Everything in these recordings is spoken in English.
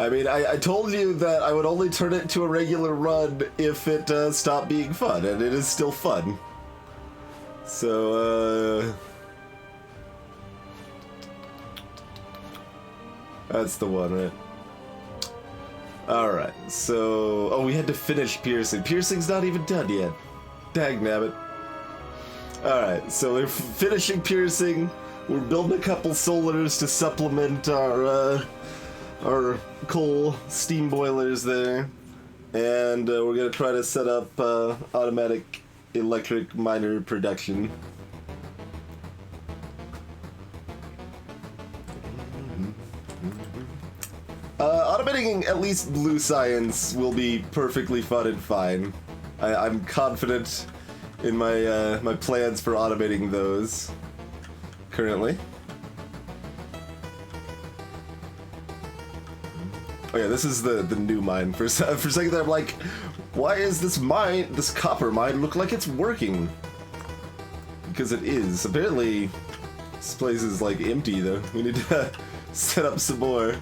I mean, I told you that I would only turn it to a regular run if it stopped being fun, and it is still fun. So, that's the one, right? Alright, so... Oh, we had to finish piercing. Piercing's not even done yet. Dagnabbit. Alright, so we're finishing piercing. We're building a couple solars to supplement our coal steam boilers there. And we're gonna try to set up automatic electric miner production. Automating at least blue science will be perfectly fun and fine. I'm confident in my my plans for automating those currently. Oh yeah, this is the new mine. For a second there, I'm like, why is this copper mine look like it's working? Because it is. Apparently, this place is like empty though. We need to set up some more.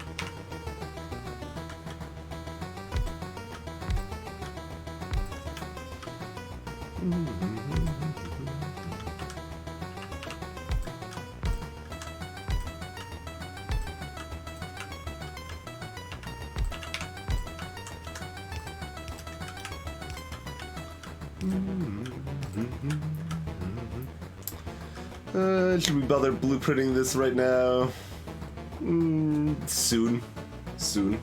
Should we bother blueprinting this right now? Soon. Soon.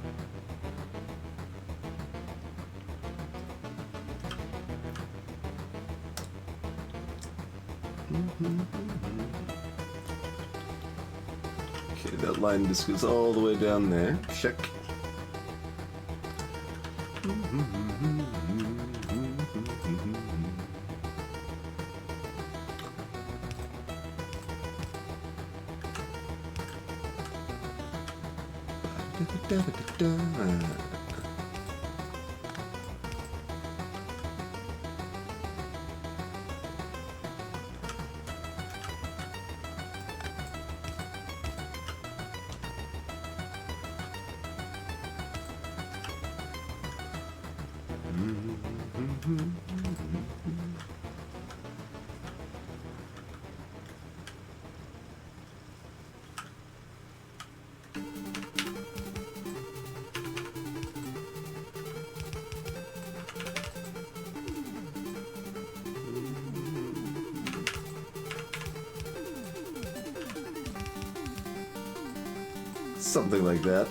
Okay, that line just goes all the way down there. Check. Something like that.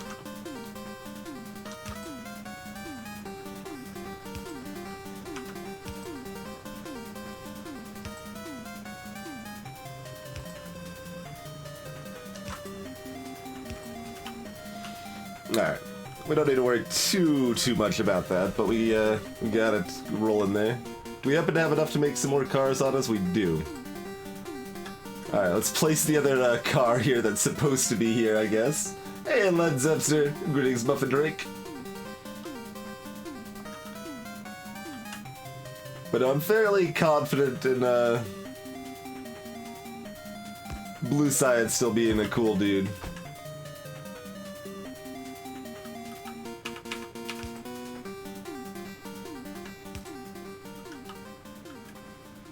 Alright. We don't need to worry too much about that, but we got it rolling there. Do we happen to have enough to make some more cars on us? We do. Alright, let's place the other car here that's supposed to be here, I guess. Hey, Led Zepster. Greetings, Muffin Drake. But I'm fairly confident in Blue Science still being a cool dude.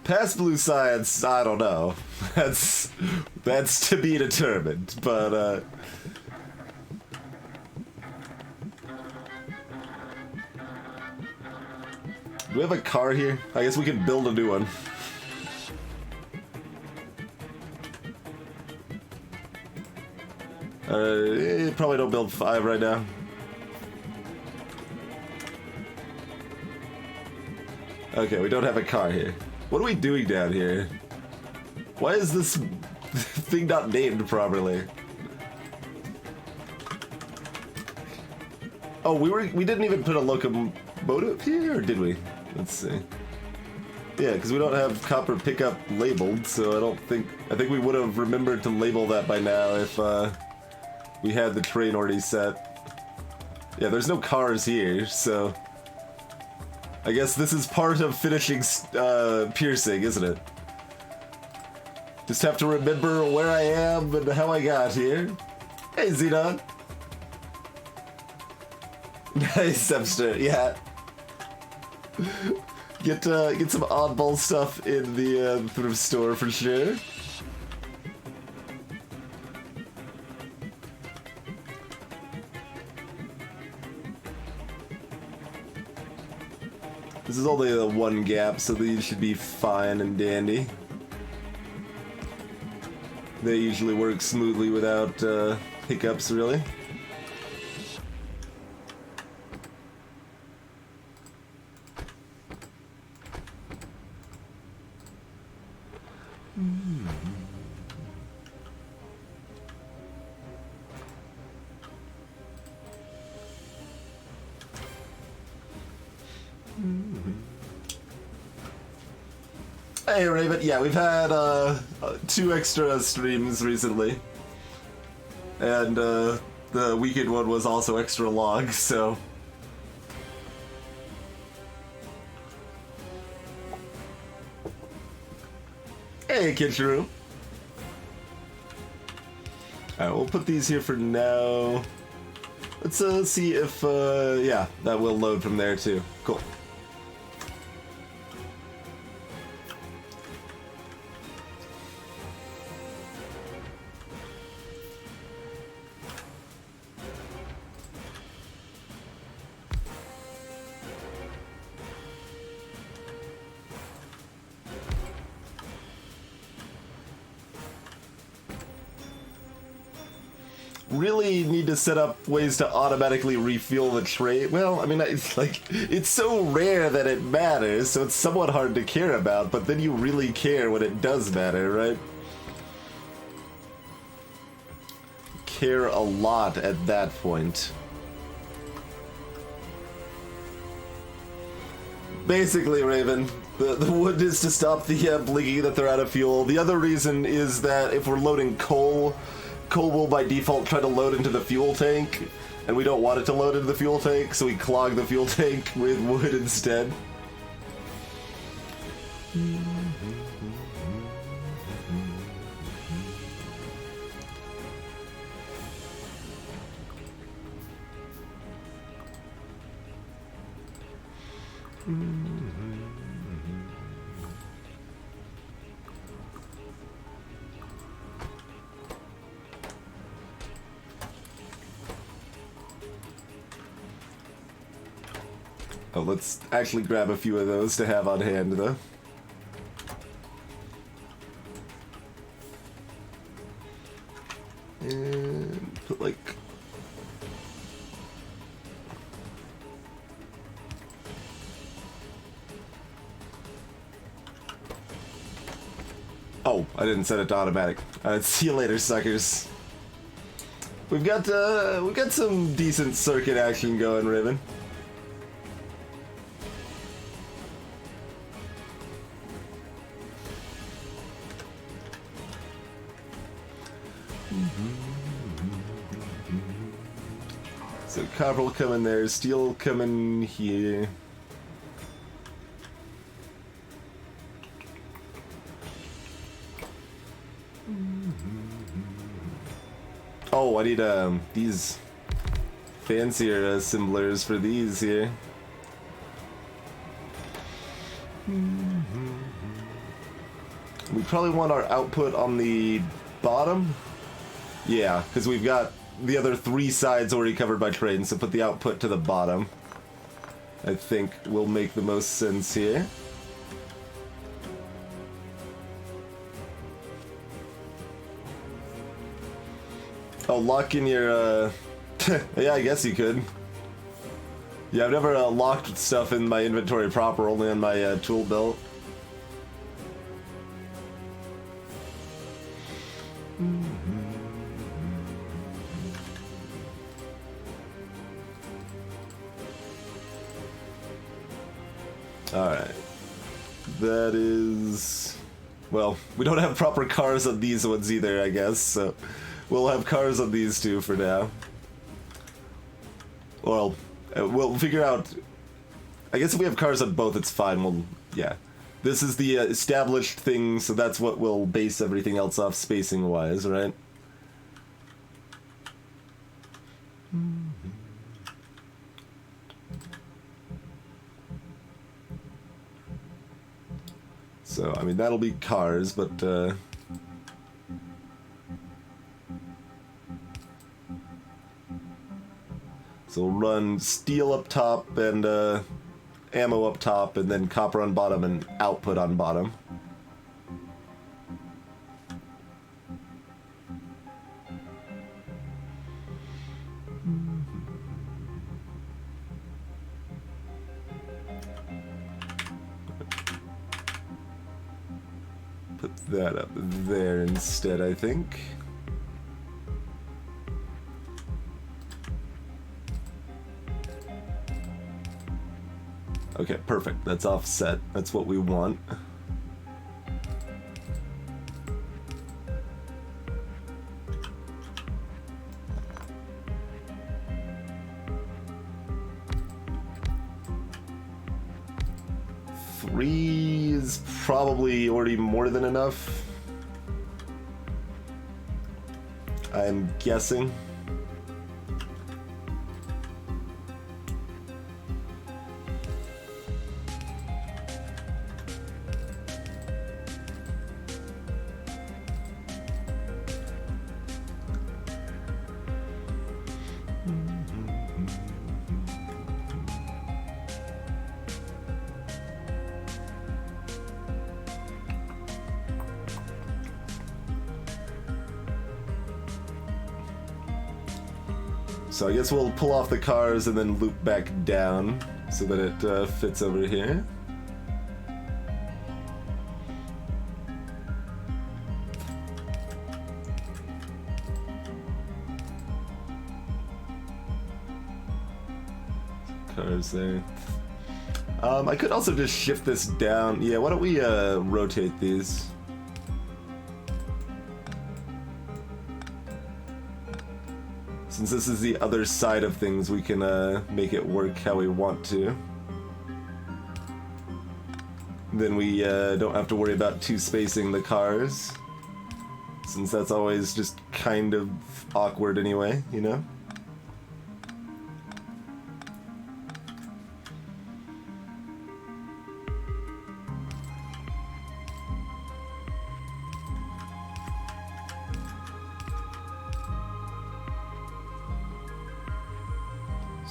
Past Blue Science, I don't know. That's to be determined, but do we have a car here? I guess we can build a new one. Probably don't build 5 right now. Okay, we don't have a car here. What are we doing down here? Why is this thing not named properly? Oh, we didn't even put a locomotive here, or did we? Let's see. Yeah, because we don't have copper pickup labeled, so I think we would have remembered to label that by now if we had the train already set. Yeah, there's no cars here, so I guess this is part of finishing piercing, isn't it? Just have to remember where I am and how I got here. Hey, Xenon. Nice, Dempster, yeah. Get some oddball stuff in the thrift store for sure. This is only the one gap, so these should be fine and dandy. They usually work smoothly without hiccups, really. Hey Raven, yeah, we've had 2 extra streams recently, and the weekend one was also extra long, so... Hey Kitcheru! Alright, we'll put these here for now. Let's see if, yeah, that will load from there too. Cool. Really need to set up ways to automatically refuel the tray. Well, I mean, it's like, it's so rare that it matters, so it's somewhat hard to care about, but then you really care when it does matter, right? Care a lot at that point. Basically, Raven, the wood is to stop the blinking that they're out of fuel. The other reason is that if we're loading coal will by default try to load into the fuel tank, and we don't want it to load into the fuel tank, so we clog the fuel tank with wood instead. Oh, let's actually grab a few of those to have on hand, though. And put, like... Oh, I didn't set it to automatic. See you later, suckers. We've got some decent circuit action going, Ribbon. So copper will come in there, steel will come in here. Oh, I need these fancier assemblers for these here. We probably want our output on the bottom. Yeah, because we've got the other 3 sides already covered by trains, so put the output to the bottom. I think will make the most sense here. Oh, lock in your, yeah, I guess you could. Yeah, I've never locked stuff in my inventory proper, only on my tool belt. Alright. That is... Well, we don't have proper cars on these ones either, I guess, so... We'll have cars on these 2 for now. Well, we'll figure out... I guess if we have cars on both, it's fine. We'll... Yeah. This is the established thing, so that's what we'll base everything else off spacing-wise, right? So, I mean, that'll be cars, but, so we'll run steel up top and, ammo up top, and then copper on bottom and output on bottom. Put that up there instead, I think. Okay, perfect. That's offset. That's what we want. Three is probably already more than enough. I'm guessing. So I guess we'll pull off the cars and then loop back down so that it fits over here. Cars there. I could also just shift this down. Yeah, why don't we rotate these? Since this is the other side of things, we can make it work how we want to. Then we don't have to worry about two-spacing the cars, since that's always just kind of awkward anyway, you know?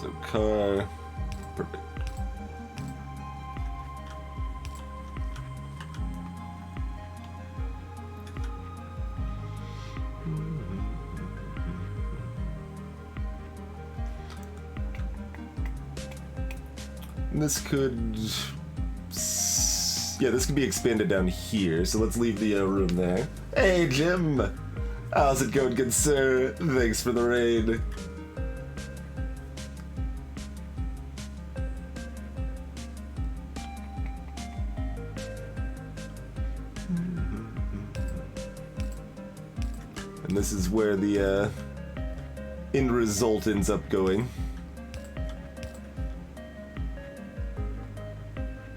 So car, perfect. And this could, yeah, this could be expanded down here. So let's leave the room there. Hey, Jim, how's it going, good sir? Thanks for the raid. And this is where the end result ends up going.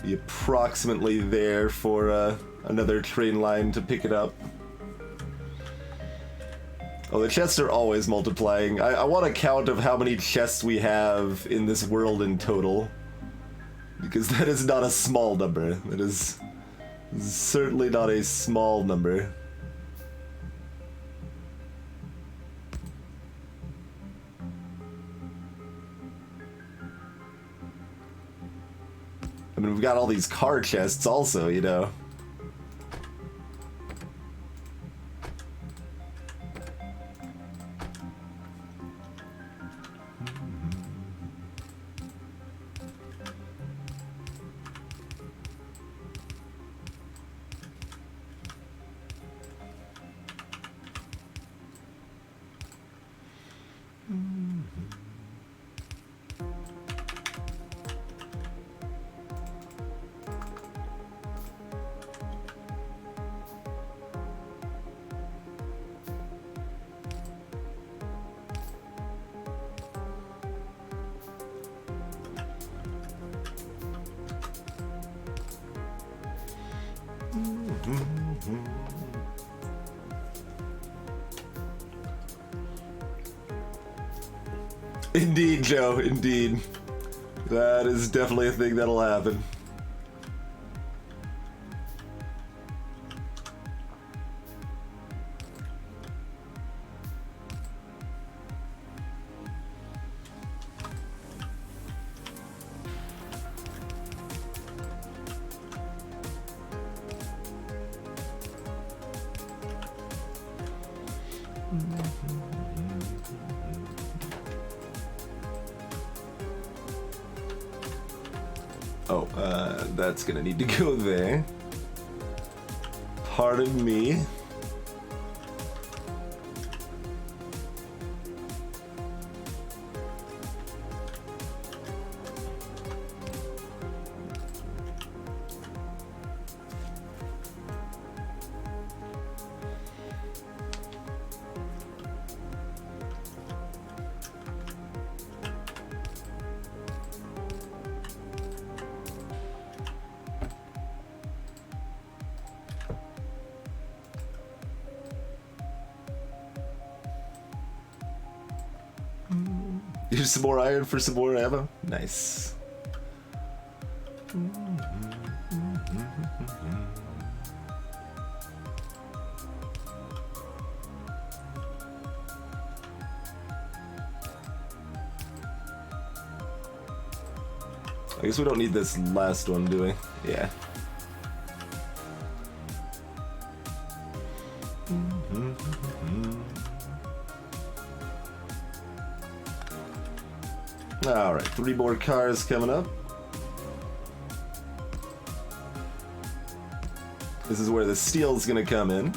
Be approximately there for another train line to pick it up. Oh, the chests are always multiplying. I want a count of how many chests we have in this world in total, because that is not a small number. It is certainly not a small number. I mean, we've got all these car chests also, you know. Indeed, Joe, indeed. That is definitely a thing that'll happen. Oh, that's gonna need to go there. Pardon me. Here's some more iron for some more ammo. Nice. I guess we don't need this last one, do we? Yeah. Alright, 3 more cars coming up. This is where the steel's gonna come in.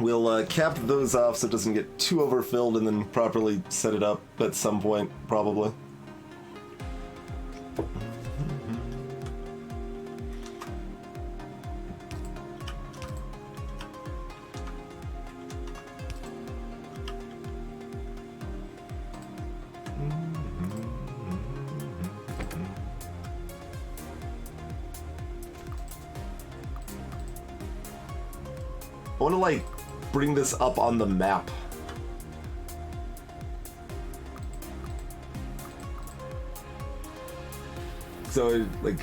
We'll cap those off so it doesn't get too overfilled and then properly set it up at some point, probably. I want to, like, bring this up on the map. So, like,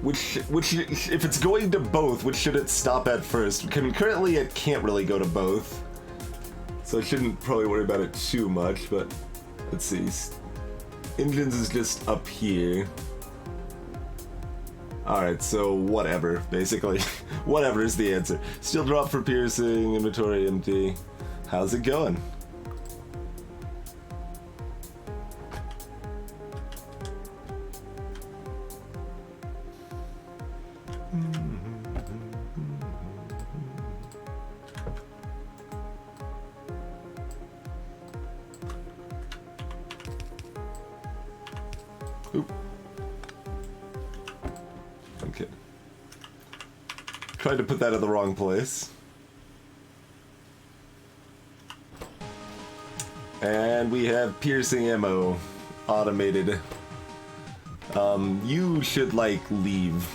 which, if it's going to both, which should it stop at first? Currently, it can't really go to both. So I shouldn't probably worry about it too much, but let's see. Engines is just up here. Alright, so whatever, basically. Whatever is the answer. Steel drop for piercing, inventory empty. How's it going? Oop. Okay. Tried to put that in the wrong place. And we have piercing ammo automated. You should, like, leave.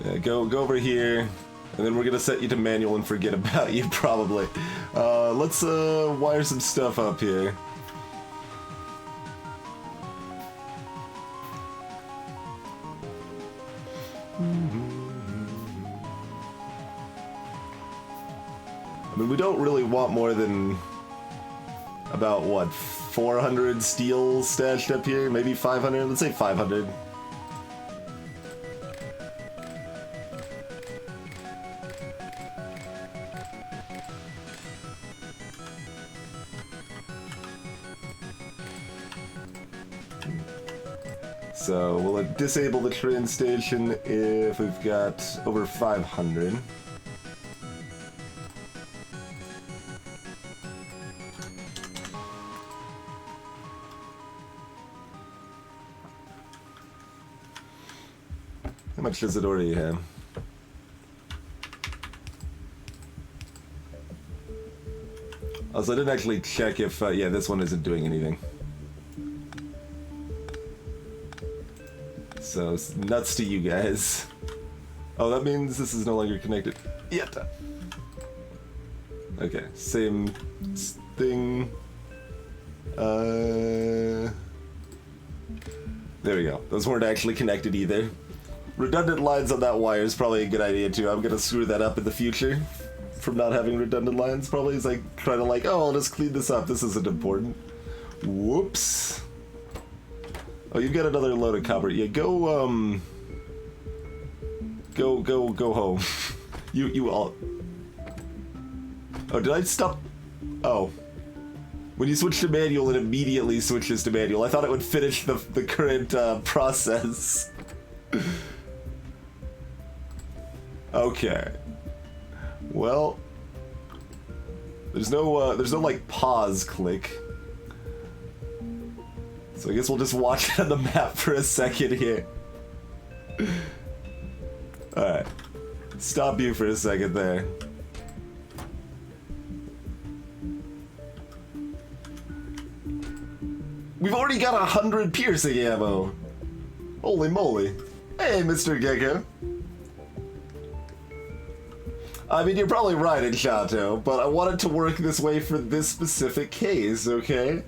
Yeah, go over here, and then we're gonna set you to manual and forget about you, probably. Let's wire some stuff up here. I mean, we don't really want more than about, what, 400 steel stashed up here? Maybe 500? Let's say 500. So we'll disable the train station if we've got over 500. much does it already have? Also, I didn't actually check if, yeah, this one isn't doing anything. So, nuts to you guys. Oh, that means this is no longer connected yet. Okay, same thing. There we go. Those weren't actually connected either. Redundant lines on that wire is probably a good idea too. I'm gonna screw that up in the future from not having redundant lines. Probably is like trying to like, oh, I'll just clean this up. This isn't important. Whoops. Oh, you've got another load of copper. Yeah, go home. you all. Oh, did I stop? Oh. When you switch to manual, it immediately switches to manual. I thought it would finish the current process. Okay. Well, there's no like pause click. So I guess we'll just watch it on the map for a second here. Alright. Stop you for a second there. We've already got 100 piercing ammo. Holy moly. Hey, Mr. Gecko. I mean, you're probably right in Chateau, but I wanted to work this way for this specific case, okay?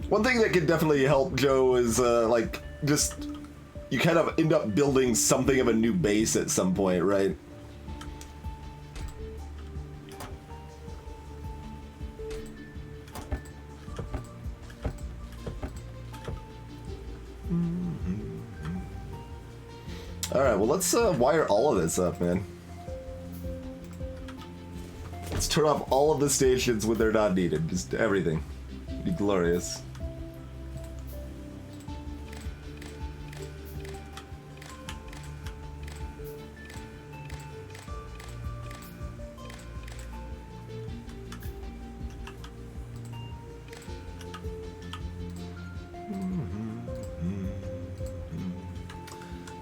One thing that could definitely help Joe is, like, just... You kind of end up building something of a new base at some point, right? Alright, well let's wire all of this up, man. Let's turn off all of the stations when they're not needed. Just everything. It'd be glorious.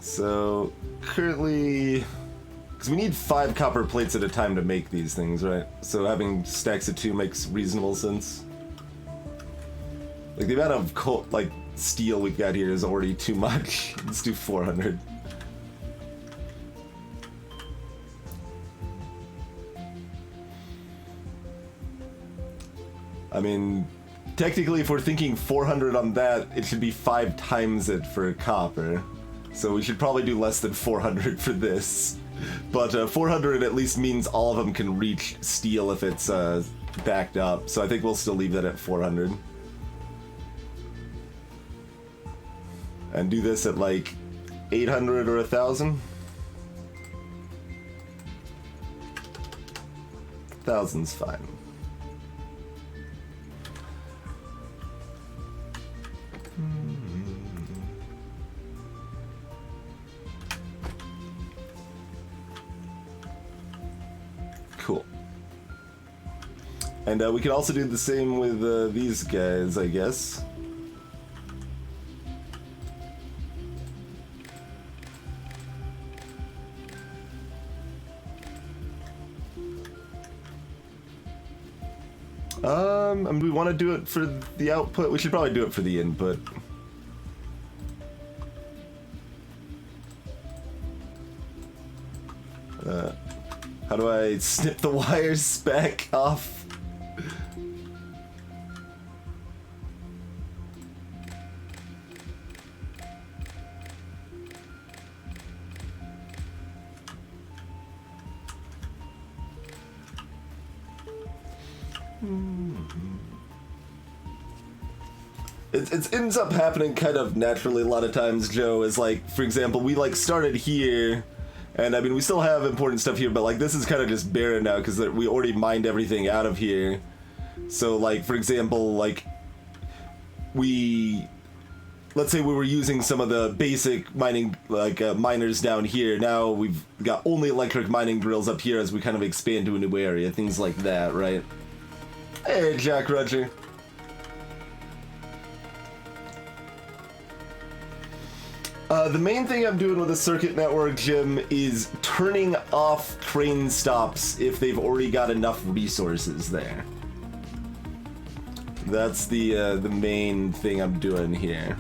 So, currently, because we need 5 copper plates at a time to make these things, right? So having stacks of 2 makes reasonable sense. Like, the amount of, like, steel we've got here is already too much. Let's do 400. I mean, technically, if we're thinking 400 on that, it should be 5 times it for copper. So we should probably do less than 400 for this. But 400 at least means all of them can reach steel if it's backed up. So I think we'll still leave that at 400. And do this at like 800 or 1,000. 1,000's fine. Cool. And we can also do the same with these guys, I guess. And we want to do it for the output. We should probably do it for the input. How do I snip the wires back off? It ends up happening kind of naturally a lot of times, Joe, is like, for example, we like started here, and I mean, we still have important stuff here, but like this is kind of just barren now because we already mined everything out of here. So like, for example, like let's say we were using some of the basic mining, like miners down here. Now we've got only electric mining drills up here as we kind of expand to a new area, things like that, right? Hey, Jack Roger. The main thing I'm doing with the circuit network, Jim, is turning off crane stops if they've already got enough resources there. That's the main thing I'm doing here.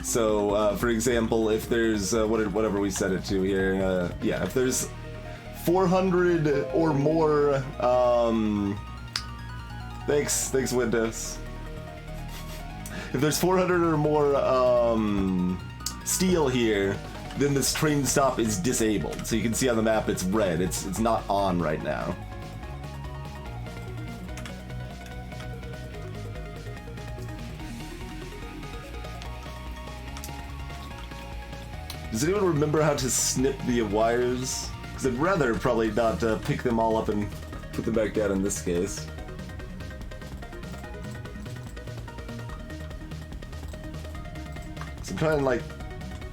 So, for example, if there's whatever we set it to here, yeah, if there's 400 or more, thanks Windows. If there's 400 or more steel here, then this train stop is disabled. So you can see on the map it's red. It's not on right now. Does anyone remember how to snip the wires? Because I'd rather probably not pick them all up and put them back down in this case. So I'm trying like,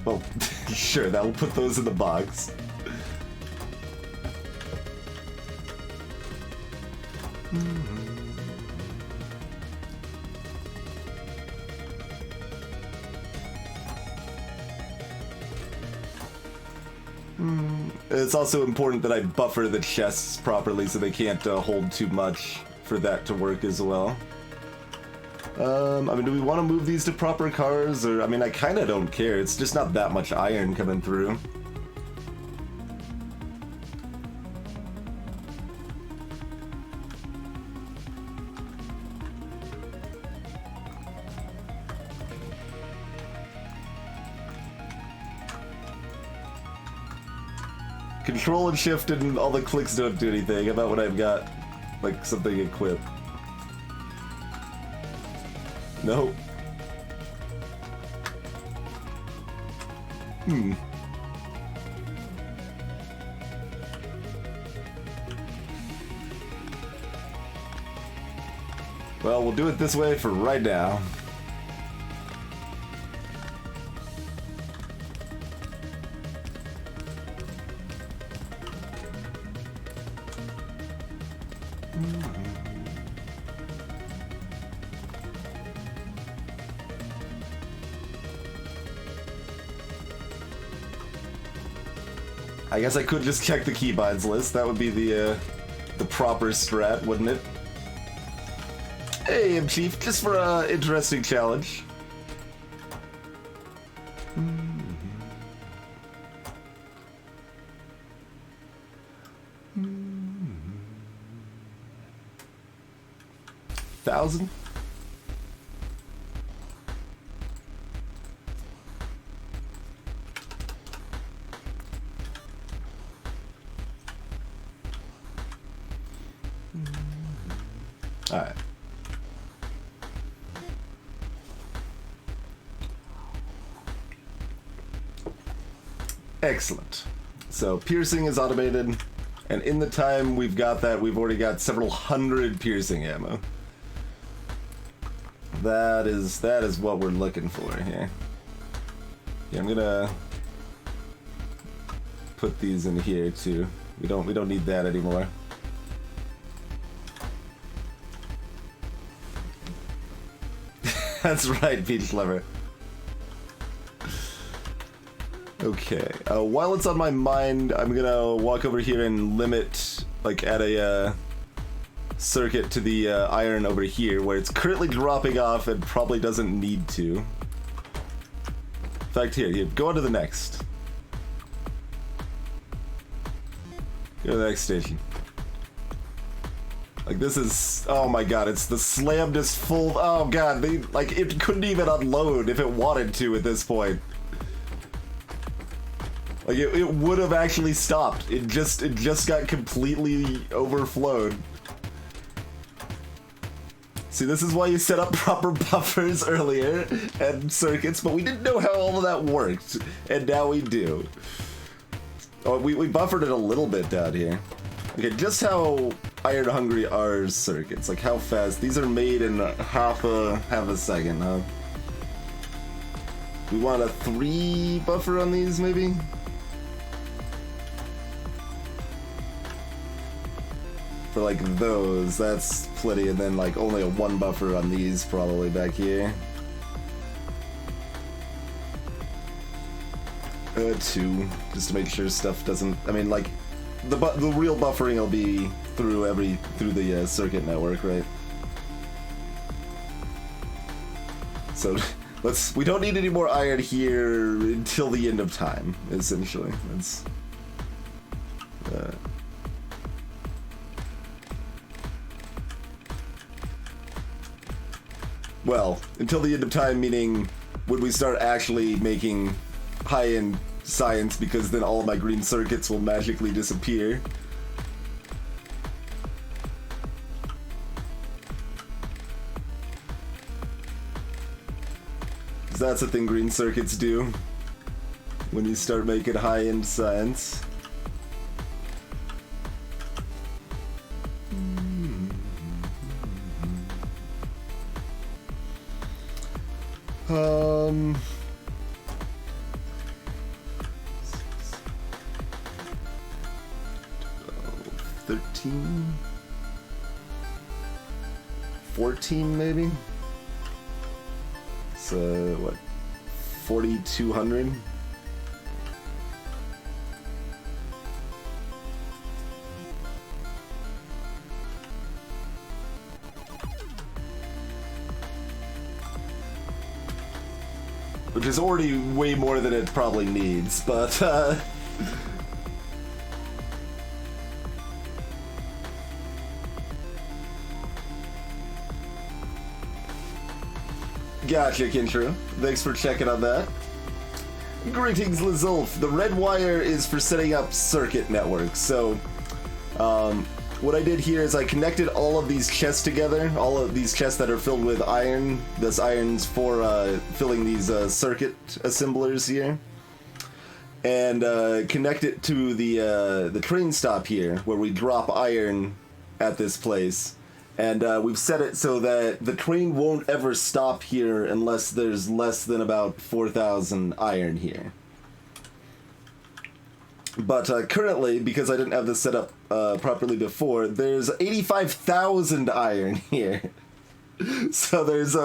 well, sure, that'll put those in the box. It's also important that I buffer the chests properly so they can't hold too much for that to work as well. I mean, do we want to move these to proper cars? Or, I mean, I kind of don't care. It's just not that much iron coming through. Control and shift and all the clicks don't do anything. How about when I've got, like, something equipped? Nope. Well, we'll do it this way for right now. I guess I could just check the keybinds list. That would be the proper strat, wouldn't it? Hey, M Chief, just for an interesting challenge. $1,000? Alright. Excellent. So piercing is automated, and in the time we've got that, we've already got several hundred piercing ammo. That is what we're looking for here. Yeah, I'm gonna put these in here too. We don't need that anymore. That's right, Peach Lover. Okay, while it's on my mind, I'm gonna walk over here and limit, like, add a circuit to the iron over here, where it's currently dropping off and probably doesn't need to. In fact, here, go on to the next. Go to the next station. Like, this is, oh my god, it's the slamnedest full, oh god, it couldn't even unload if it wanted to at this point. Like, it would have actually stopped. It just got completely overflowed. See, this is why you set up proper buffers earlier and circuits, but we didn't know how all of that worked, and now we do. Oh, we buffered it a little bit down here. Okay, just how iron hungry are circuits? Like, how fast? These are made in half a second, huh? We want a 3 buffer on these, maybe? For like those, that's plenty, and then like only a 1 buffer on these probably back here. 2, just to make sure stuff doesn't. I mean, like the real buffering will be through the circuit network, right? So we don't need any more iron here until the end of time, essentially. That's well, until the end of time, meaning when we start actually making high-end science, because then all of my green circuits will magically disappear. That's the thing green circuits do when you start making high-end science. Um... 13? 14 maybe? So, what? 4,200? Which is already way more than it probably needs, but, Gotcha, Kinshiro. Thanks for checking on that. Greetings, Lizulf. The red wire is for setting up circuit networks. So, what I did here is I connected all of these chests together, all of these chests that are filled with iron. This iron's for filling these circuit assemblers here. And connect it to the train stop here, where we drop iron at this place. And we've set it so that the train won't ever stop here unless there's less than about 4,000 iron here. But currently, because I didn't have this set up properly before, there's 85,000 iron here. So there's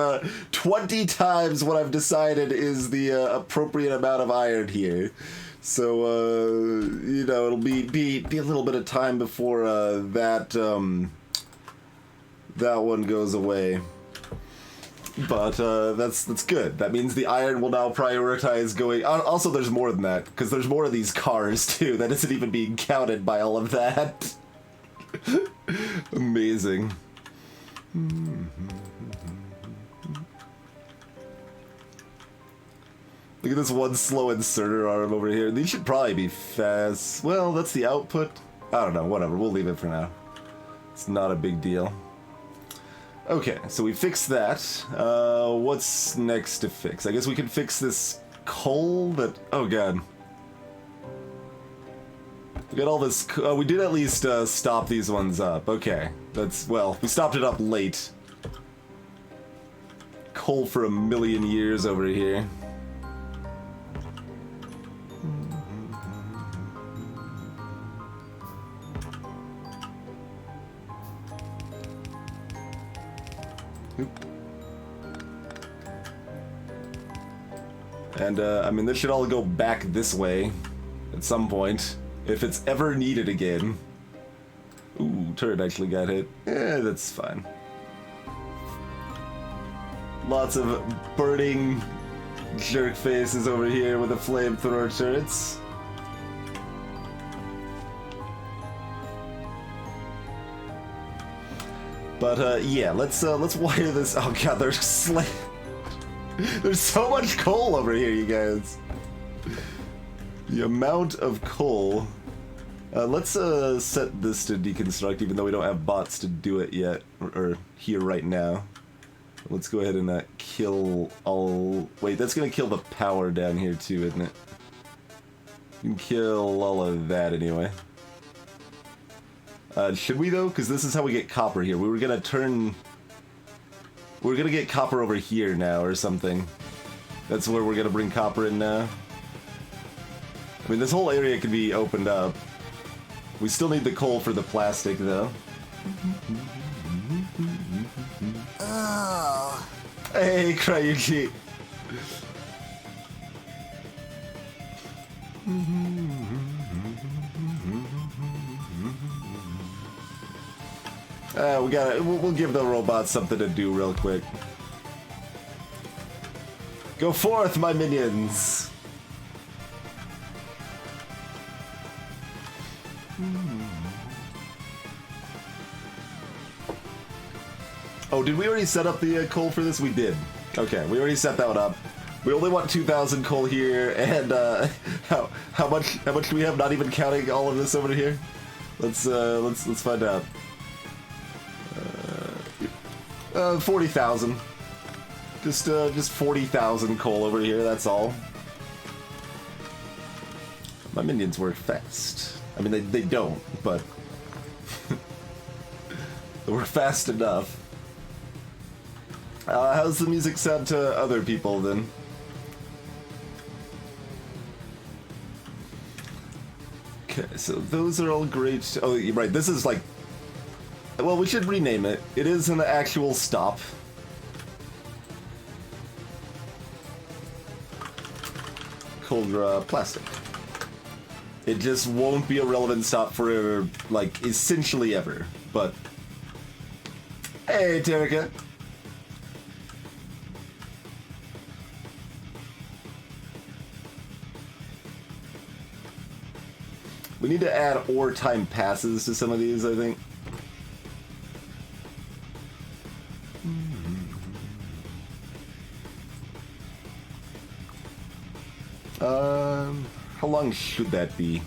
20 times what I've decided is the appropriate amount of iron here. So, you know, it'll be a little bit of time before that one goes away. But that's good. That means the iron will now prioritize going. Also, there's more than that, because there's more of these cars too. That isn't even being counted by all of that. Amazing. Look at this one slow inserter arm over here. These should probably be fast. Well, that's the output. I don't know. Whatever. We'll leave it for now. It's not a big deal. Okay, so we fixed that. What's next to fix? I guess we can fix this coal that... Oh, God. We got all this... we did at least stop these ones up. Okay. That's... Well, we stopped it up late. Coal for 1,000,000 years over here. And, I mean, this should all go back this way at some point, if it's ever needed again. Ooh, turret actually got hit. Eh, that's fine. Lots of burning jerk faces over here with the flamethrower turrets. But, yeah, let's wire this. Oh, God, there's so much coal over here, you guys. The amount of coal. Let's set this to deconstruct, even though we don't have bots to do it yet, or here right now. Let's go ahead and kill all... Wait, that's gonna kill the power down here too, isn't it? You can kill all of that anyway. Should we though? Because this is how we get copper here. We were gonna turn... We're gonna get copper over here now, or something. That's where we're gonna bring copper in now. I mean, this whole area can be opened up. We still need the coal for the plastic, though. Oh. Hey, Cryuchi. We'll give the robots something to do real quick. Go forth, my minions! Oh, did we already set up the coal for this? We did. Okay, we already set that one up. We only want 2,000 coal here, and how much do we have? Not even counting all of this over here. Let's find out. 40,000. Just 40,000 coal over here. That's all. My minions work fast. I mean, they don't, but they work fast enough. How's the music sound to other people then? Okay, so those are all great. Oh, you're right. This is like. Well, we should rename it. It is an actual stop. Called plastic. It just won't be a relevant stop for, like, essentially ever. But. Hey, Terrica. We need to add ore time passes to some of these, I think. How long should that be?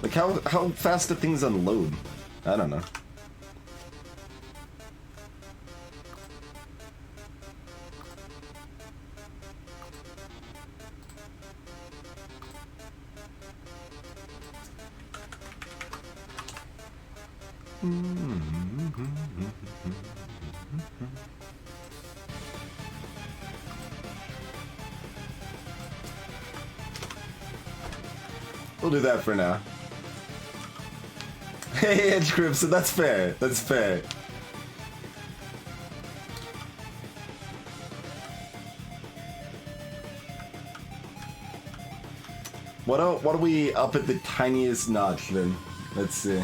Like, how fast do things unload? I don't know. We'll do that for now. Hey, Edge Crimson, that's fair. That's fair. Why don't we up at the tiniest notch then? Let's see.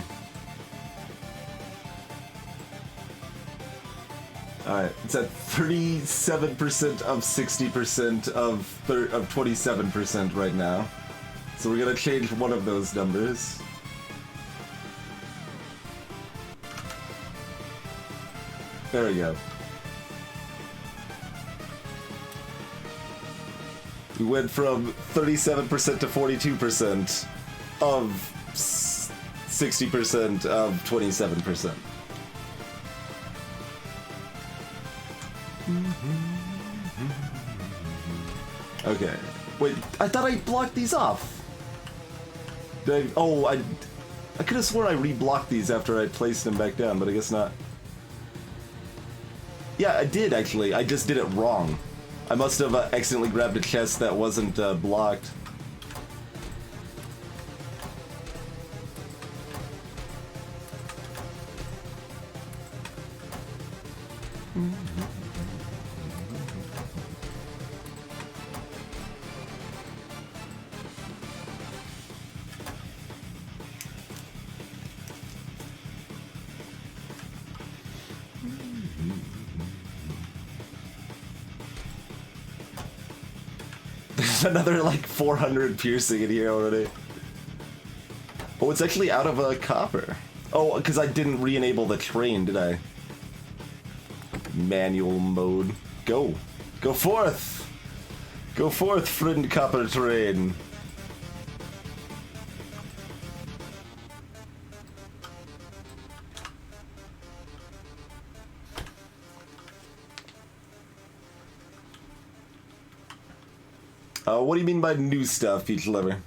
Alright, it's at 37% of 60% of 27% right now. So we're gonna change one of those numbers. There we go. We went from 37% to 42% of 60% of 27%. Okay. Wait, I thought I blocked these off. Did I could have sworn I re-blocked these after I placed them back down, but I guess not. Yeah, I did actually. I just did it wrong. I must have accidentally grabbed a chest that wasn't blocked. There's another like 400 piercing in here already. Oh, it's actually out of copper. Oh, because I didn't re-enable the train, did I? Manual mode. Go. Go forth! Go forth, friend copper train. What do you mean by new stuff, Peach Lover?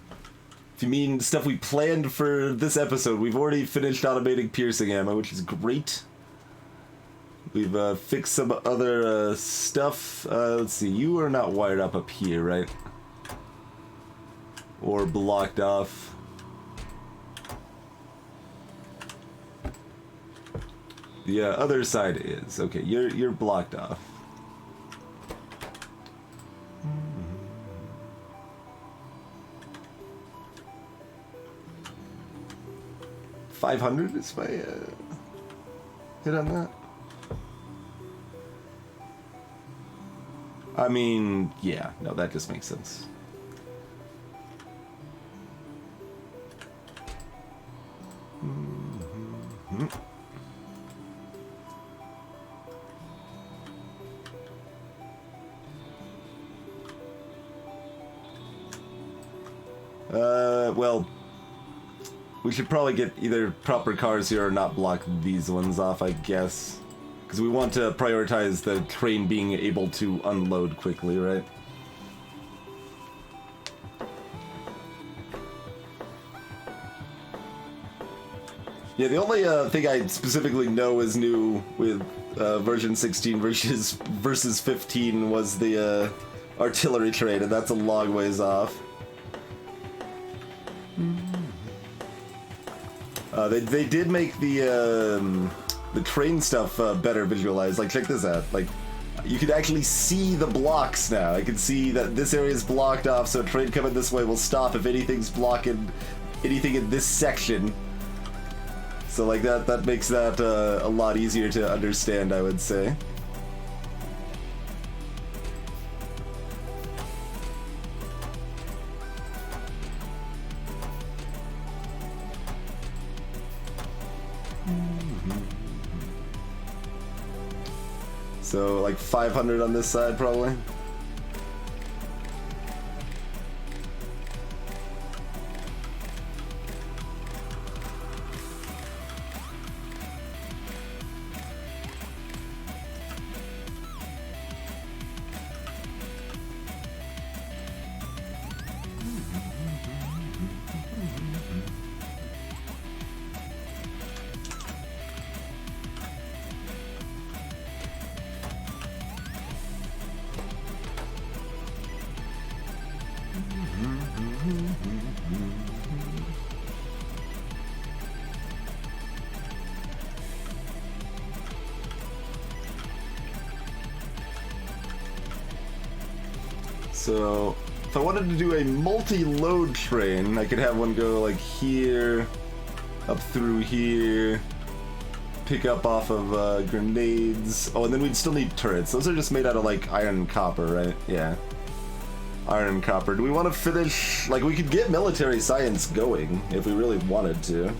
If you mean stuff we planned for this episode, we've already finished automating piercing ammo, which is great. We've fixed some other stuff. Let's see, you are not wired up here, right? Or blocked off. The other side is. Okay, you're blocked off. 500 is my hit on that. I mean, yeah, no, that just makes sense. Well, we should probably get either proper cars here or not block these ones off, I guess. Because we want to prioritize the train being able to unload quickly, right? Yeah, the only thing I specifically know is new with version 16 versus 15 was the artillery train, and that's a long ways off. They did make the train stuff better visualized. Like, check this out. Like, you can actually see the blocks now. I can see that this area is blocked off, so a train coming this way will stop if anything's blocking anything in this section. So, like, that makes that a lot easier to understand, I would say. So, like 500 on this side, probably. So, if I wanted to do a multi-load train, I could have one go like here, up through here, pick up off of grenades. Oh, and then we'd still need turrets. Those are just made out of like iron and copper, right? Yeah. Iron and copper. Do we want to finish... Like, we could get military science going if we really wanted to.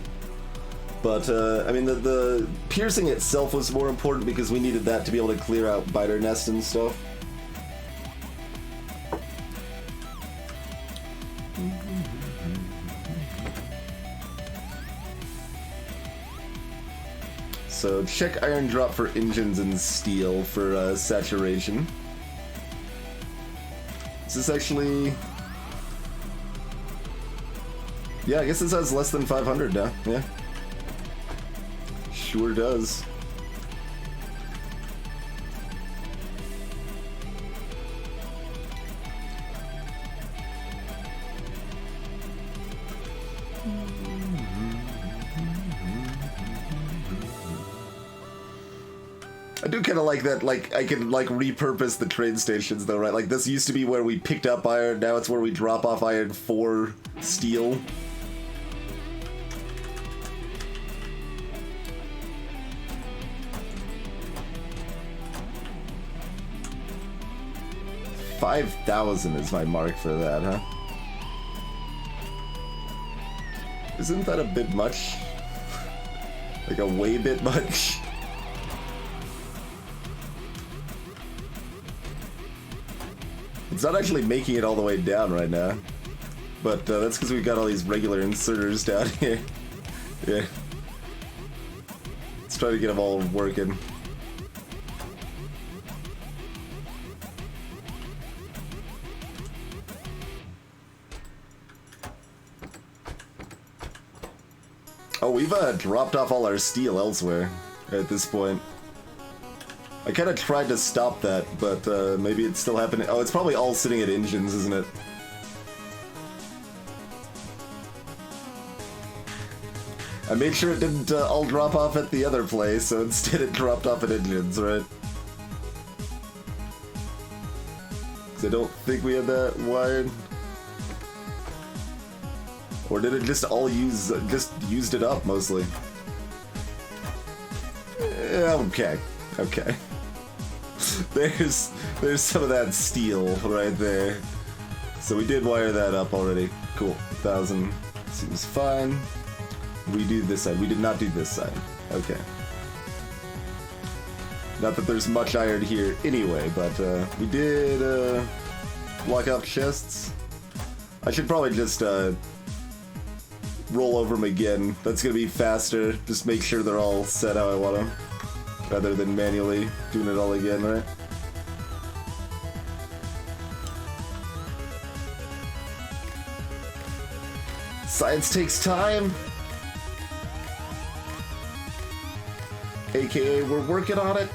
But, I mean, the piercing itself was more important because we needed that to be able to clear out biter nest and stuff. So check iron drop for engines and steel for saturation. Is this actually... Yeah, I guess this has less than 500 now, yeah. Sure does. I do kind of like that, like, I can, like, repurpose the train stations, though, right? Like, this used to be where we picked up iron, now it's where we drop off iron for steel. $5,000 is my mark for that, huh? Isn't that a bit much? Like, a way bit much? It's not actually making it all the way down right now. But that's because we've got all these regular inserters down here. Yeah. Let's try to get them all working. Oh, we've dropped off all our steel elsewhere at this point. I kind of tried to stop that, but maybe it's still happening. Oh, it's probably all sitting at engines, isn't it? I made sure it didn't all drop off at the other place, so instead it dropped off at engines, right? Because I don't think we had that wired. Or did it just all just used it up mostly? Okay, okay. There's some of that steel right there. So we did wire that up already. Cool. 1,000 seems fine. We do this side. We did not do this side. Okay. Not that there's much iron here anyway, but we did block out chests. I should probably just roll over them again. That's gonna be faster. Just make sure they're all set how I want them, rather than manually doing it all again, right? Science takes time. AKA, we're working on it.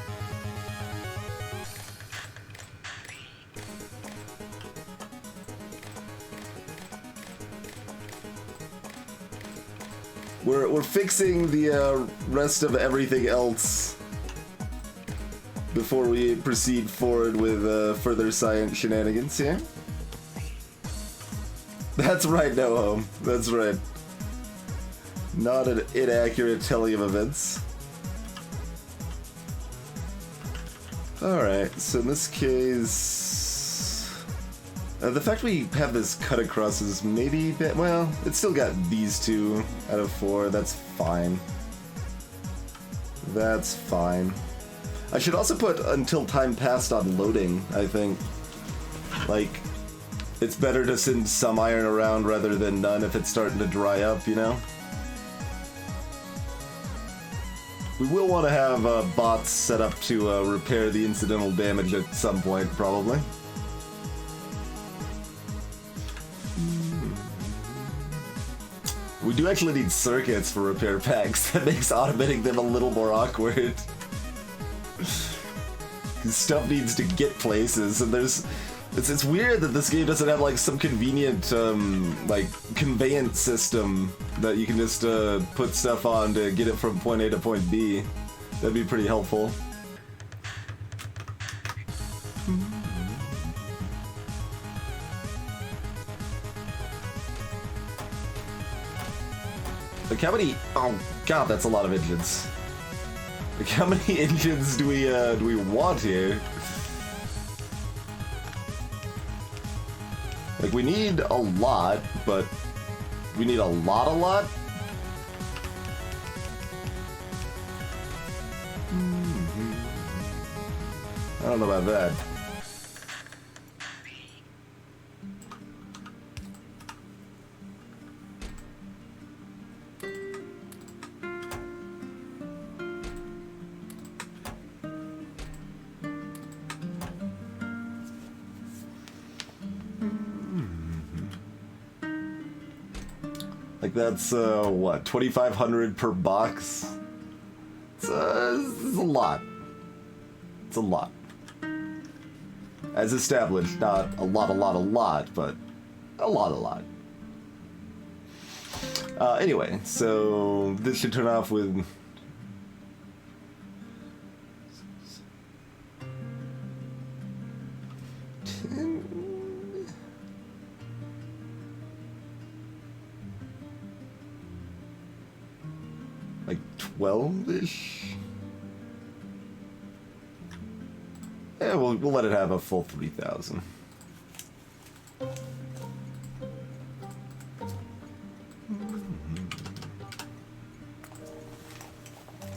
We're fixing the rest of everything else before we proceed forward with further science shenanigans here. That's right, no home. That's right. Not an inaccurate telling of events. Alright, so in this case... the fact we have this cut across is maybe... well, it's still got these 2 out of 4. That's fine. That's fine. I should also put until time passed on loading, I think. Like... it's better to send some iron around rather than none if it's starting to dry up, you know? We will want to have bots set up to repair the incidental damage at some point, probably. We do actually need circuits for repair packs. That makes automating them a little more awkward. Stuff needs to get places, and there's... It's weird that this game doesn't have like some convenient like conveyance system that you can just put stuff on to get it from point A to point B. That'd be pretty helpful. Like how many? Oh god, that's a lot of engines. Like how many engines do we want here? Like, we need a lot, but we need a lot? I don't know about that. Like that's, what, 2,500 per box? It's a lot. It's a lot. As established, not a lot, but a lot. Anyway, so this should turn off with... like 12-ish? Yeah, we'll let it have a full 3,000.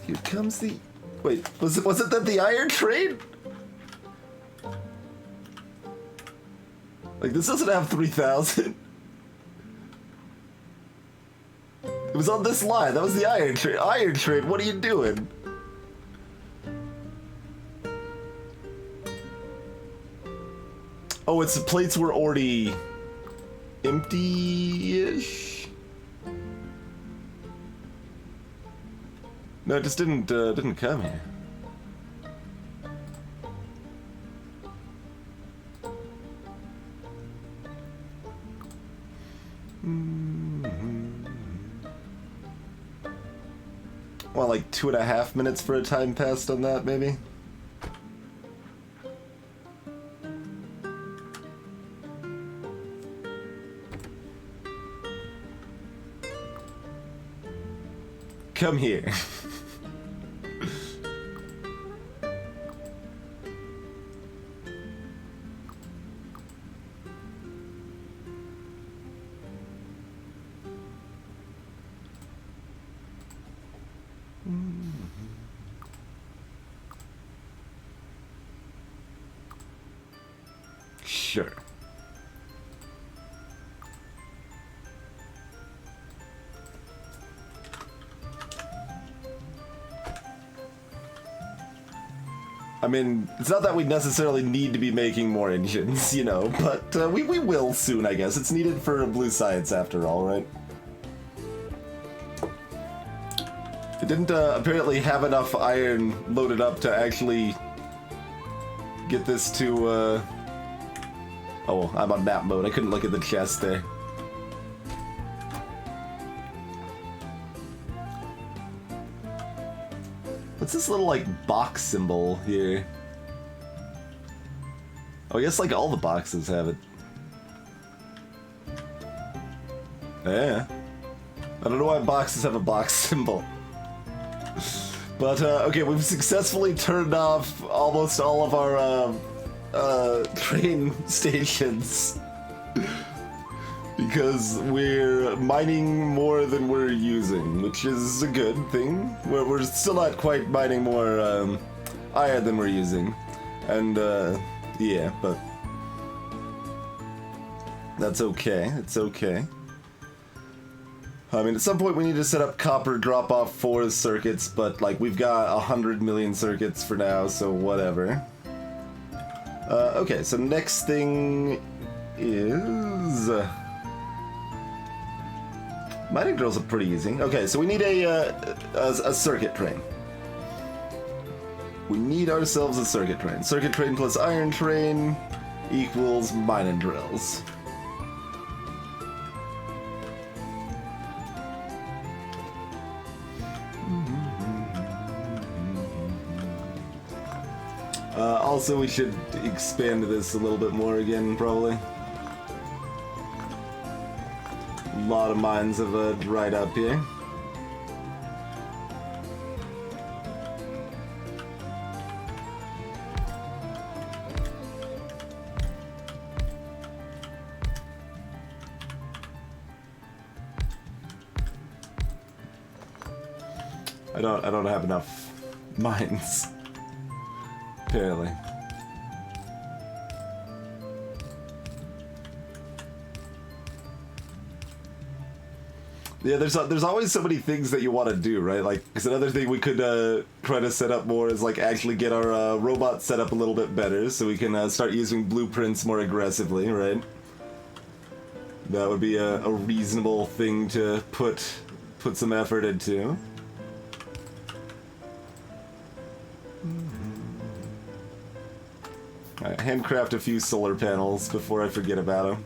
Here comes the... Wait, was it that the iron trade? Like, this doesn't have 3,000. It was on this line. That was the iron trade. Iron trade, what are you doing? Oh, it's the plates were already empty-ish? No, it just didn't come here. Well, like 2.5 minutes for a time passed on that, maybe? Come here. Sure. I mean, it's not that we necessarily need to be making more engines, you know, but we will soon, I guess. It's needed for blue science after all, right? It didn't apparently have enough iron loaded up to actually get this to, Oh, I'm on map mode. I couldn't look at the chest there. What's this little, like, box symbol here? Oh, I guess, like, all the boxes have it. Yeah. I don't know why boxes have a box symbol. But, okay, we've successfully turned off almost all of our, train stations. Because we're mining more than we're using, which is a good thing. We're still not quite mining more, iron than we're using. And, yeah, but... that's okay, it's okay. I mean, at some point we need to set up copper drop-off for circuits, but, like, we've got 100 million circuits for now, so whatever. Okay, so next thing is... mining drills are pretty easy. Okay, so we need a circuit train. We need ourselves a circuit train. Circuit train plus iron train equals mining drills. Also, we should expand this a little bit more again, probably. A lot of mines have dried up here. I don't have enough mines. Apparently. Yeah, there's always so many things that you want to do, right? Like, because another thing we could try to set up more is, like, actually get our robot set up a little bit better so we can start using blueprints more aggressively, right? That would be a reasonable thing to put some effort into. Alright, handcraft a few solar panels before I forget about them.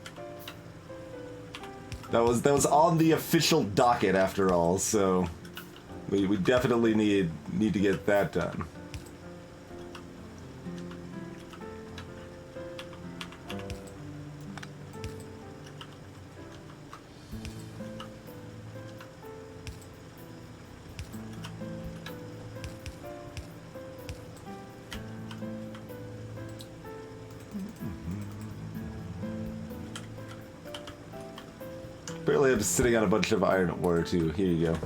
That was on the official docket after all, so we definitely need to get that done. Apparently I'm just sitting on a bunch of iron ore too. Here you go.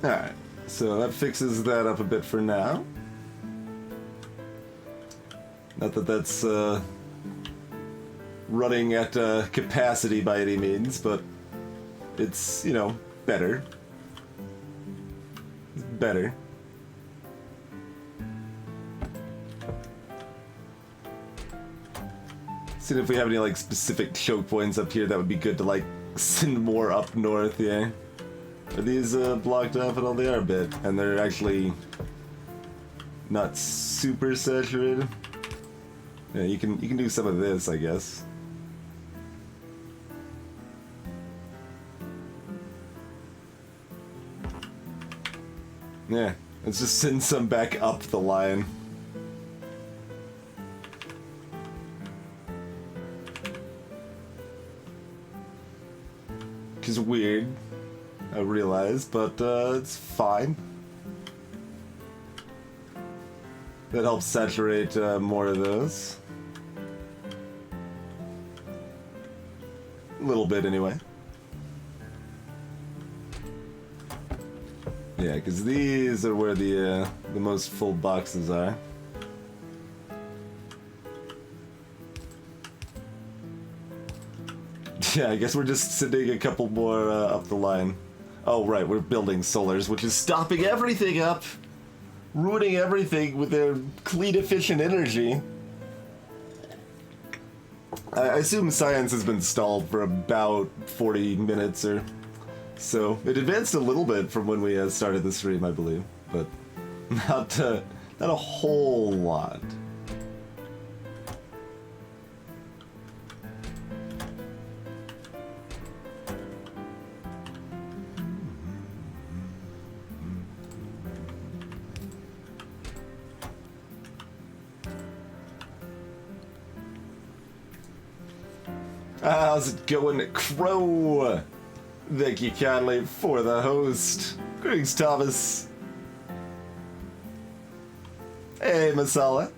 Alright. So that fixes that up a bit for now. Not that that's running at capacity by any means, but it's, you know, better. It's better. See if we have any like specific choke points up here that would be good to like send more up north, yeah. Are these blocked off at all? They are a bit, and they're actually not super saturated. Yeah, you can do some of this, I guess. Yeah, let's just send some back up the line. Which is weird, I realize, but it's fine. That helps saturate more of those. A little bit, anyway. Yeah, because these are where the most full boxes are. Yeah, I guess we're just sending a couple more up the line. Oh, right, we're building solars, which is stopping everything up, ruining everything with their clean, efficient energy. I assume science has been stalled for about 40 minutes or so. It advanced a little bit from when we started the stream, I believe, but not a whole lot. How's it going, Crow? Thank you kindly for the host. Greetings, Thomas. Hey, Masala.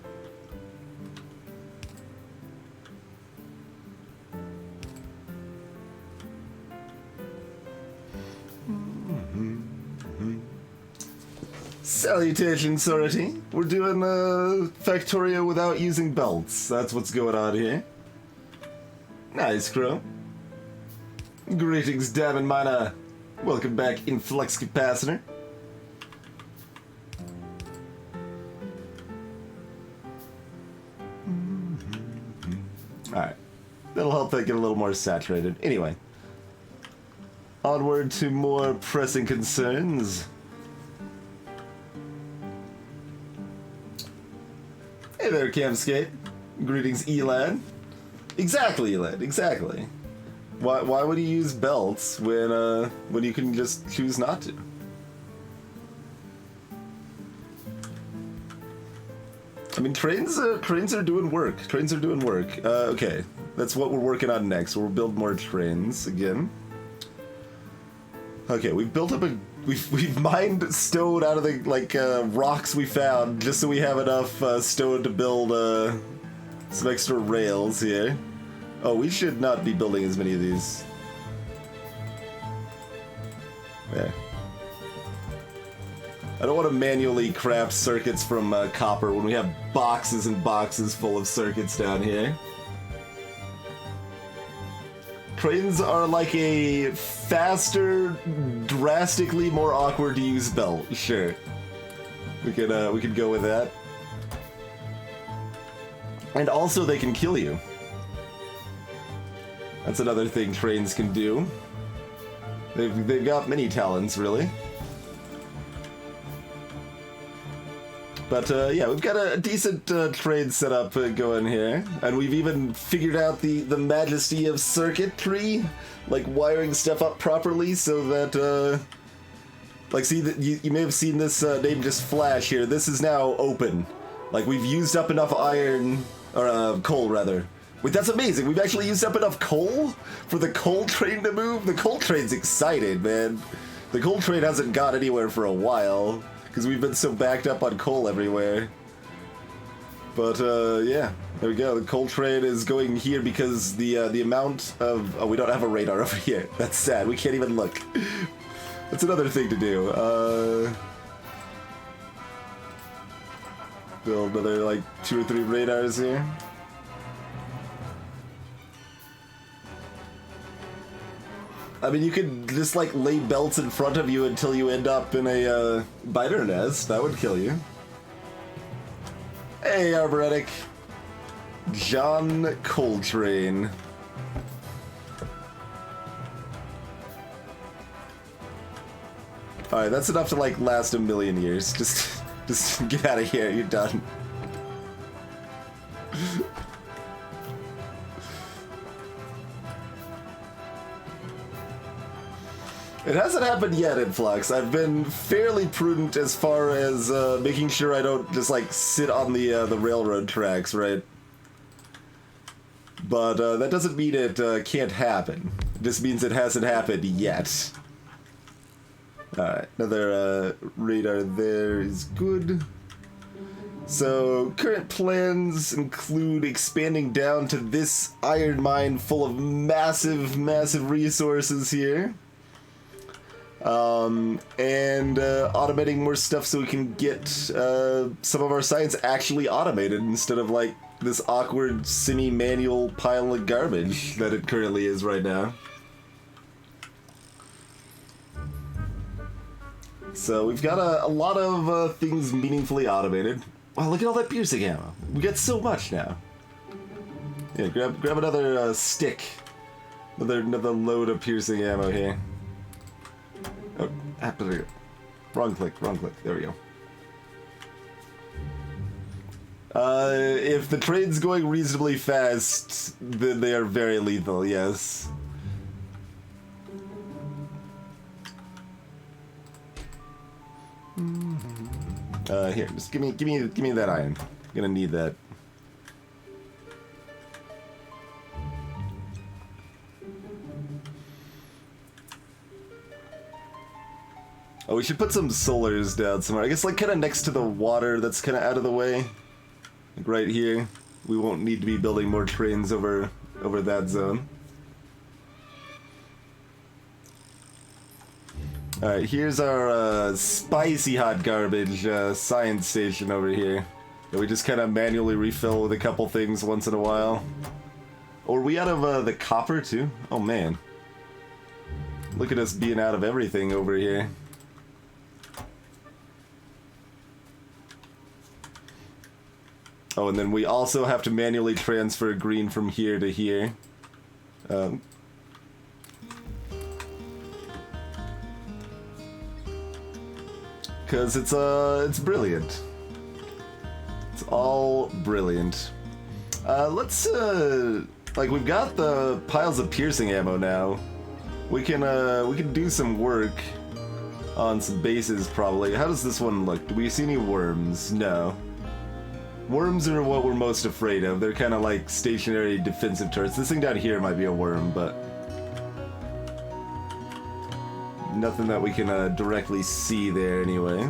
Salutations, Sorority. We're doing Factorio without using belts. That's what's going on here. Nice, Crow. Greetings, Diamond Miner. Welcome back, Influx Capacitor. Alright. That'll help that get a little more saturated. Anyway. Onward to more pressing concerns. Hey there, Camskate. Greetings, Elad. Exactly, Elad, exactly. Why would you use belts when you can just choose not to? I mean, trains are doing work. Trains are doing work. Okay, that's what we're working on next. We'll build more trains again. Okay, we've built up we've mined stone out of the rocks we found just so we have enough stone to build some extra rails here. Oh, we should not be building as many of these. There. I don't want to manually craft circuits from copper when we have boxes and boxes full of circuits down here. Trains are like a faster, drastically more awkward to use belt. Sure. We could go with that. And also they can kill you. That's another thing trains can do. They've got many talents, really. But yeah, we've got a decent train setup going here, and we've even figured out the majesty of circuitry, like wiring stuff up properly so that like, see that you may have seen this name just flash here. This is now open. Like, we've used up enough iron or coal rather. Wait, that's amazing. We've actually used up enough coal for the coal train to move? The coal train's excited, man. The coal train hasn't got anywhere for a while because we've been so backed up on coal everywhere. But, yeah. There we go. The coal train is going here because the amount of... Oh, we don't have a radar over here. That's sad. We can't even look. That's another thing to do. Build another, like, 2 or 3 radars here. I mean, you could just, like, lay belts in front of you until you end up in a, biter nest. That would kill you. Hey, Arboretic. John Coltrane. Alright, that's enough to, like, last a million years. Just get out of here, you're done. It hasn't happened yet in Flux. I've been fairly prudent as far as making sure I don't just, like, sit on the railroad tracks, right? But that doesn't mean it can't happen. It just means it hasn't happened yet. Alright, another radar there is good. So, current plans include expanding down to this iron mine full of massive, massive resources here. And automating more stuff so we can get some of our science actually automated instead of, like, this awkward semi-manual pile of garbage that it currently is right now. So we've got a lot of things meaningfully automated. Wow, look at all that piercing ammo. We got so much now. Yeah, grab another stick. Another load of piercing ammo here. Oh, wrong click. There we go. If the train's going reasonably fast, then they are very lethal, yes. Here, just give me that iron. I'm gonna need that. Oh, we should put some solars down somewhere. I guess, like, kind of next to the water that's kind of out of the way. Like, right here. We won't need to be building more trains over that zone. Alright, here's our spicy hot garbage science station over here. That we just kind of manually refill with a couple things once in a while. Oh, are we out of the copper too? Oh man. Look at us being out of everything over here. Oh, and then we also have to manually transfer green from here to here. Because it's brilliant. It's all brilliant. Let's, like, we've got the piles of piercing ammo now. We can do some work on some bases, probably. How does this one look? Do we see any worms? No. Worms are what we're most afraid of. They're kind of like stationary defensive turrets. This thing down here might be a worm, but nothing that we can directly see there anyway.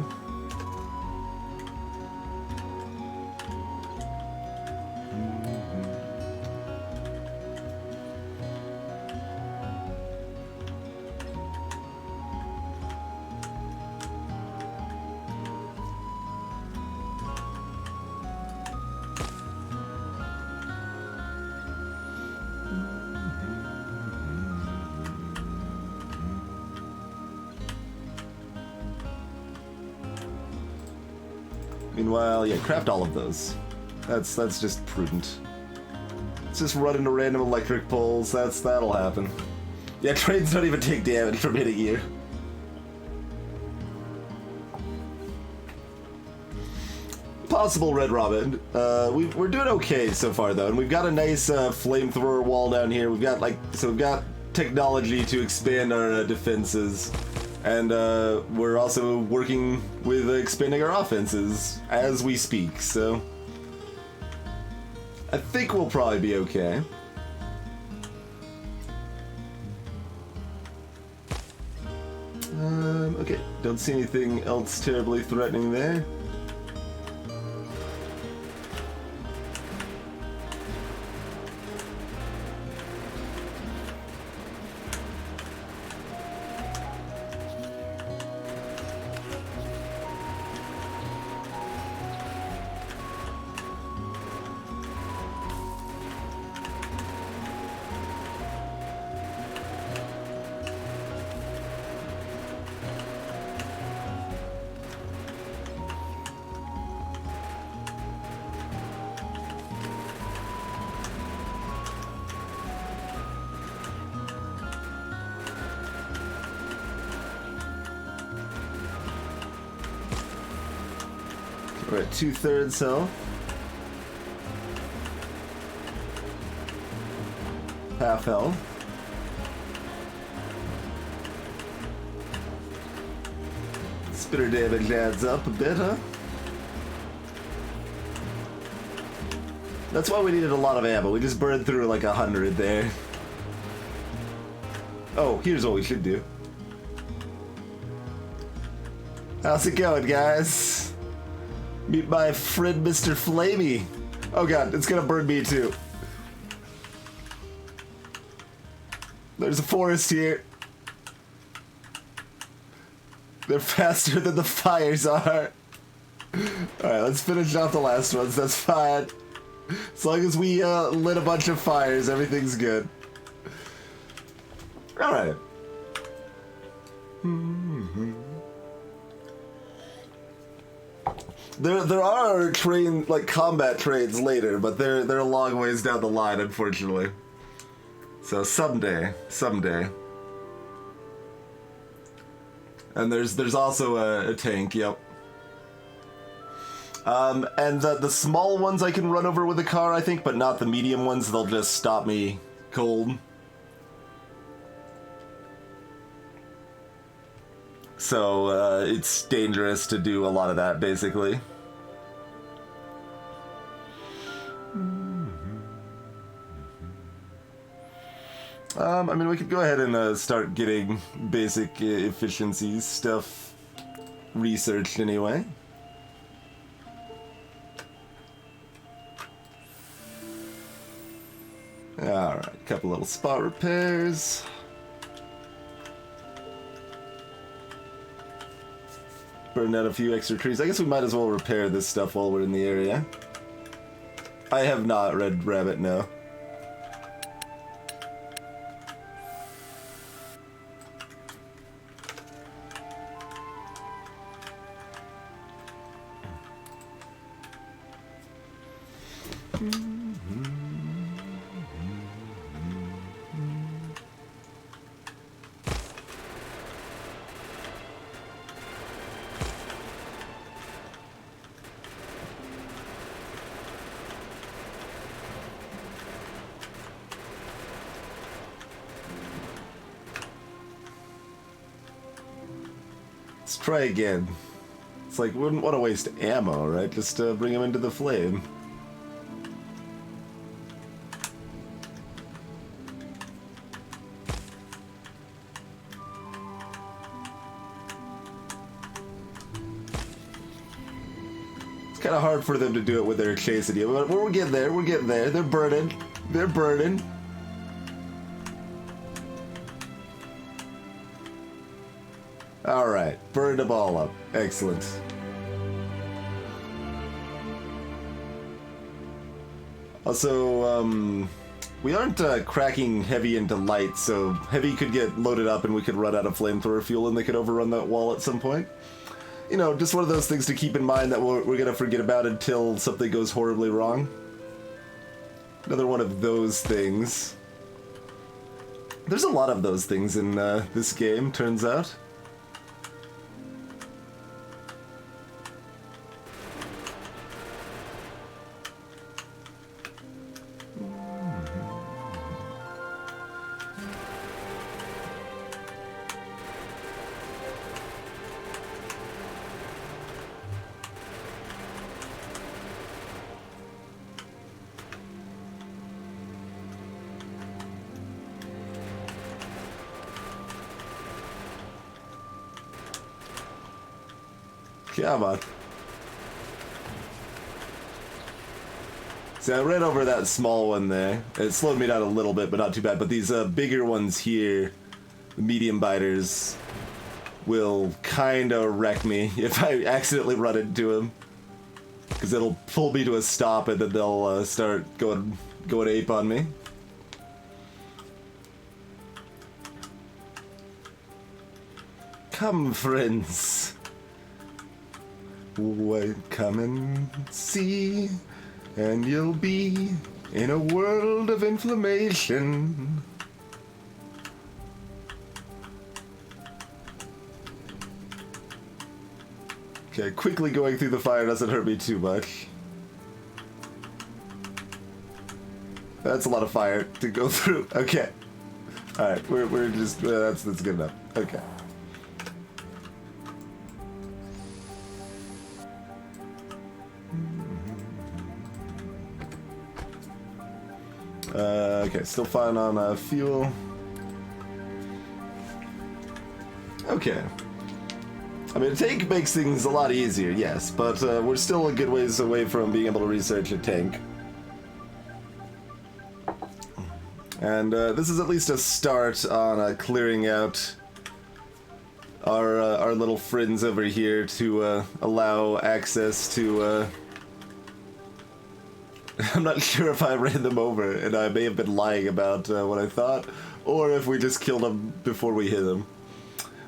Meanwhile, yeah, craft all of those. That's just prudent. Let's just run into random electric poles. That'll happen. Yeah, trains don't even take damage from hitting you. Possible Red Robin. We're doing okay so far though, and we've got a nice flamethrower wall down here. We've got we've got technology to expand our defenses. And we're also working with expanding our offenses as we speak, so I think we'll probably be okay. Okay, don't see anything else terribly threatening there. We're at 2/3 health. Half health. Spitter damage adds up a bit, huh? That's why we needed a lot of ammo. We just burned through like 100 there. Oh, here's what we should do. How's it going, guys? Meet my friend, Mr. Flamey. Oh god, it's gonna burn me too. There's a forest here. They're faster than the fires are. Alright, let's finish off the last ones. That's fine. As long as we lit a bunch of fires, everything's good. Alright. There are combat trains later, but they're a long ways down the line, unfortunately. So someday. And there's also a tank, yep. And the small ones I can run over with a car, I think, but not the medium ones. They'll just stop me cold. So, it's dangerous to do a lot of that, basically. I mean, we could go ahead and start getting basic efficiency stuff researched anyway. Alright, couple little spot repairs. Burn out a few extra trees. I guess we might as well repair this stuff while we're in the area. I have not read Rabbit, no. Let's try again. It's like, we wouldn't want to waste ammo, right? Just bring him into the flame. It's kind of hard for them to do it with their chasing you, but we're getting there, we're getting there. They're burning. They're burning. Alright, burned them all up. Excellent. Also, we aren't cracking heavy into light, so heavy could get loaded up and we could run out of flamethrower fuel and they could overrun that wall at some point. You know, just one of those things to keep in mind that we're gonna forget about until something goes horribly wrong. Another one of those things. There's a lot of those things in this game, turns out. Come on. See, I ran over that small one there. It slowed me down a little bit, but not too bad. But these bigger ones here, the medium biters, will kind of wreck me if I accidentally run into them. Because it'll pull me to a stop and then they'll start going ape on me. Come, friends. Come and see, and you'll be in a world of inflammation. Okay, quickly going through the fire doesn't hurt me too much. That's a lot of fire to go through. Okay. Alright, we're just... that's good enough. Okay. Okay, still fine on fuel. Okay. I mean, a tank makes things a lot easier, yes, but we're still a good ways away from being able to research a tank. And this is at least a start on clearing out our little friends over here to allow access to... I'm not sure if I ran them over, and I may have been lying about what I thought, or if we just killed them before we hit them.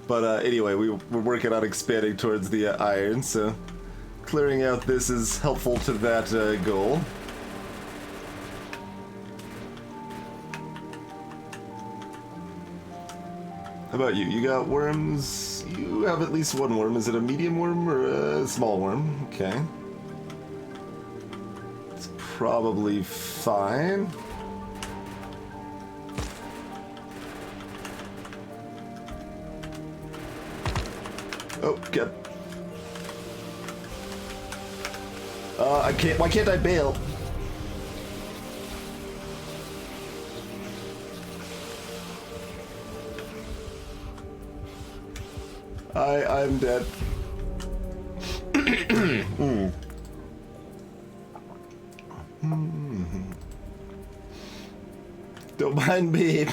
But anyway, we're working on expanding towards the iron, so clearing out this is helpful to that goal. How about you? You got worms? You have at least one worm. Is it a medium worm or a small worm? Okay. It's probably fine. Oh, good. I can't. Why can't I bail? I'm dead. Don't mind me.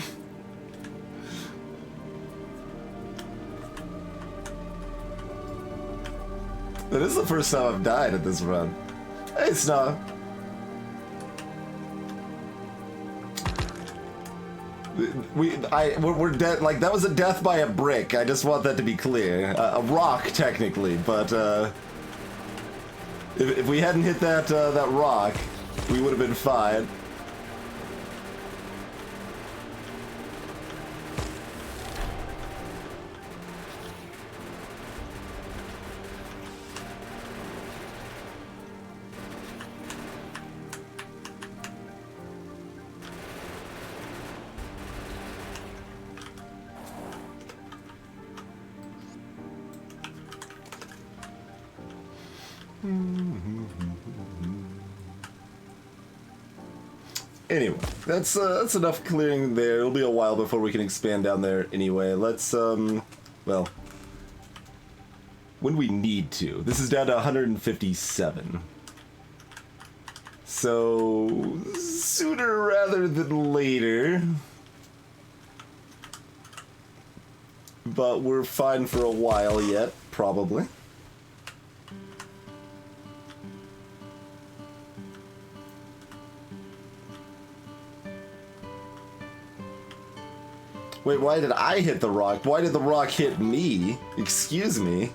That is the first time I've died at this run. Hey, Snow. We're dead. Like, that was a death by a brick. I just want that to be clear. A rock, technically, but if we hadn't hit that rock, we would have been fine. Anyway, that's enough clearing there. It'll be a while before we can expand down there anyway. Let's, well, when we need to. This is down to 157. So, sooner rather than later. But we're fine for a while yet, probably. Wait, why did I hit the rock? Why did the rock hit me? Excuse me.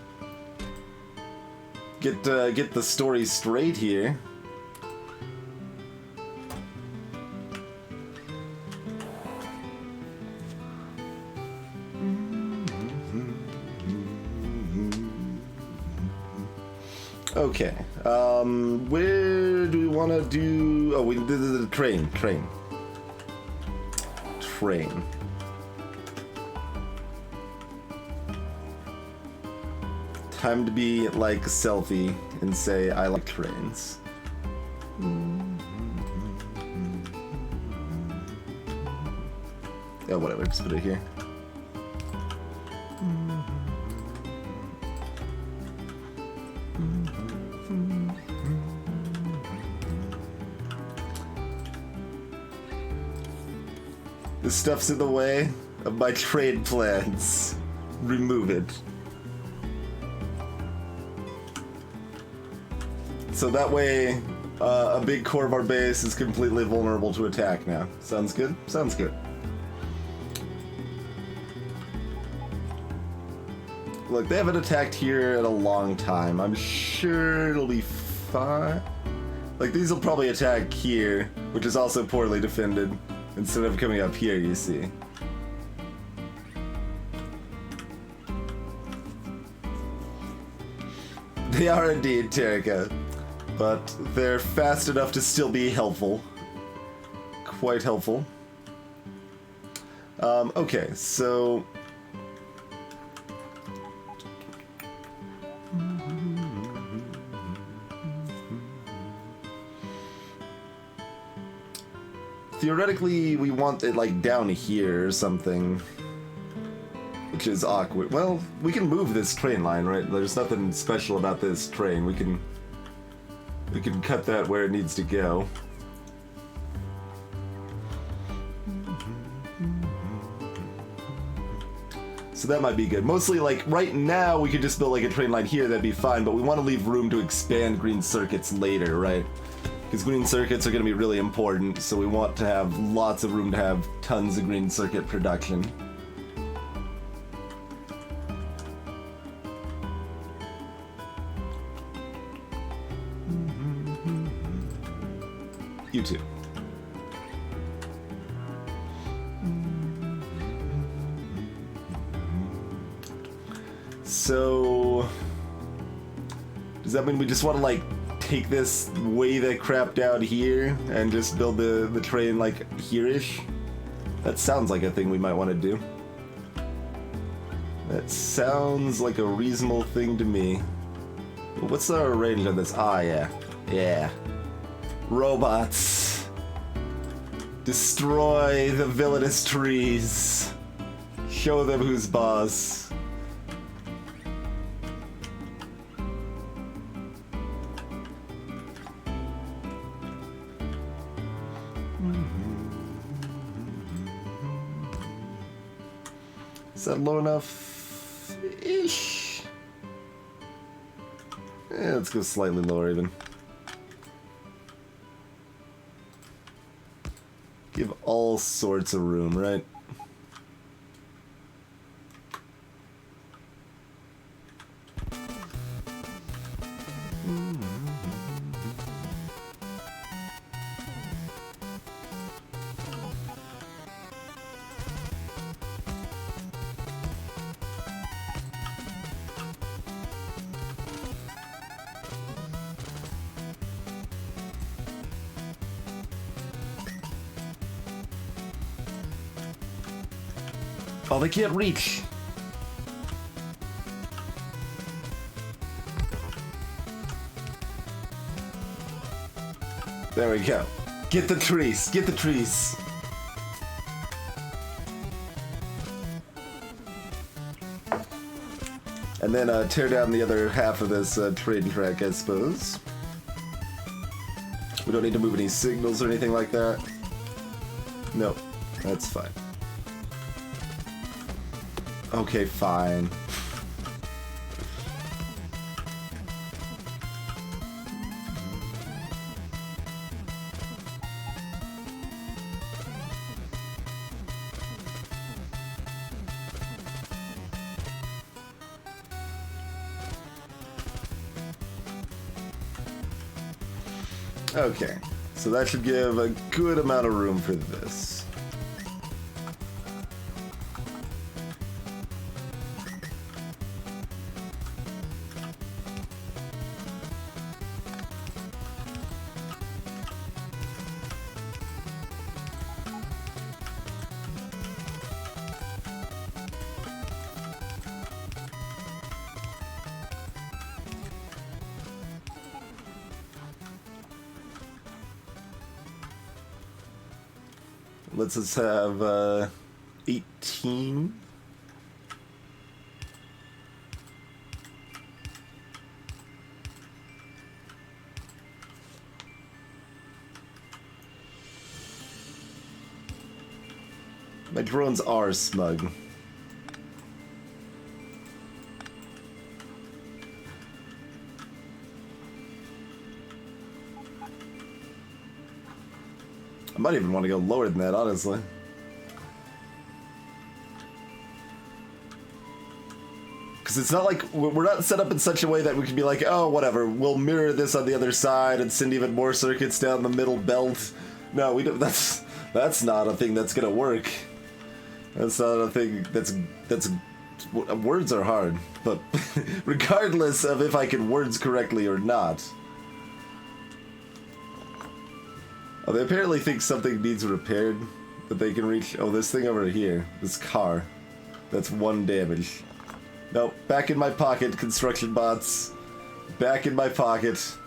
Get the story straight here. Okay. Where do we want to do? Oh, we did the train. Train. Time to be like a selfie and say I like trains. Yeah, whatever, just put it here. This stuff's in the way of my trade plans. Remove it. So that way, a big core of our base is completely vulnerable to attack now. Sounds good? Sounds good. Look, they haven't attacked here in a long time. I'm sure it'll be fine. Like, these will probably attack here, which is also poorly defended, instead of coming up here, you see. They are indeed, Terika. But they're fast enough to still be helpful. Quite helpful. Okay, so... Theoretically, we want it, like, down here or something. Which is awkward. Well, we can move this train line, right? There's nothing special about this train. We can cut that where it needs to go. So that might be good. Mostly, like, right now, we could just build, like, a train line here, that'd be fine, but we want to leave room to expand green circuits later, right? Because green circuits are going to be really important, so we want to have lots of room to have tons of green circuit production. You too. So, does that mean we just want to, like, take this way the crap down here and just build the train, like, here-ish? That sounds like a thing we might want to do. That sounds like a reasonable thing to me. But what's our range on this? Ah, yeah. Yeah. Robots. Destroy the villainous trees. Show them who's boss. Is that low enough? Ish. Yeah, let's go slightly lower even. Give all sorts of room, right? Oh, they can't reach. There we go. Get the trees. Get the trees. And then tear down the other half of this train track, I suppose. We don't need to move any signals or anything like that. Nope. That's fine. Okay, fine. Okay, so that should give a good amount of room for this. Let's just have 18. My drones are smug. I might even want to go lower than that, honestly. Because it's not like, we're not set up in such a way that we can be like, oh, whatever, we'll mirror this on the other side and send even more circuits down the middle belt. No, we don't, that's not a thing that's gonna work. That's not a thing that's Words are hard, but regardless of if I can words correctly or not. Oh, they apparently think something needs repaired that they can reach. Oh, this thing over here. This car. That's 1 damage. Nope. Back in my pocket, construction bots. Back in my pocket.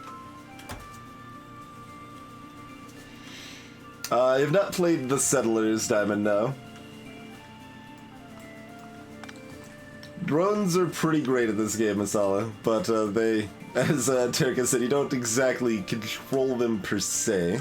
I have not played The Settlers, Diamond, no. Drones are pretty great at this game, Masala, but they, as Terka said, you don't exactly control them per se.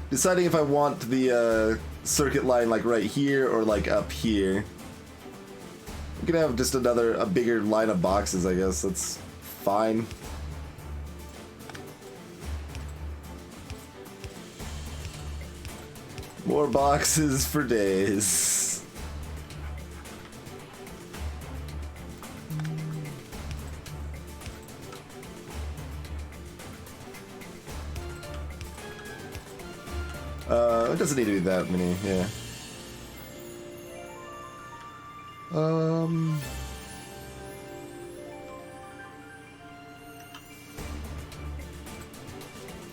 Deciding if I want the circuit line like right here or like up here. We can have just a bigger line of boxes, I guess. That's fine. More boxes for days. It doesn't need to be that many, yeah.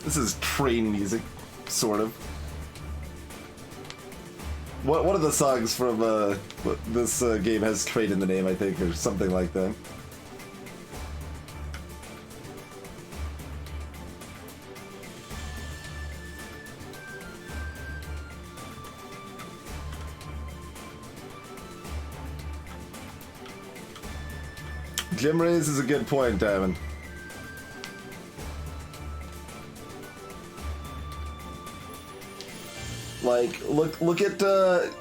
This is train music, sort of. One of the songs from this game has train in the name, I think, or something like that. Gem raise is a good point, Diamond. Like, look at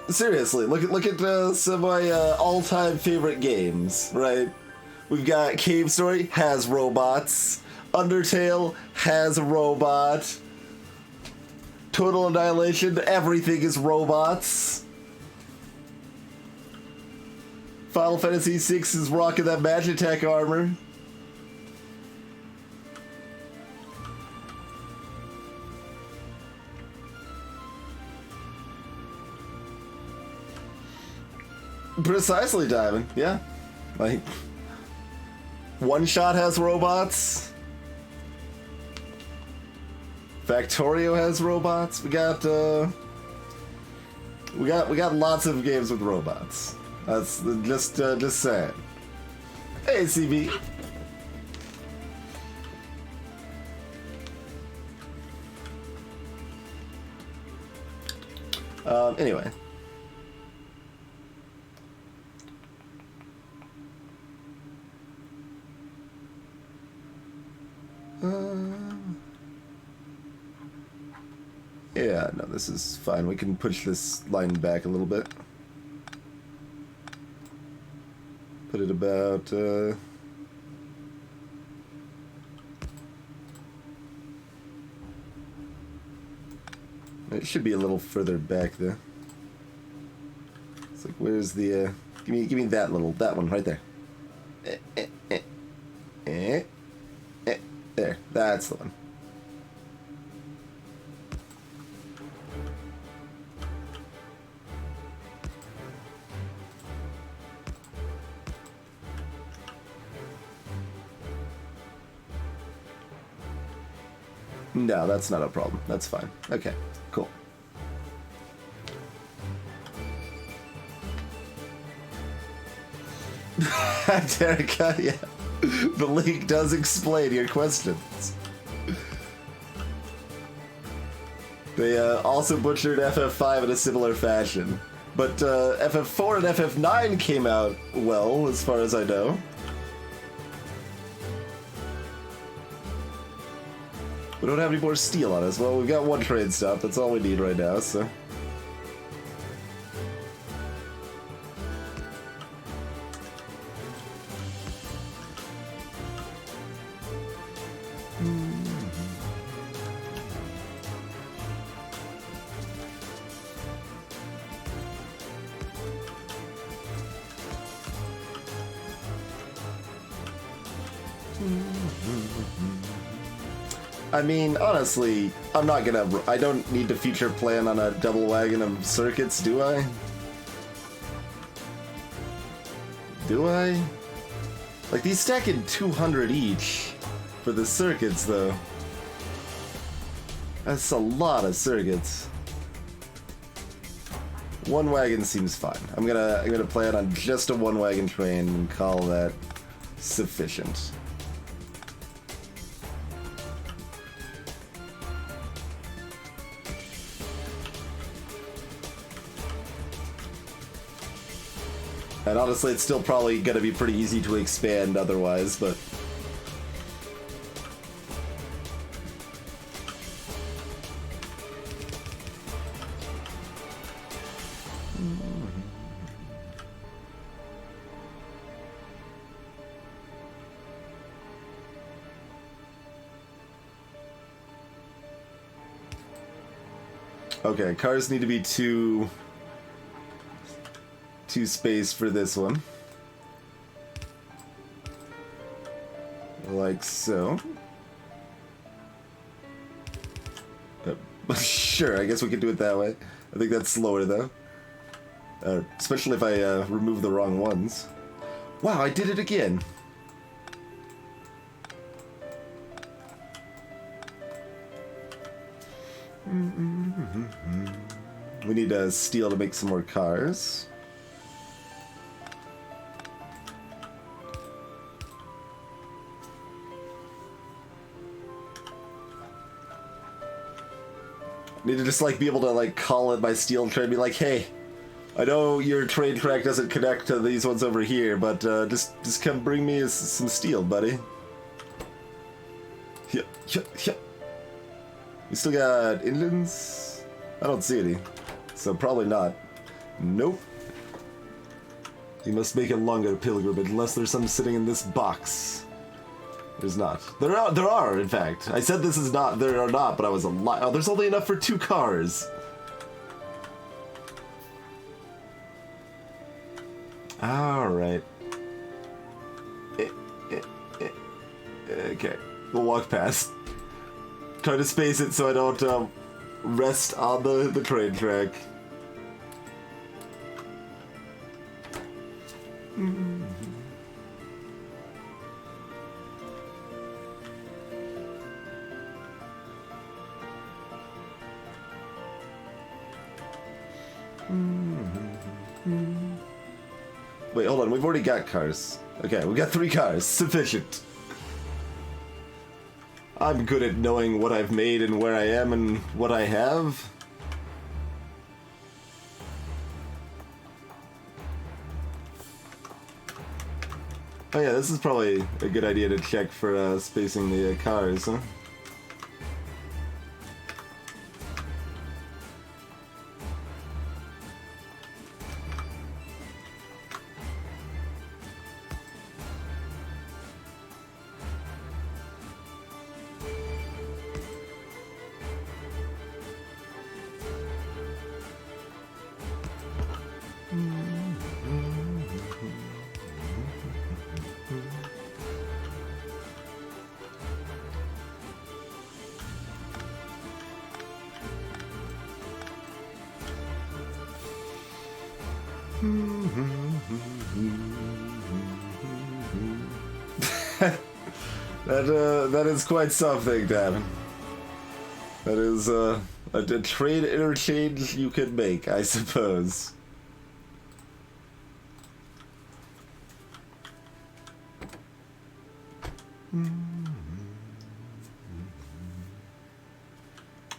seriously, look at some of my all-time favorite games, right? We've got Cave Story has robots, Undertale has a robot, Total Annihilation, everything is robots. Final Fantasy VI is rocking that Magitech armor. Precisely, Diamond. Yeah. Like, One Shot has robots. Factorio has robots. We got lots of games with robots. That's just saying. Hey, CB. Anyway. Yeah, no, this is fine. We can push this line back a little bit. Put it about, it should be a little further back there. It's like, where's the, give me that one right there. There, that's the one. No, that's not a problem. That's fine. Okay, cool. Derek, yeah. The link does explain your questions. They also butchered FF5 in a similar fashion. But FF4 and FF9 came out well, as far as I know. We don't have any more steel on us. Well, we've got one trade stop. That's all we need right now, so... I mean, honestly, I'm not gonna... I don't need to feature plan on a double wagon of circuits, do I? Do I? Like, these stack in 200 each for the circuits, though. That's a lot of circuits. One wagon seems fine. I'm gonna plan on just a one wagon train and call that sufficient. And honestly, it's still probably gonna be pretty easy to expand otherwise, but... Okay, cars need to be two space for this one. Like so. Sure, I guess we could do it that way. I think that's slower though. Especially if I remove the wrong ones. Wow, I did it again. We need steel to make some more cars. Need to just like be able to like call in my steel train and be like, hey, I know your train track doesn't connect to these ones over here, but just come bring me some steel, buddy. Yeah. We still got inlands? I don't see any, so probably not. Nope. You must make a longer pilgrimage unless there's some sitting in this box. There's not. There are, in fact. I said this is not, there are not, but I was a lie. Oh, there's only enough for 2 cars. Alright. Okay, we'll walk past. Try to space it so I don't rest on the train track. Wait, hold on. We've already got cars. Okay, we got 3 cars. Sufficient. I'm good at knowing what I've made and where I am and what I have. Oh yeah, this is probably a good idea to check for spacing the cars, huh? That is quite something, Davin. That is a trade interchange you could make, I suppose. I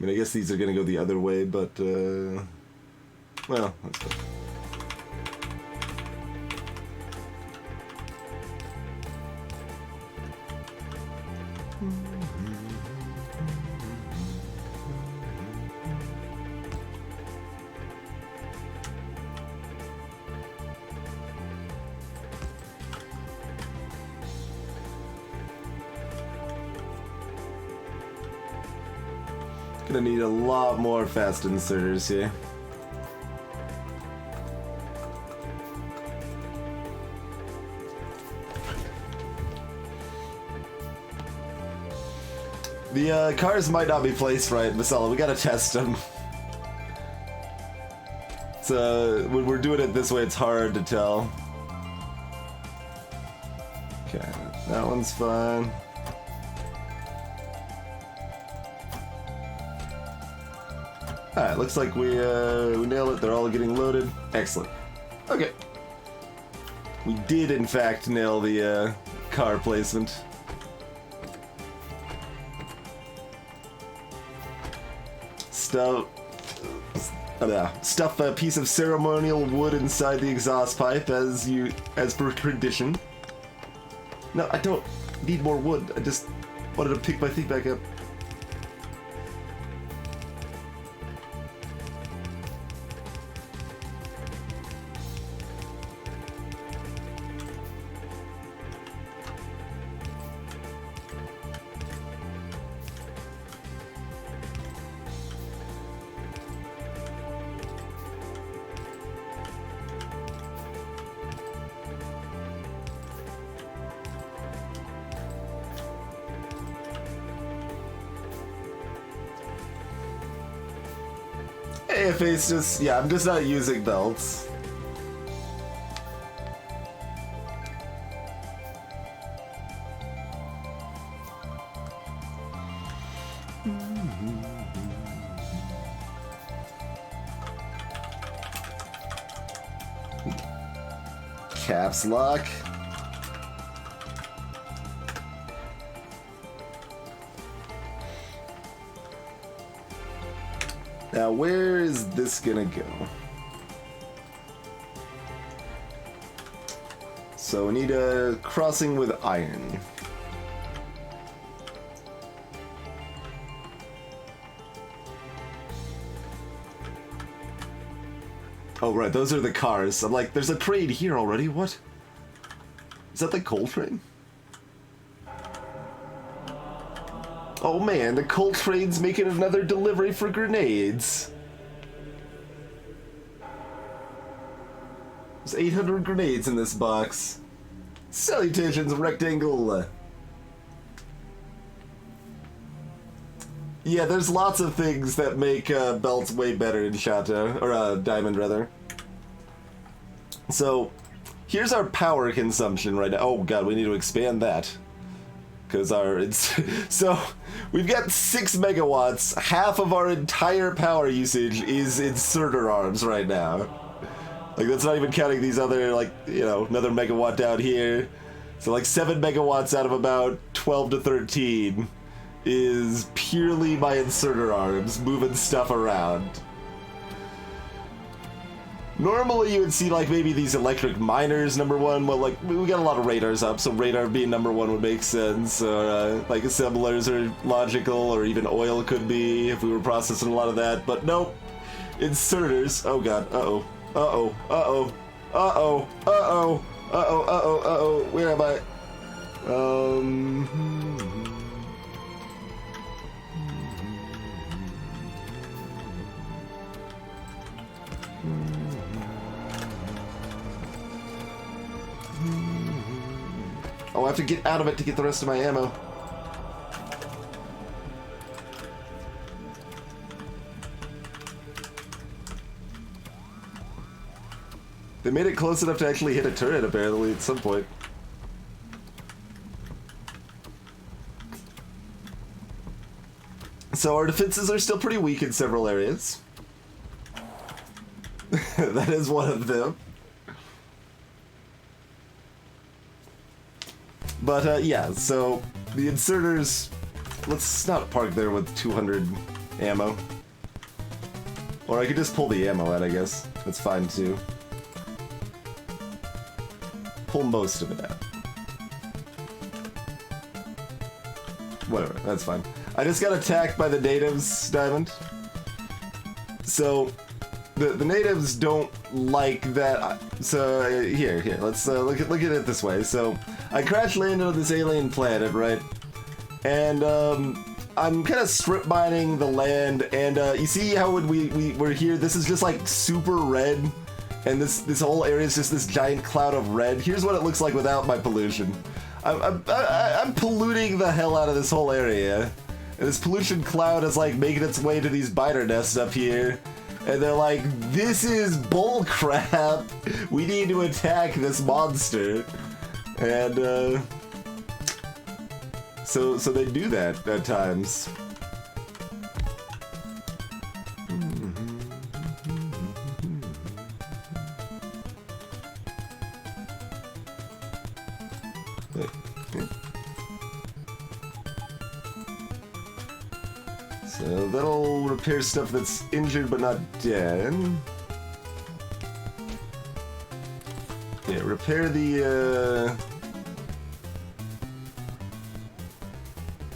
mean, I guess these are gonna go the other way, but well, let's go. Gonna need a lot more fast inserters here. The cars might not be placed right, Masala. We gotta test them. So when we're doing it this way, it's hard to tell. Okay, that one's fine. Alright, looks like we nailed it. They're all getting loaded. Excellent. Okay. We did, in fact, nail the car placement. Stuff a piece of ceremonial wood inside the exhaust pipe as per tradition. No, I don't need more wood. I just wanted to pick my thing back up. If it's just, yeah, I'm just not using belts. Caps lock. Now, where is this gonna go? So we need a crossing with iron. Oh, right, those are the cars. I'm like, there's a trade here already, what? Is that the coal train? Oh man, the coal train's making another delivery for grenades. There's 800 grenades in this box. Salutations, rectangle. Yeah, there's lots of things that make belts way better in Shato, or Diamond rather. So, here's our power consumption right now. Oh god, we need to expand that. Because so we've got 6 megawatts. Half of our entire power usage is inserter arms right now. Like, that's not even counting these other, like, you know, another megawatt down here. So like 7 megawatts out of about 12 to 13 is purely my inserter arms moving stuff around. Normally you would see like maybe these electric miners #1. Well, like we got a lot of radars up, so radar being #1 would make sense. Or like assemblers are logical, or even oil could be if we were processing a lot of that. But nope, inserters. Oh god. Uh oh. Uh oh. Uh oh. Uh oh. Uh oh. Uh oh. Uh oh. Uh oh. Where am I? Oh, I have to get out of it to get the rest of my ammo. They made it close enough to actually hit a turret, apparently, at some point. So our defenses are still pretty weak in several areas. That is one of them. But, yeah, so the inserters, let's not park there with 200 ammo. Or I could just pull the ammo out, I guess. That's fine, too. Pull most of it out. Whatever, that's fine. I just got attacked by the natives, Diamond. So, the natives don't like that. So, here, let's look at it this way. So, I crash landed on this alien planet, right? And I'm kind of strip mining the land, and you see how when we're here, this is just like super red, and this whole area is just this giant cloud of red. Here's what it looks like without my pollution. I'm polluting the hell out of this whole area. And this pollution cloud is like making its way to these biter nests up here. And they're like, this is bull crap. We need to attack this monster. And so they do that at times. So that'll repair stuff that's injured but not dead. Yeah, repair the,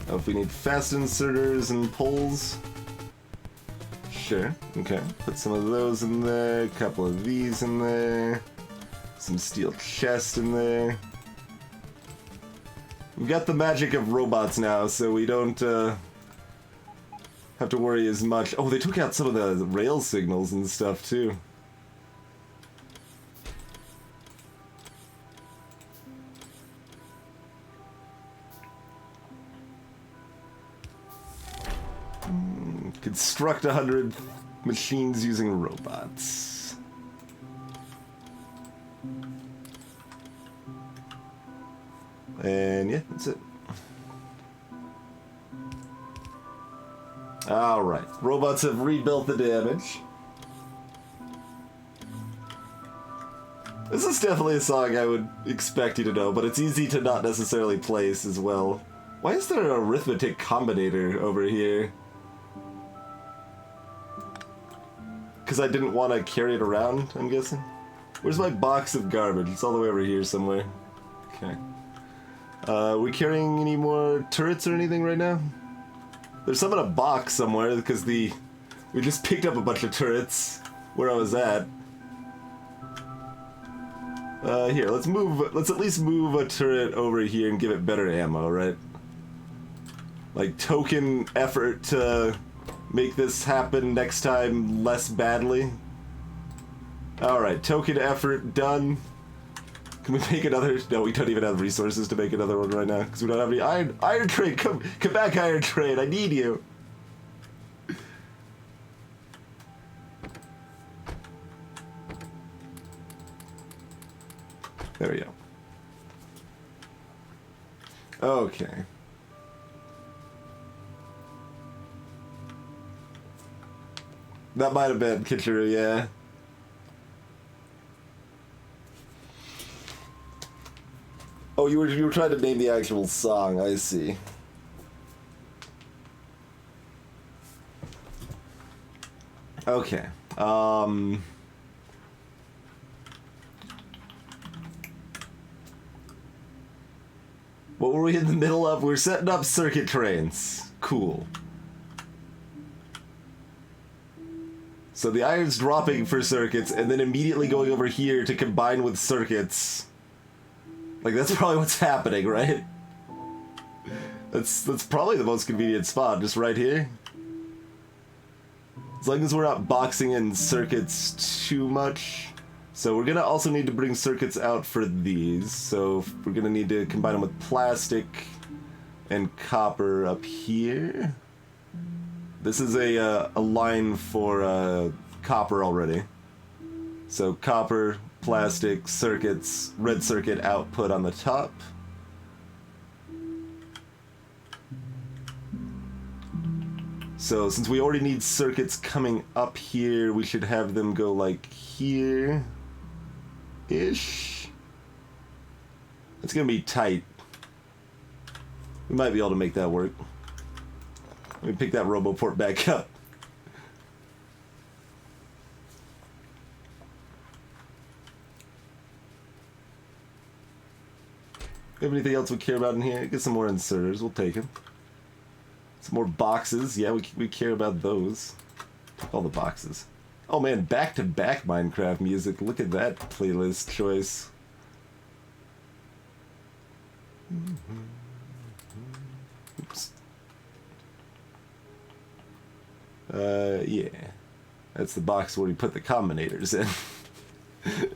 oh, if we need fast inserters and poles. Sure, okay. Put some of those in there, a couple of these in there, some steel chest in there. We've got the magic of robots now, so we don't, have to worry as much. Oh, they took out some of the rail signals and stuff, too. Construct 100 machines using robots. And yeah, that's it. Alright, robots have rebuilt the damage. This is definitely a song I would expect you to know, but it's easy to not necessarily place as well. Why is there an arithmetic combinator over here? Because I didn't want to carry it around, I'm guessing? Where's my box of garbage? It's all the way over here somewhere. Okay. We carrying any more turrets or anything right now? There's some in a box somewhere because we just picked up a bunch of turrets where I was at. Here, let's at least move a turret over here and give it better ammo, right? Like token effort to make this happen next time less badly. Alright, token effort done. Can we make another? No, we don't even have resources to make another one right now because we don't have any iron trade. Come back, iron trade. I need you. There we go. Okay. That might have been Kitcheru, yeah. Oh, you were trying to name the actual song, I see. Okay. What were we in the middle of? We're setting up circuit trains. Cool. So the iron's dropping for circuits and then immediately going over here to combine with circuits. Like, that's probably what's happening, right? That's probably the most convenient spot, just right here. As long as we're not boxing in circuits too much. So we're gonna also need to bring circuits out for these. So we're gonna need to combine them with plastic and copper up here. This is a line for copper already. So copper, plastic, circuits, red circuit output on the top. So since we already need circuits coming up here, we should have them go like here-ish. It's gonna be tight. We might be able to make that work. Let me pick that RoboPort back up. Have anything else we care about in here? Get some more inserters, we'll take them. Some more boxes, yeah, we care about those. Take all the boxes. Oh man, back-to-back Minecraft music. Look at that playlist choice. Oops. Yeah. That's the box where we put the combinators in.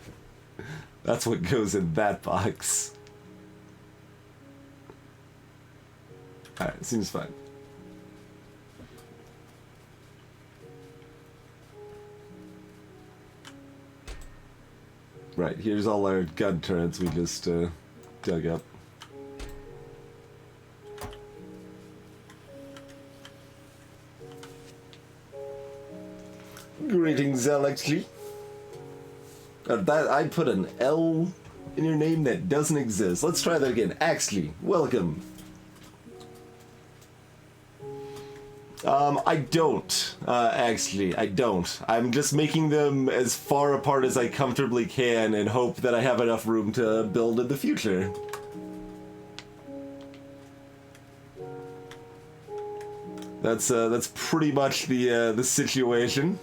That's what goes in that box. Alright, seems fine. Right, here's all our gun turrets we just dug up. Greetings, Alexley. That I put an L in your name that doesn't exist. Let's try that again. Axley, welcome. I don't, actually, I don't. I'm just making them as far apart as I comfortably can and hope that I have enough room to build in the future. That's pretty much the situation.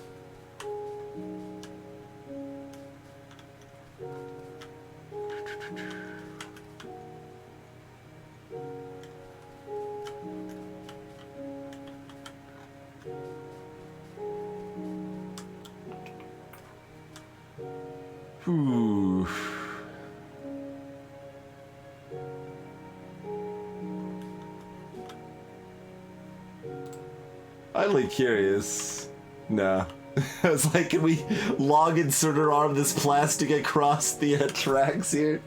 Ooh. I'm like curious. Nah. I was like, can we log insert our arm this plastic across the tracks here?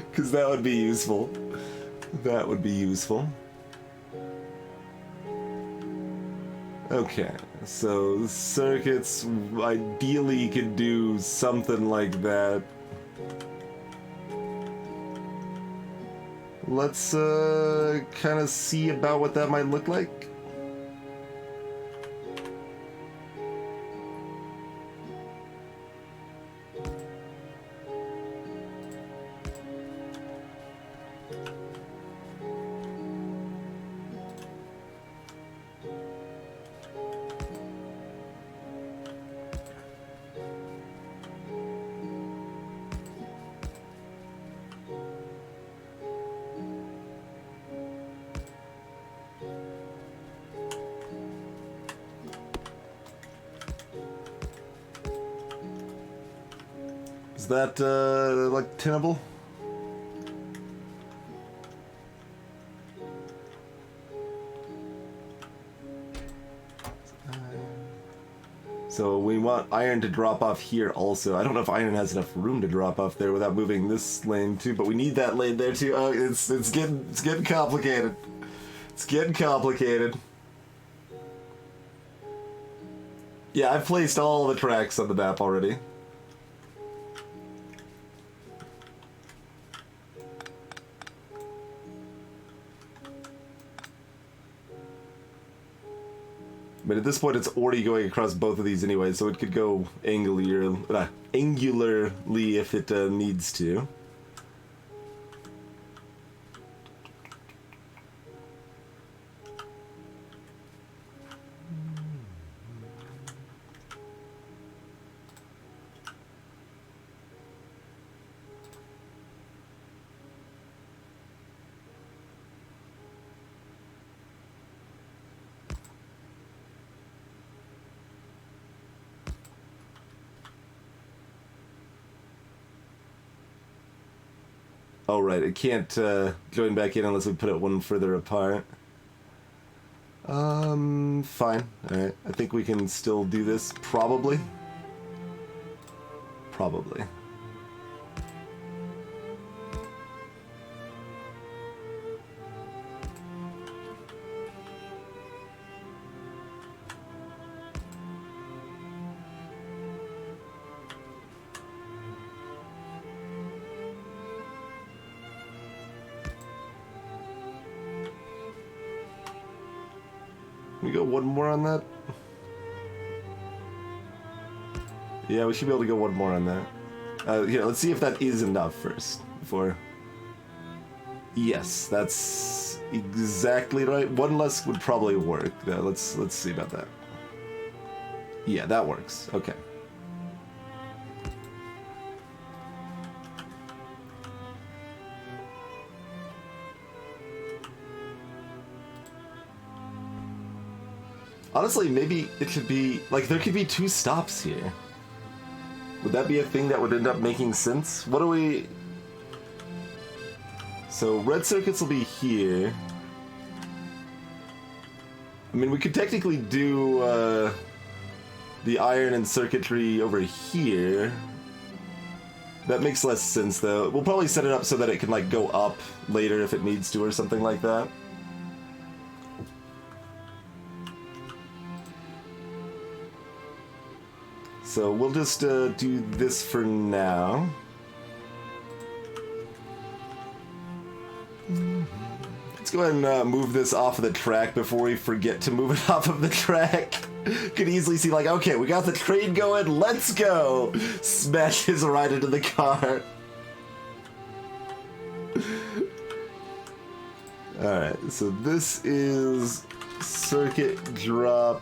Because that would be useful. That would be useful. Okay, so circuits ideally could do something like that. Let's kind of see about what that might look like. Is that, like, tenable? So we want iron to drop off here also. I don't know if iron has enough room to drop off there without moving this lane too, but we need that lane there too. Oh, it's getting complicated. It's getting complicated. Yeah, I've placed all the tracks on the map already. But at this point, it's already going across both of these anyway, so it could go angularly if it needs to. Oh, right, it can't join back in unless we put it one further apart. Fine. Alright, I think we can still do this, probably. Probably. Can we go one more on that? Yeah, we should be able to go one more on that. Here, let's see if that is enough first, before... Yes, that's exactly right. One less would probably work. Let's see about that. Yeah, that works. Okay. Honestly, maybe it should be... Like, there could be 2 stops here. Would that be a thing that would end up making sense? What do we... So, red circuits will be here. I mean, we could technically do, the iron and circuitry over here. That makes less sense, though. We'll probably set it up so that it can, like, go up later if it needs to or something like that. So we'll just do this for now. Let's go ahead and move this off of the track before we forget to move it off of the track. Could easily see, like, okay, we got the train going, let's go! Smashes right into the car. Alright, so this is circuit drop.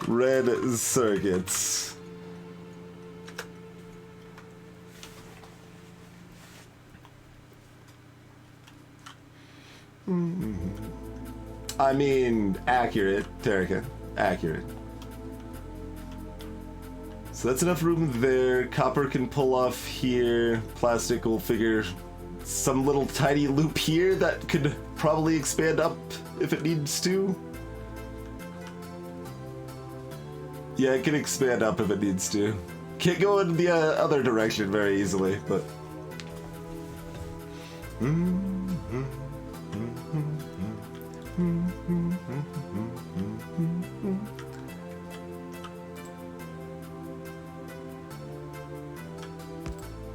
Red circuits. I mean, accurate, Terika. Accurate. So that's enough room there. Copper can pull off here. Plastic will figure some little tiny loop here that could probably expand up if it needs to. Yeah, it can expand up if it needs to. Can't go in the other direction very easily, but... I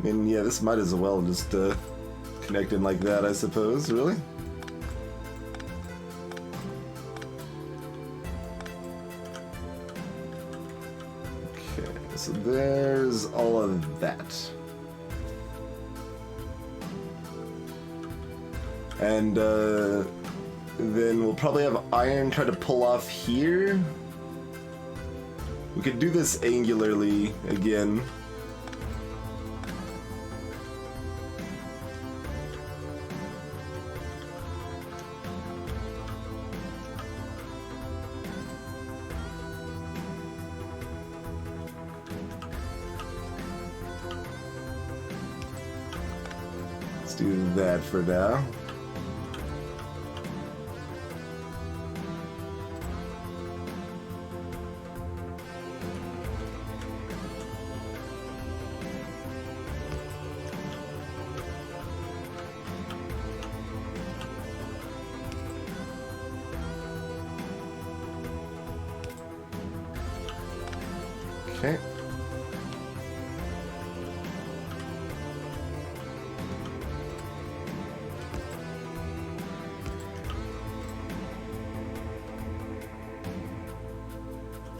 mean, yeah, this might as well just connect in like that, I suppose, really? Okay, so there's all of that. And then we'll probably have iron try to pull off here. We could do this angularly again. Let's do that for now. Okay.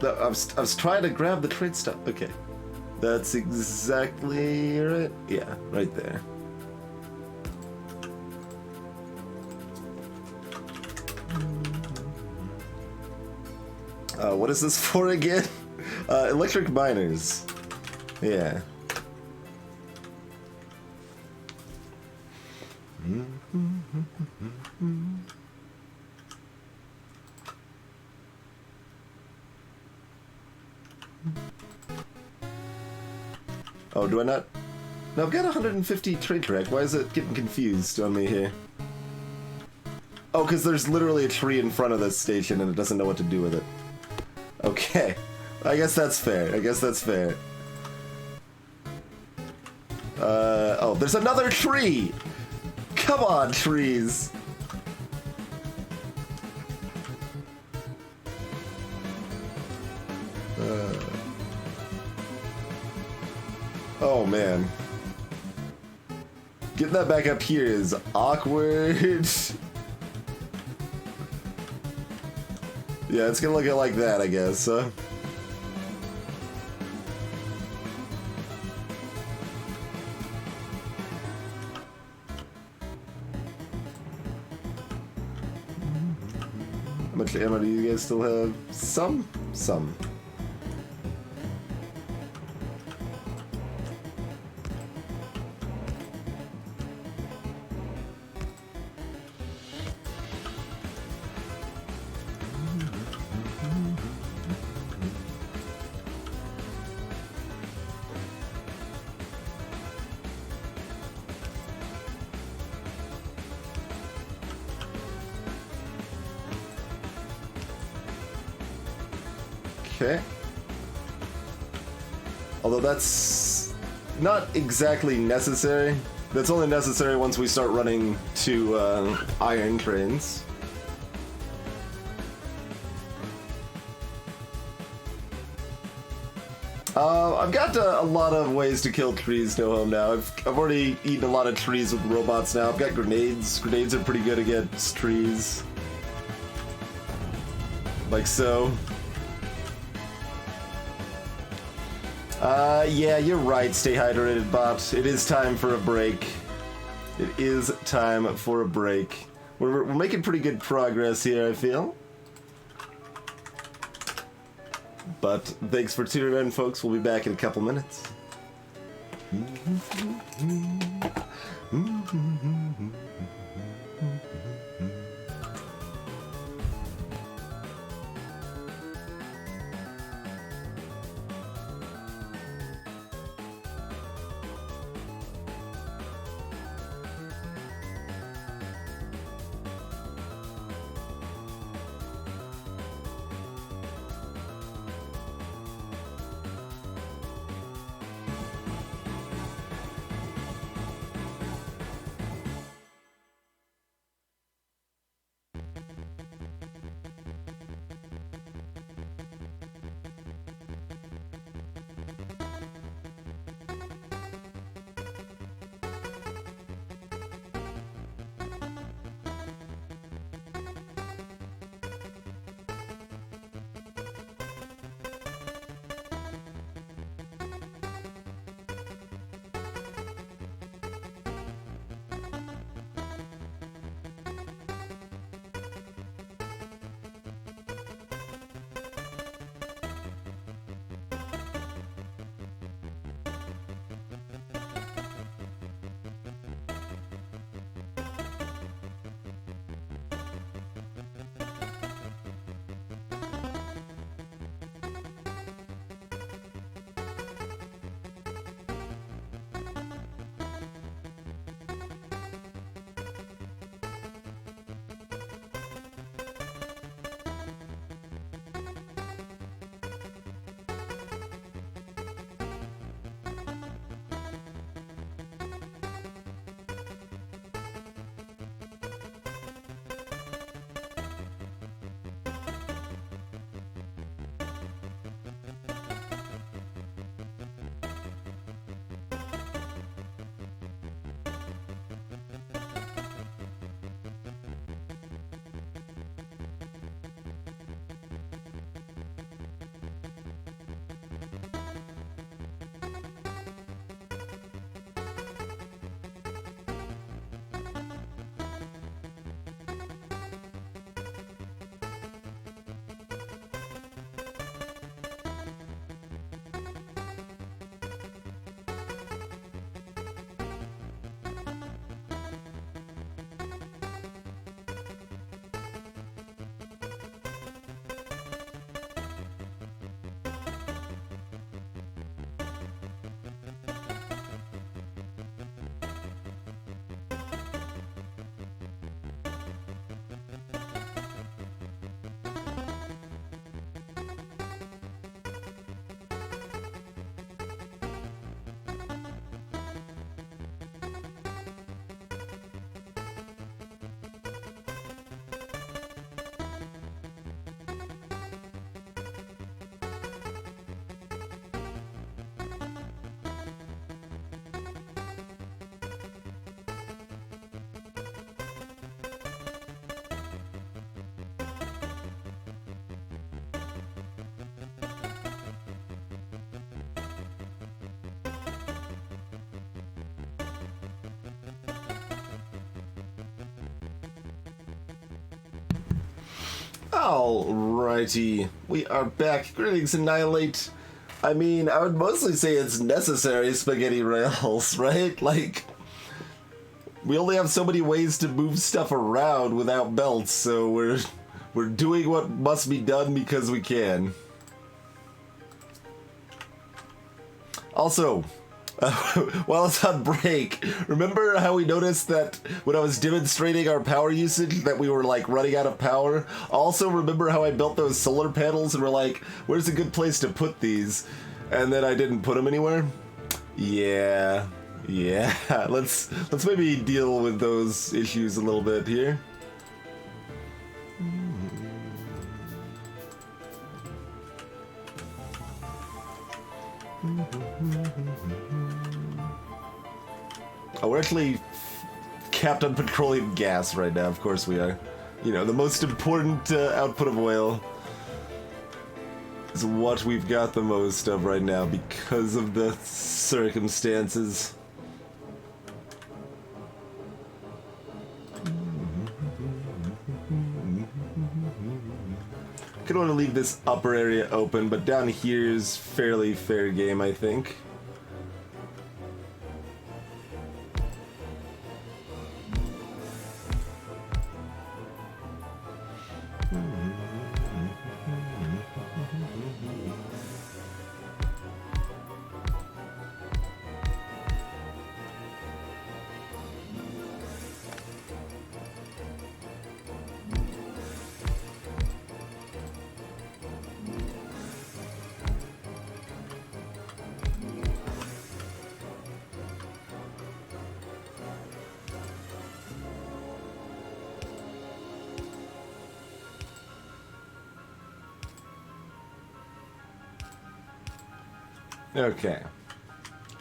No, I was trying to grab the trade stuff. Okay. That's exactly right. Yeah, right there. What is this for again? Electric miners. Yeah. Oh, do I not? No, I've got 150 trade track. Why is it getting confused on me here? Oh, because there's literally a tree in front of this station and it doesn't know what to do with it. Okay. I guess that's fair. I guess that's fair. Oh, there's another tree! Come on, trees! Oh, man. Getting that back up here is awkward. Yeah, it's gonna look like that, I guess, huh? How much ammo do you guys still have? Some? Some. Okay. Although that's not exactly necessary. That's only necessary once we start running 2 iron trains. I've got a lot of ways to kill trees no home now. I've already eaten a lot of trees with robots now. I've got grenades. Grenades are pretty good against trees. Like so. Yeah, you're right, stay hydrated, bot. It is time for a break. It is time for a break. We're making pretty good progress here, I feel. But thanks for tuning in, folks. We'll be back in a couple minutes. Alrighty, we are back. Greetings, Annihilate. I mean, I would mostly say it's necessary spaghetti rails, right? Like, we only have so many ways to move stuff around without belts, so we're doing what must be done because we can. Also, while it's on break, remember how we noticed that when I was demonstrating our power usage that we were like running out of power? Also, remember how I built those solar panels and we're like, where's a good place to put these? and then I didn't put them anywhere. Yeah. Let's maybe deal with those issues a little bit here. Oh, we're actually capped on petroleum gas right now. Of course we are. You know, the most important output of oil is what we've got the most of right now because of the circumstances. Could want to leave this upper area open, but down here is fairly fair game, I think. Okay.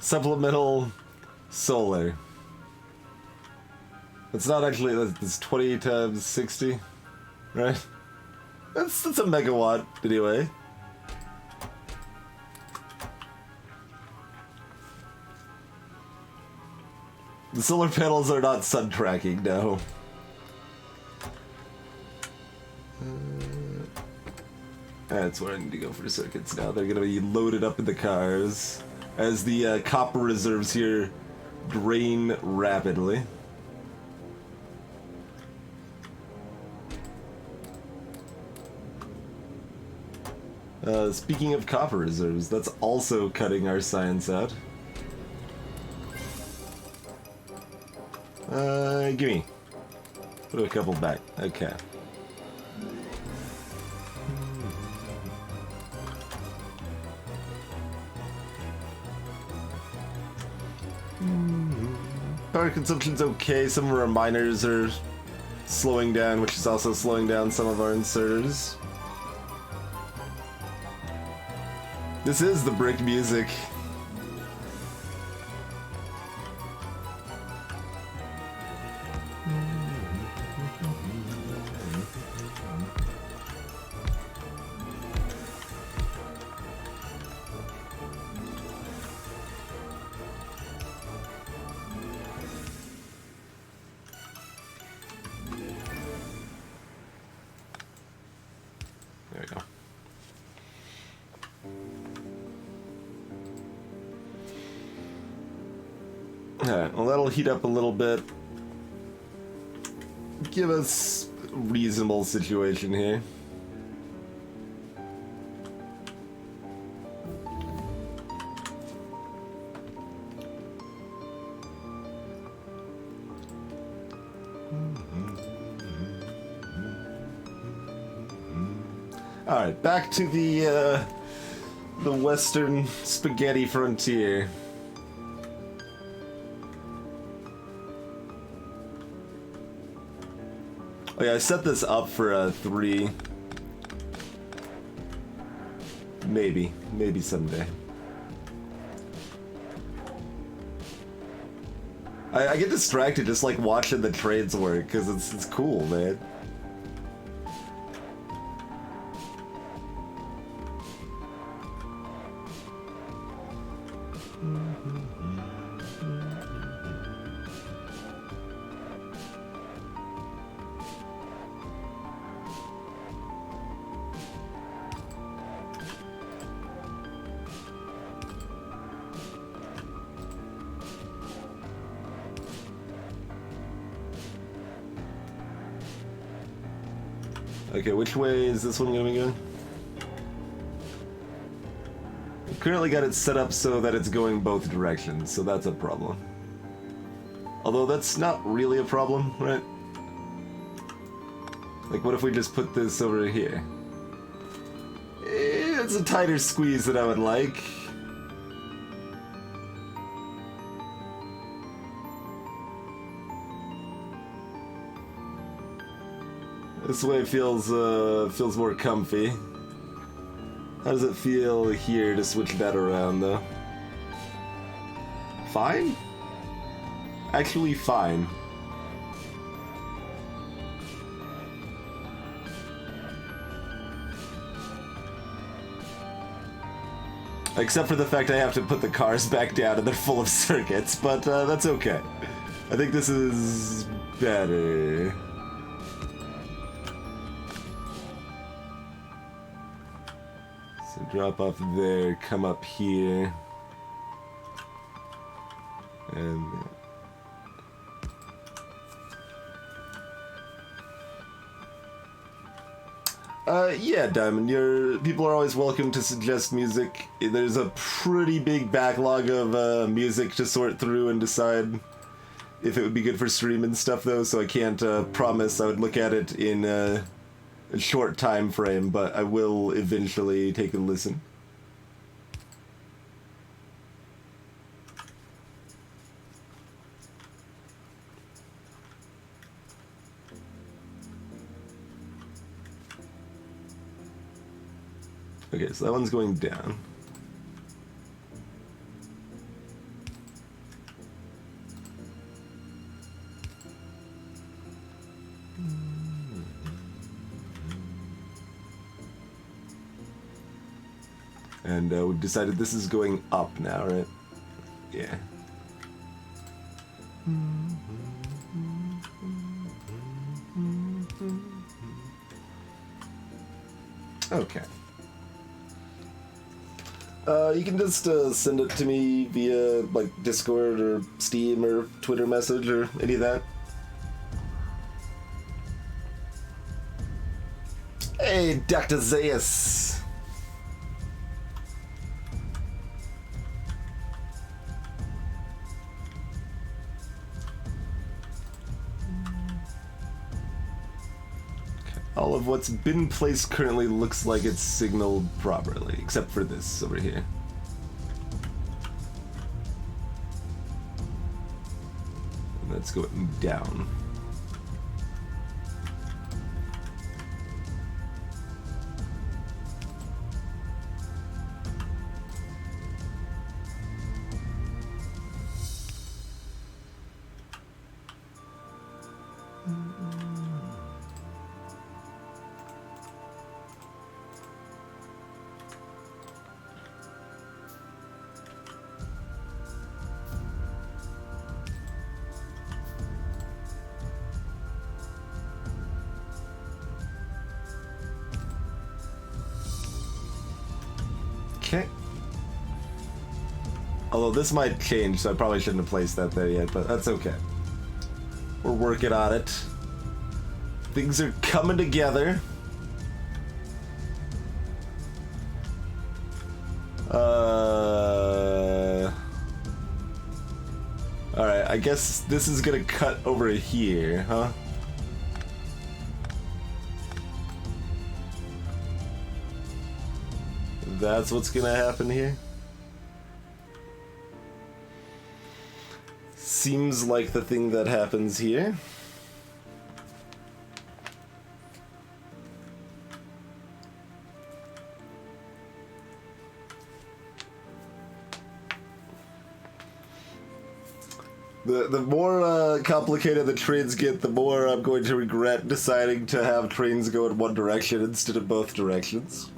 Supplemental solar. It's not actually, it's 20 times 60, right? That's a megawatt, anyway. The solar panels are not sun tracking, no. That's where I need to go for circuits now. They're gonna be loaded up in the cars as the copper reserves here drain rapidly. Speaking of copper reserves, that's also cutting our science out. Gimme. Put a couple back. Okay. Power consumption's okay. Some of our miners are slowing down, which is also slowing down some of our inserters. This is the brick music. There we go. Alright, well that'll heat up a little bit. Give us a reasonable situation here. Alright, back to the western spaghetti frontier. Oh yeah, I set this up for a 3. Maybe someday. I get distracted just like watching the trades work because it's cool, man. Okay, which way is this one gonna be going? I've currently got it set up so that it's going both directions, so that's a problem. Although that's not really a problem, right? Like, what if we just put this over here? It's a tighter squeeze than I would like. This way feels feels more comfy. How does it feel here to switch that around, though? Fine? Actually fine. Except for the fact I have to put the cars back down and they're full of circuits, but that's okay. I think this is better. So drop off there, come up here. And yeah, Diamond, people are always welcome to suggest music. There's a pretty big backlog of music to sort through and decide if it would be good for stream and stuff, though, so I can't promise I would look at it in a short time frame, but I will eventually take a listen. Okay, so that one's going down. And we've decided this is going up now, right? Yeah. Okay. You can just send it to me via, like, Discord or Steam or Twitter message or any of that. Hey, Dr. Zaius! All of what's been placed currently looks like it's signaled properly, except for this over here. And that's going down. Okay. Although this might change, so I probably shouldn't have placed that there yet, but that's okay. We're working on it. Things are coming together. Alright, I guess this is gonna cut over here, huh? That's what's gonna happen here? Seems like the thing that happens here. The more complicated the trains get, the more I'm going to regret deciding to have trains go in one direction instead of both directions.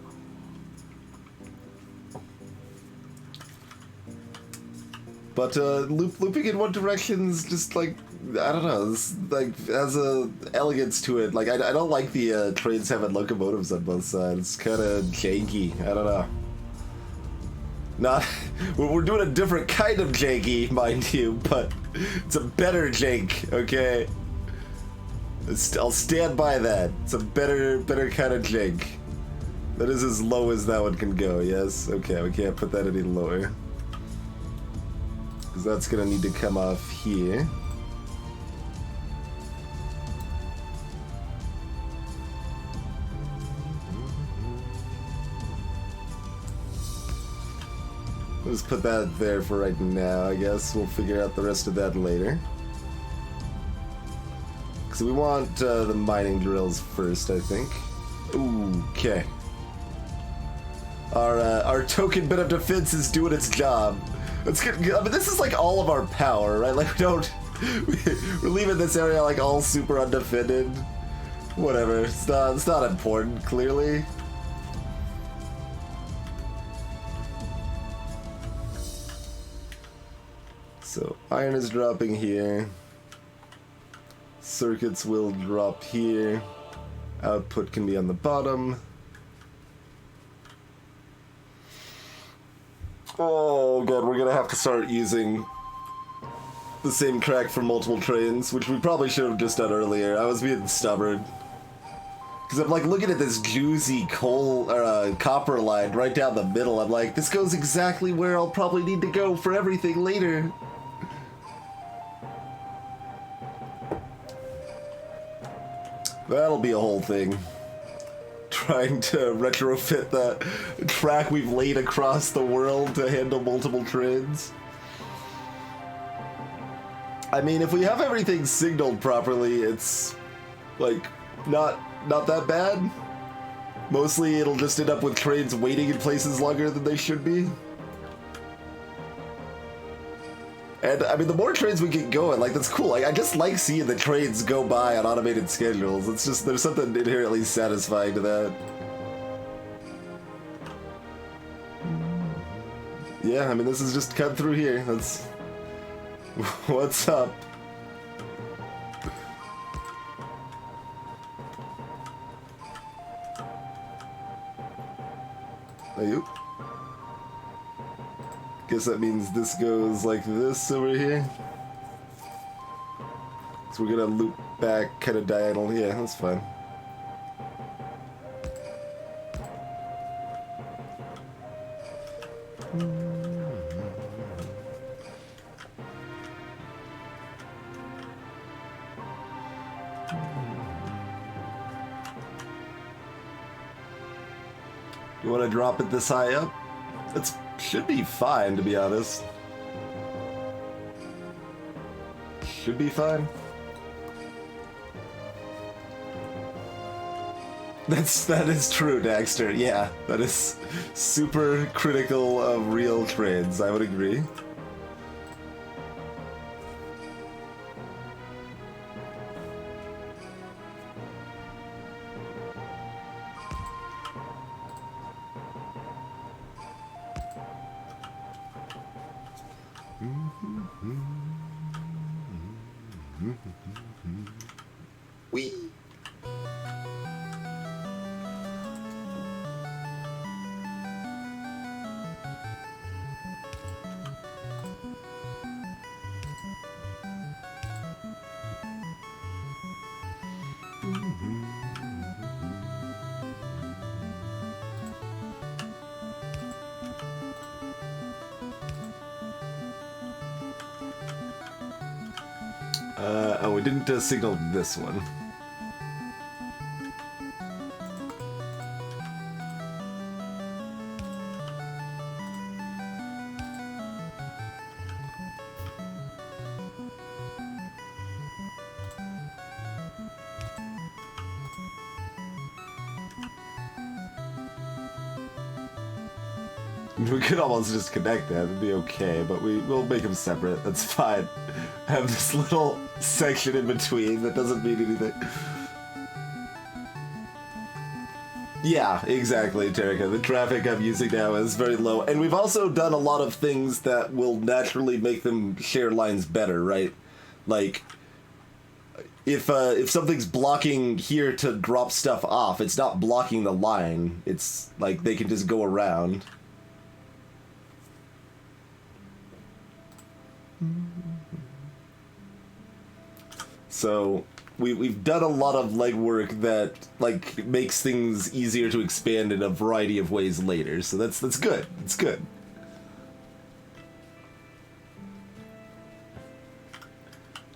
But looping in one direction's just like, I don't know, it's like has a elegance to it. Like I don't like the trains having locomotives on both sides. It's kind of janky. I don't know. Not we're doing a different kind of janky, mind you, but it's a better jank. Okay, I'll stand by that. It's a better kind of jank. That is as low as that one can go. Yes. Okay, we can't put that any lower. Because that's going to need to come off here. Let's put that there for right now, I guess. We'll figure out the rest of that later. Because so we want the mining drills first, I think. Okay. Our token bit of defense is doing its job. Let's get. I mean, this is like all of our power, right? Like we don't. We're leaving this area like all super undefended. Whatever. It's not important. Clearly. So iron is dropping here. Circuits will drop here. Output can be on the bottom. Oh god, we're gonna have to start using the same track for multiple trains, which we probably should have just done earlier. I was being stubborn. Because I'm like looking at this juicy coal or copper line right down the middle. I'm like, this goes exactly where I'll probably need to go for everything later. That'll be a whole thing. Trying to retrofit the track we've laid across the world to handle multiple trains. I mean, if we have everything signaled properly, it's like not that bad. Mostly it'll just end up with trains waiting in places longer than they should be. And I mean, the more trains we get going, like that's cool. Like I just like seeing the trains go by on automated schedules. It's just there's something inherently satisfying to that. Yeah, I mean this is just cut through here. That's what's up. Ayup. Guess that means this goes like this over here. So we're gonna loop back kind of diagonal. Yeah, that's fine. You want to drop it this high up? It should be fine, to be honest. Should be fine. That is true, Daxter. Yeah, that is super critical of real trains. I would agree. Wee. Oh, we didn't signal this one. We could almost just connect that, it'd be okay, but we'll make them separate, that's fine. Have this little section in between that doesn't mean anything. Yeah, exactly, Terrica. The traffic I'm using now is very low, and we've also done a lot of things that will naturally make them share lines better, right? Like, if something's blocking here to drop stuff off, it's not blocking the line. It's like they can just go around. So we've done a lot of legwork that like makes things easier to expand in a variety of ways later. So that's good. It's good.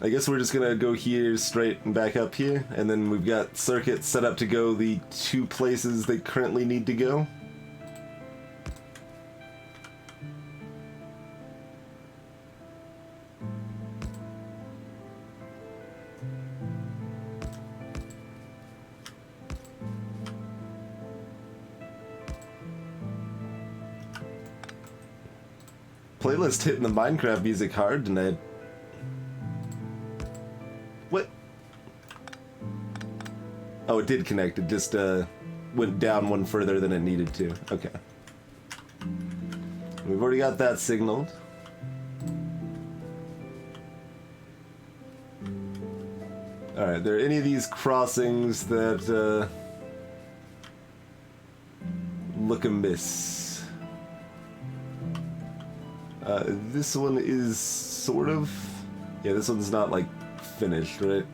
I guess we're just gonna go here straight and back up here, and then we've got circuits set up to go the 2 places they currently need to go. playlist hitting the Minecraft music hard tonight. What? Oh, it did connect. It just went down one further than it needed to. Okay. We've already got that signaled. Alright, there are any of these crossings that look amiss? This one is sort of... Yeah, this one's not, like, finished, right?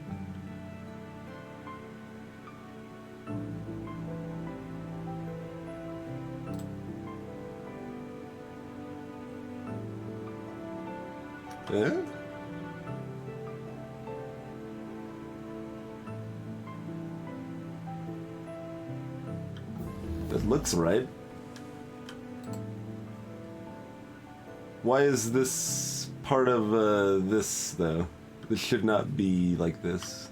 Yeah? That looks right. Why is this part of this, though? This should not be like this.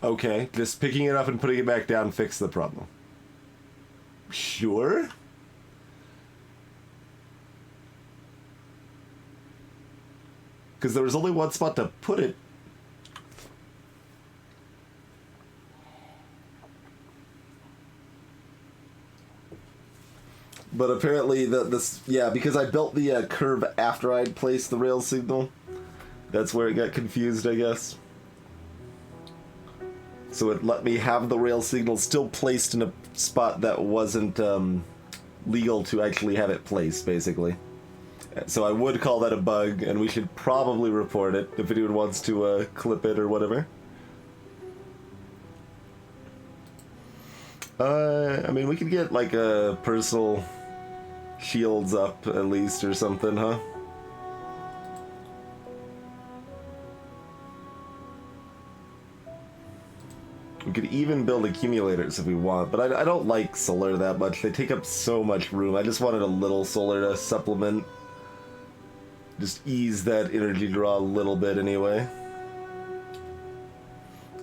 Okay, just picking it up and putting it back down fixed the problem. Sure? Because there was only one spot to put it. But apparently yeah, because I built the curve after I'd placed the rail signal. That's where it got confused, I guess. So it let me have the rail signal still placed in a spot that wasn't legal to actually have it placed, basically. So I would call that a bug, and we should probably report it if anyone wants to clip it or whatever. I mean, we could get like personal shields up at least or something, huh? We could even build accumulators if we want, but I don't like solar that much. They take up so much room. I just wanted a little solar to supplement. Just ease that energy draw a little bit anyway.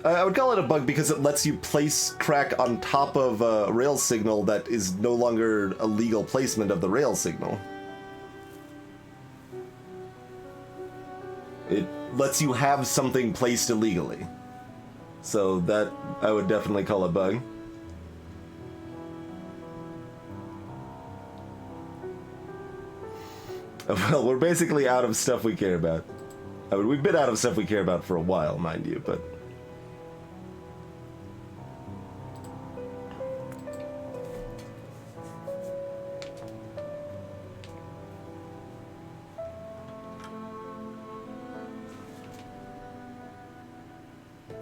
I would call it a bug because it lets you place crack on top of a rail signal that is no longer a legal placement of the rail signal. It lets you have something placed illegally. So that I would definitely call a bug. Well, we're basically out of stuff we care about. I mean, we've been out of stuff we care about for a while, mind you, but...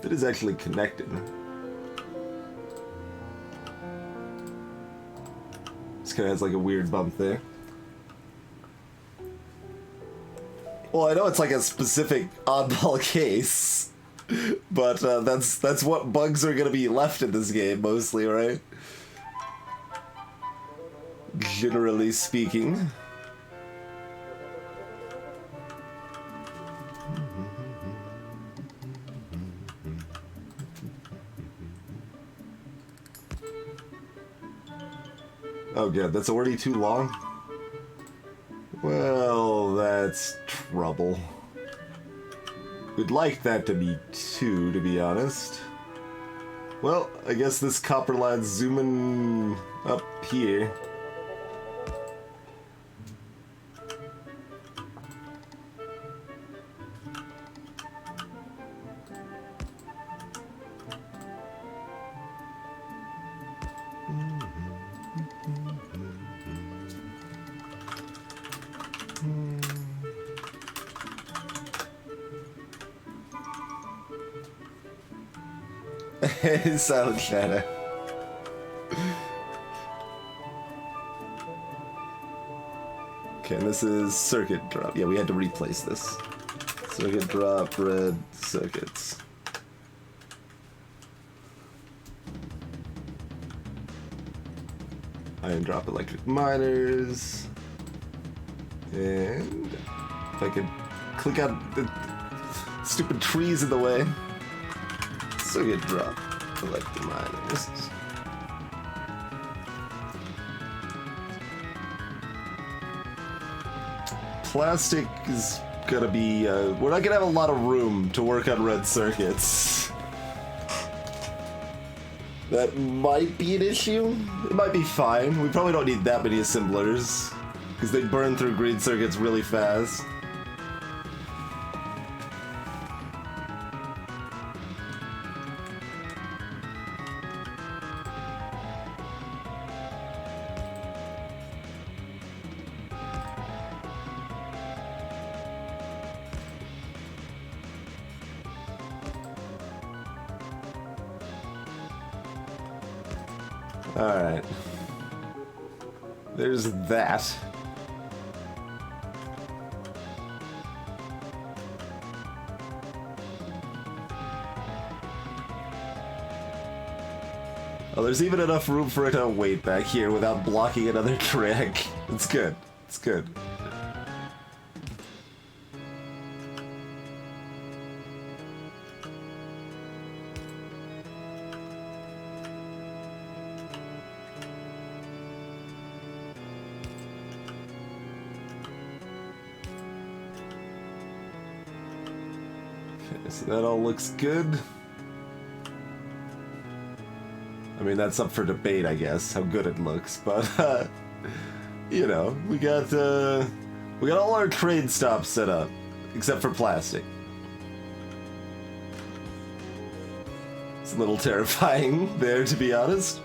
It is actually connected. This kind of has like a weird bump there. Well, I know it's like a specific oddball case, but that's what bugs are gonna be left in this game mostly, right? Generally speaking. Oh god, that's already too long? Well, that's trouble. We'd like that to be 2, to be honest. Well, I guess this copper line's zooming up here. Silent shadow. Okay, and this is circuit drop. Yeah, we had to replace this. Circuit drop, red circuits. Iron drop electric miners. And if I could click out the stupid trees in the way. So you drop. Collect the miners. Plastic is gonna be, we're not gonna have a lot of room to work on red circuits. That might be an issue. It might be fine. We probably don't need that many assemblers, because they burn through green circuits really fast. Alright. There's that. Oh, there's even enough room for it to wait back here without blocking another track. It's good. It's good. So that all looks good. I mean, that's up for debate, I guess, how good it looks, but, you know, we got all our trade stops set up, except for plastic. It's a little terrifying there, to be honest.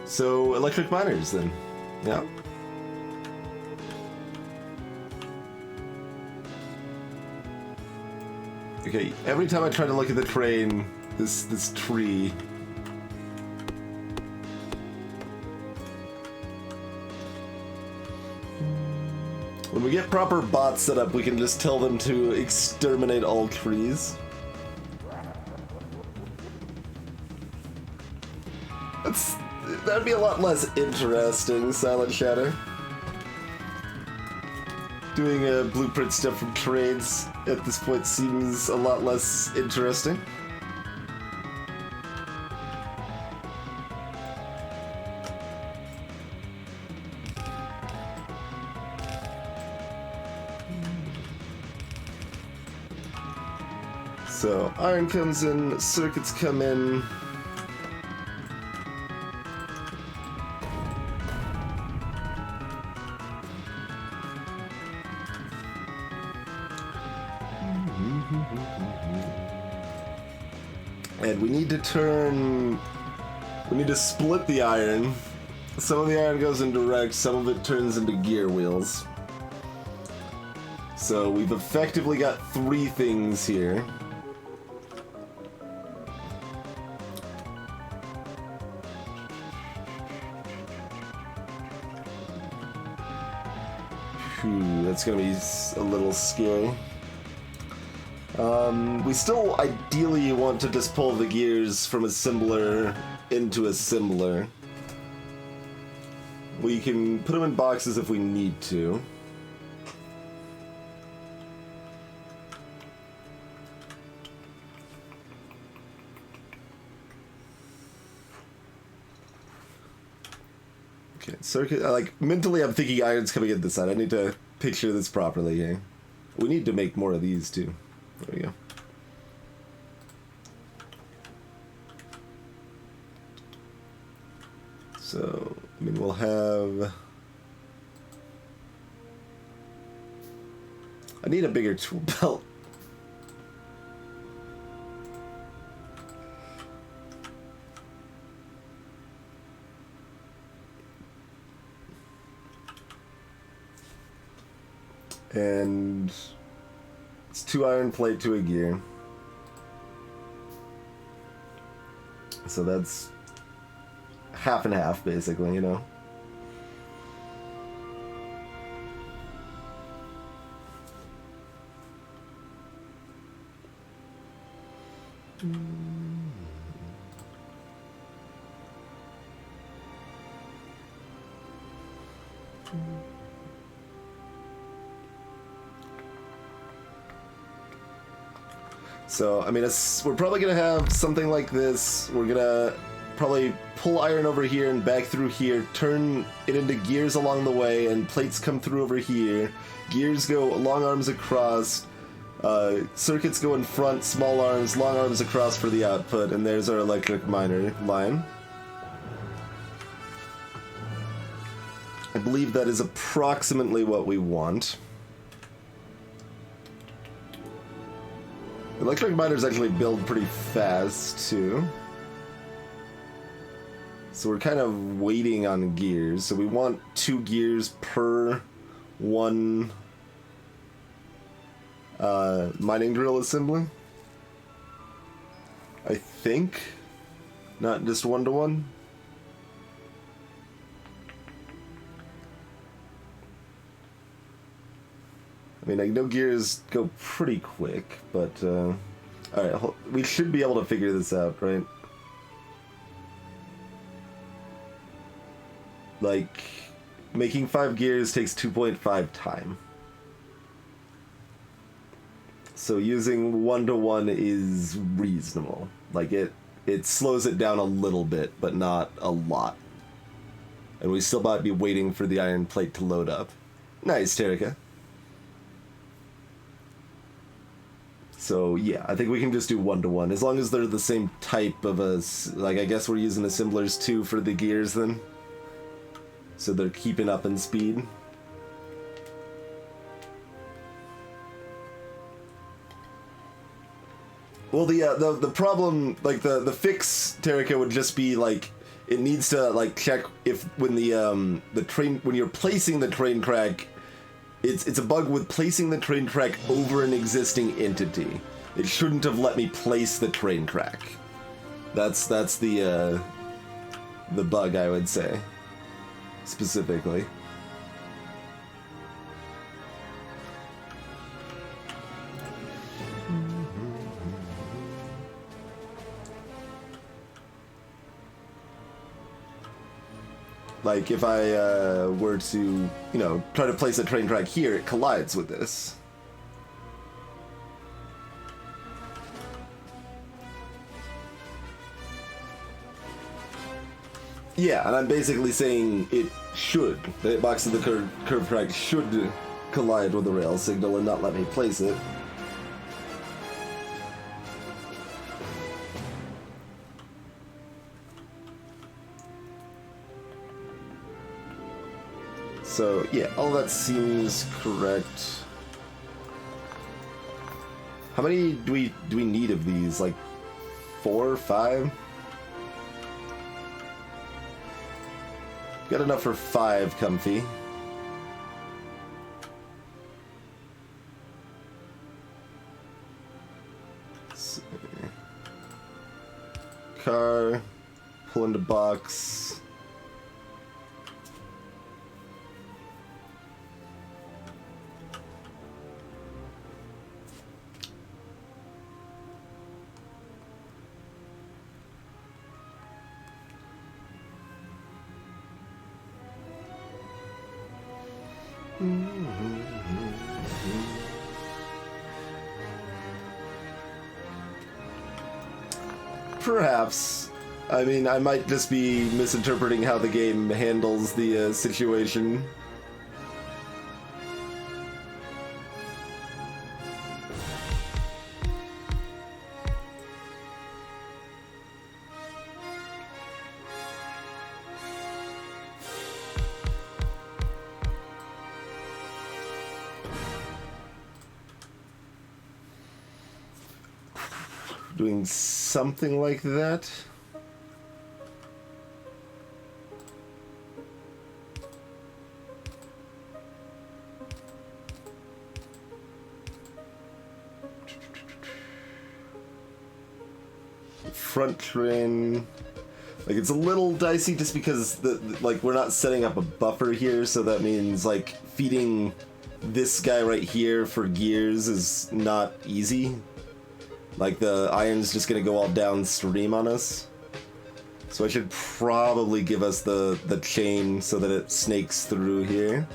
So, electric miners, then. Yeah. Okay, every time I try to look at the train, this tree... When we get proper bots set up, we can just tell them to exterminate all trees. That'd be a lot less interesting, Silent Shadow. Doing blueprint stuff from trades at this point seems a lot less interesting. So, iron comes in, circuits come in. And we need to split the iron. Some of the iron goes in direct, some of it turns into gear wheels. So we've effectively got 3 things here. Phew, that's gonna be a little scary. We still ideally want to just pull the gears from assembler into assembler. We can put them in boxes if we need to. Okay, circuit, like, mentally I'm thinking iron's coming in this side. I need to picture this properly here. We need to make more of these too. There we go. So, I mean, we'll have... I need a bigger tool belt. And it's 2 iron plate to a gear. So that's half and half, basically, you know. So, I mean, we're probably going to have something like this. We're going to probably pull iron over here and back through here, turn it into gears along the way, and plates come through over here. Gears go long arms across, circuits go in front, small arms, long arms across for the output, and there's our electric miner line. I believe that is approximately what we want. Electric miners actually build pretty fast, too. So we're kind of waiting on gears. So we want 2 gears per 1 mining drill assembly. I think. Not just 1-to-1. I mean, I know gears go pretty quick, but, alright, we should be able to figure this out, right? Like, making 5 gears takes 2.5 time. So using 1-to-1 is reasonable. Like, it slows it down a little bit, but not a lot. And we still might be waiting for the iron plate to load up. Nice, Terika. So, yeah, I think we can just do 1-to-1, as long as they're the same type of like, I guess we're using assemblers too for the gears then. So they're keeping up in speed. Well, the problem, like, the fix, Terika, would just be, like, it needs to, like, check if when when you're placing the train track, it's a bug with placing the train track over an existing entity. It shouldn't have let me place the train track. That's the bug, I would say, specifically. Like, if I were to, you know, try to place a train track here, it collides with this. Yeah, and I'm basically saying it should. The hitbox of the curve track should collide with the rail signal and not let me place it. So, yeah, all that seems correct. How many do we need of these? Like 4 or 5? Got enough for 5, Comfy. Let's see. Car, pull into box. Perhaps. I mean, I might just be misinterpreting how the game handles the situation. Doing something like that. Front train. Like, it's a little dicey just because like, we're not setting up a buffer here, so that means, like, feeding this guy right here for gears is not easy. Like the iron's just gonna go all downstream on us. So I should probably give us the chain so that it snakes through here.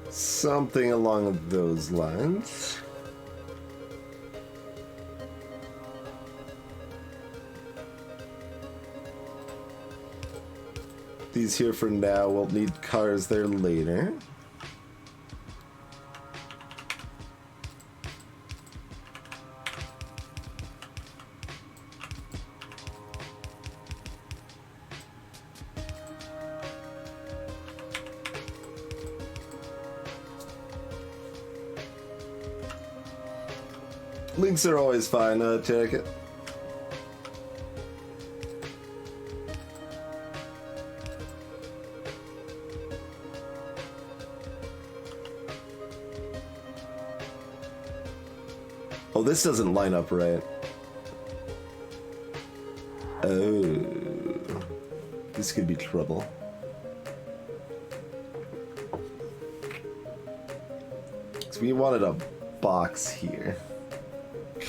Something along those lines. These here for now, we'll need cars there later. Links are always fine, check it. Oh, this doesn't line up right. Oh. This could be trouble. So we wanted a box here.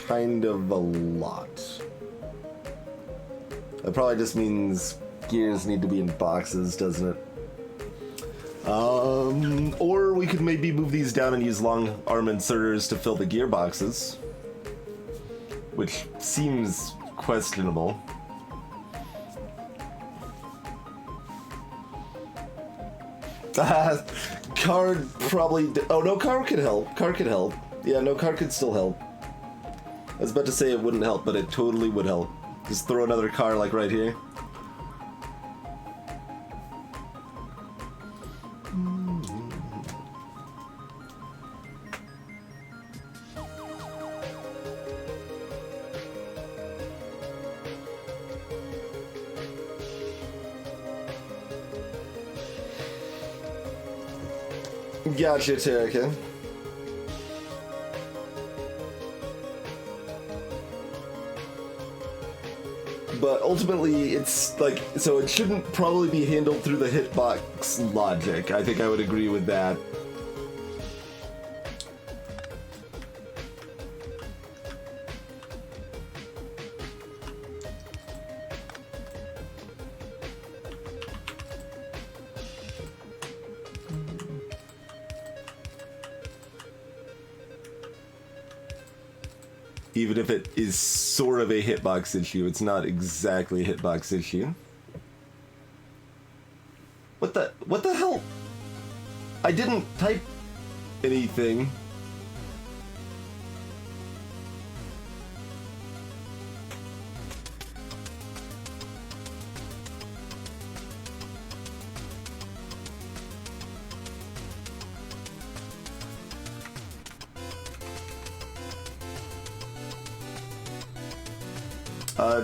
Kind of a lot. That probably just means gears need to be in boxes, doesn't it? Or we could maybe move these down and use long arm inserters to fill the gearboxes, which seems questionable. Car probably... Oh, no, car could help. Car could help. Yeah, no, car could still help. I was about to say it wouldn't help, but it totally would help. Just throw another car, like, right here. Gotcha, Terika. But ultimately, it's like, so it shouldn't probably be handled through the hitbox logic. I think I would agree with that. Even if it is sort of a hitbox issue, it's not exactly a hitbox issue. What the hell? I didn't type anything.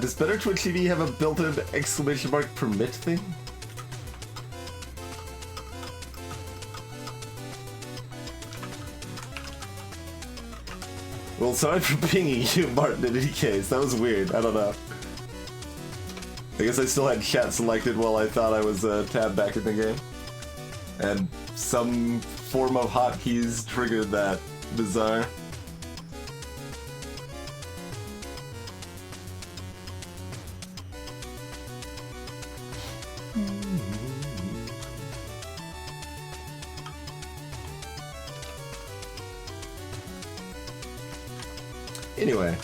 Does Better Twitch TV have a built-in exclamation mark permit thing? Well, sorry for pinging you, Martin, in any case. That was weird. I don't know. I guess I still had chat selected while I thought I was tabbed back in the game. And some form of hotkeys triggered that. Bizarre. Anyway,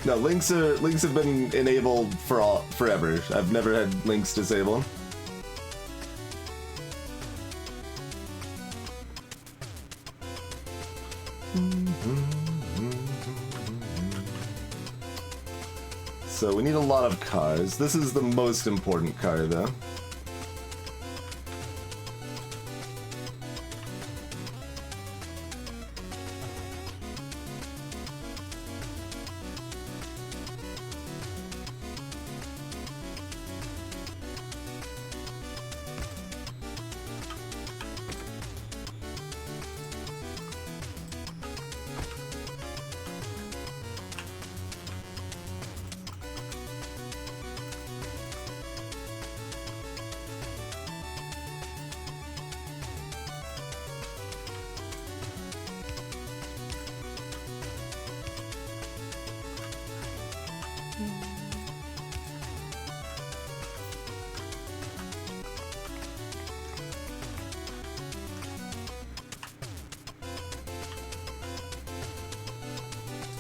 no, links have been enabled forever. I've never had links disabled. So we need a lot of cars. This is the most important car, though.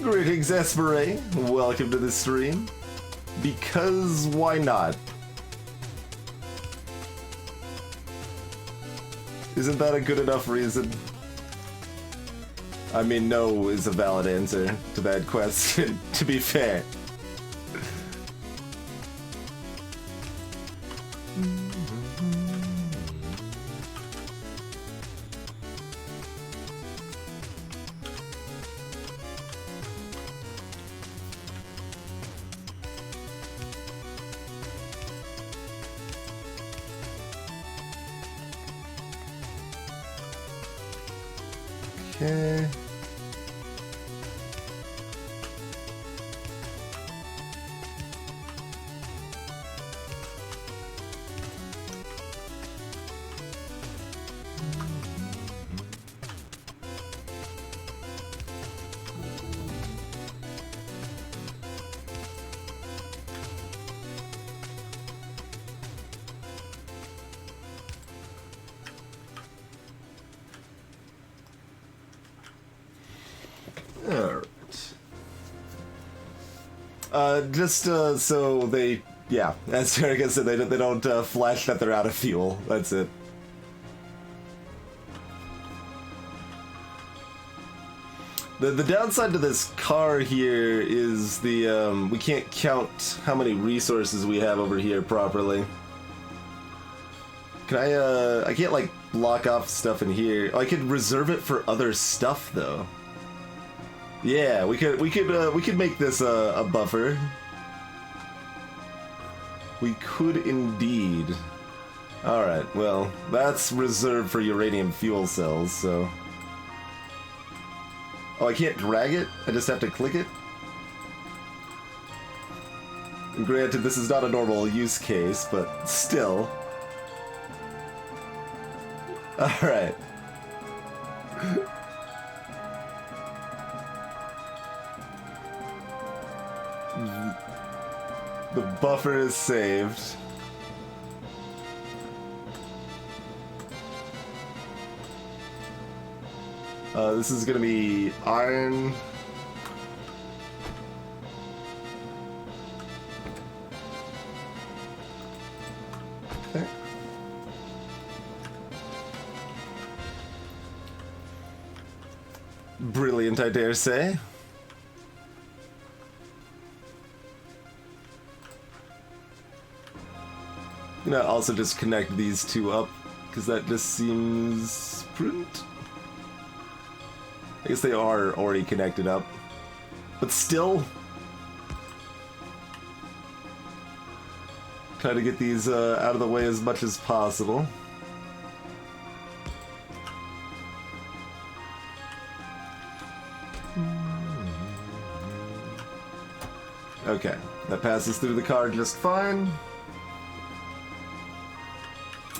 Greetings, Esperay. Welcome to the stream. Because why not? Isn't that a good enough reason? I mean, no is a valid answer to that question, to be fair. Okay. So they, yeah, as Erica said, they don't flash that they're out of fuel. That's it. The downside to this car here is the we can't count how many resources we have over here properly. Can I can't like block off stuff in here. Oh, I could reserve it for other stuff though. Yeah, we could make this a buffer. We could indeed. Alright, well, that's reserved for uranium fuel cells, so... Oh, I can't drag it? I just have to click it? Granted, this is not a normal use case, but still. Alright. The buffer is saved. This is gonna be iron. Okay. Brilliant, I dare say. You know, also just connect these two up, because that just seems prudent. I guess they are already connected up. But still, try to get these out of the way as much as possible. Okay, that passes through the car just fine.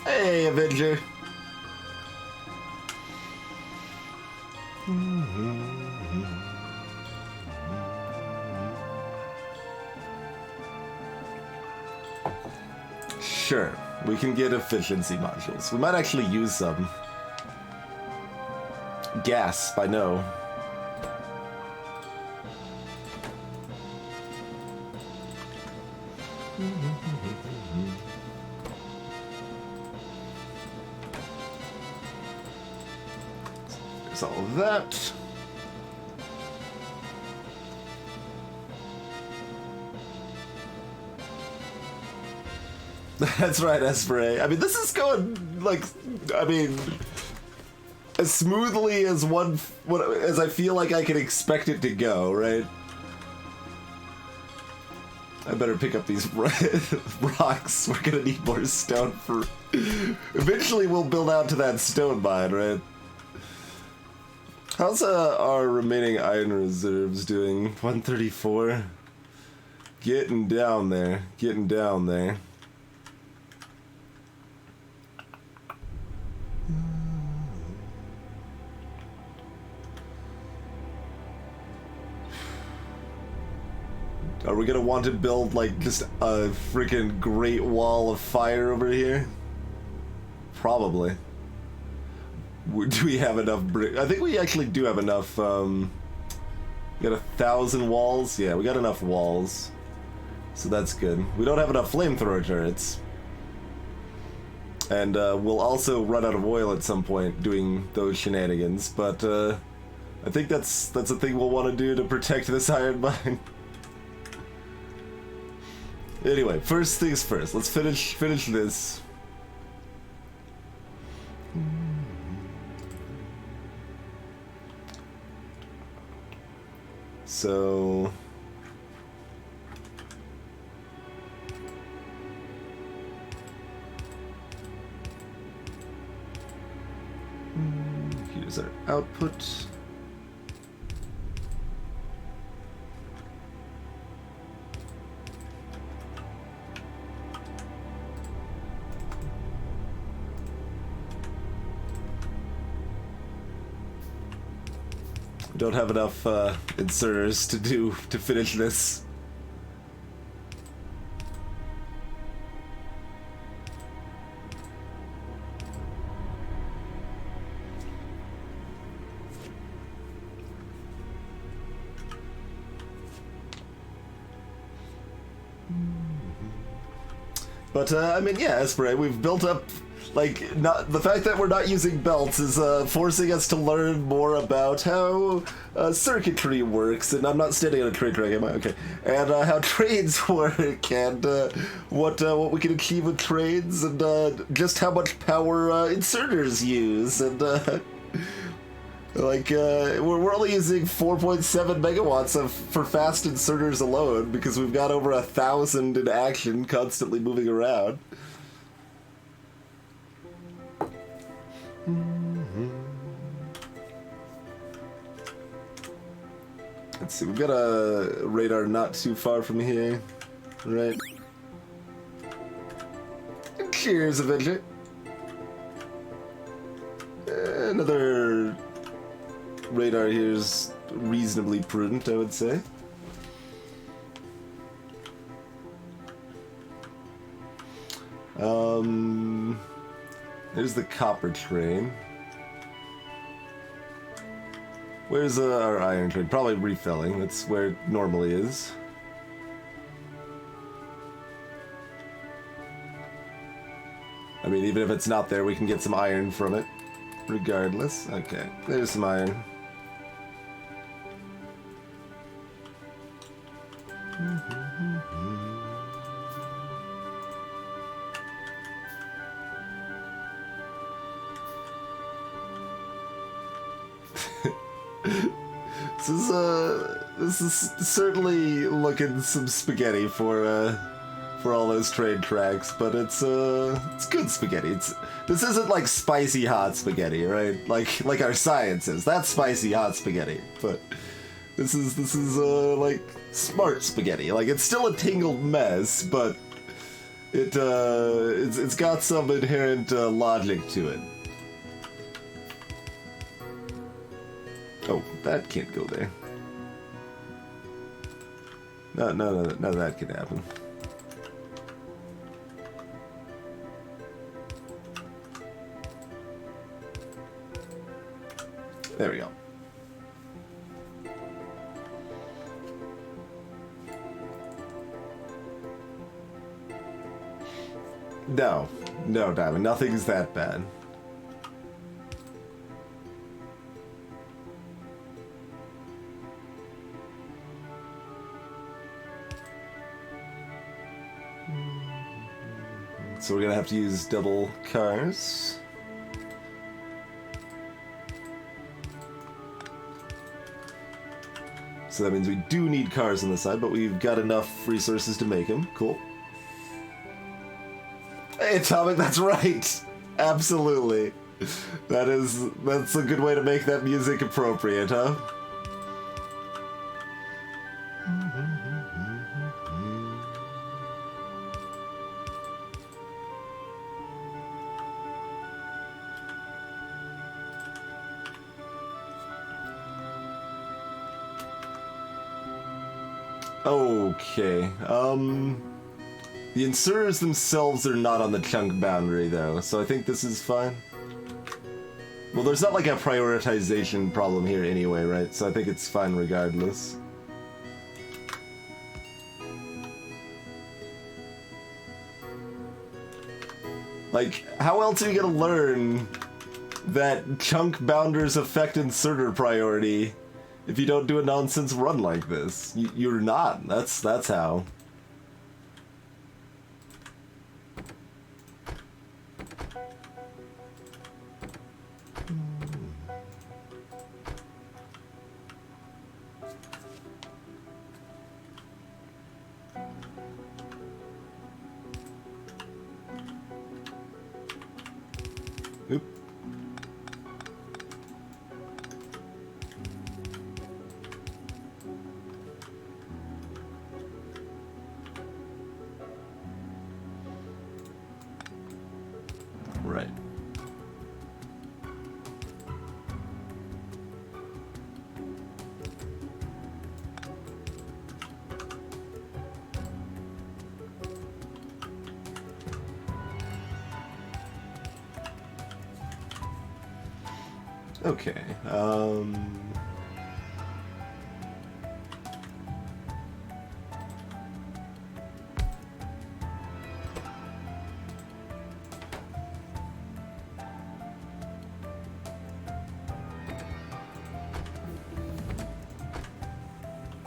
Hey, Avenger. Sure, we can get efficiency modules. We might actually use some. Gasp, I know. There's all of that. That's right, Espray. I mean, this is going, like, I mean, as smoothly as as I feel like I can expect it to go, right? I better pick up these rocks. We're gonna need more stone for... Eventually we'll build out to that stone mine, right? How's our remaining iron reserves doing? 134? Getting down there. Getting down there. Are we gonna want to build, like, just a freaking great wall of fire over here? Probably. Do we have enough brick? I think we actually do have enough, we got 1,000 walls? Yeah, we got enough walls. So that's good. We don't have enough flamethrower turrets. And, we'll also run out of oil at some point doing those shenanigans, but, I think that's a thing we'll want to do to protect this iron mine. Anyway, first things first. Let's finish this. So here's our output. Don't have enough inserters to finish this. But I mean, yeah, Espray, we've built up. Like, not the fact that we're not using belts is forcing us to learn more about how circuitry works, and I'm not standing on a trade track, am I? Okay. And how trades work, and what we can achieve with trades, and just how much power inserters use, and like we're only using 4.7 megawatts for fast inserters alone because we've got over 1,000 in action, constantly moving around. Let's see, we've got a radar not too far from here, right? Cheers, Avenger. Another radar here is reasonably prudent, I would say. There's the copper train. Where's our iron train? Probably refilling. That's where it normally is. I mean, even if it's not there, we can get some iron from it. Regardless. Okay, there's some iron. This is certainly looking some spaghetti for all those trade tracks, but it's good spaghetti. This isn't like spicy hot spaghetti, right? Like our science is. That's spicy hot spaghetti, but this is like smart spaghetti. Like, it's still a tangled mess, but it's got some inherent logic to it. Oh, that can't go there. No, that can happen. There we go. No, Diamond, nothing's that bad. So we're gonna have to use double cars. So that means we do need cars on the side, but we've got enough resources to make them. Cool. Hey, Atomic, that's right! Absolutely. That's a good way to make that music appropriate, huh? Okay, the inserters themselves are not on the chunk boundary, though, so I think this is fine. Well, there's not like a prioritization problem here anyway, right? So I think it's fine regardless. Like, how else are you gonna learn that chunk bounders affect inserter priority if you don't do a nonsense run like this? You're not. That's how. Oop. Right. Okay,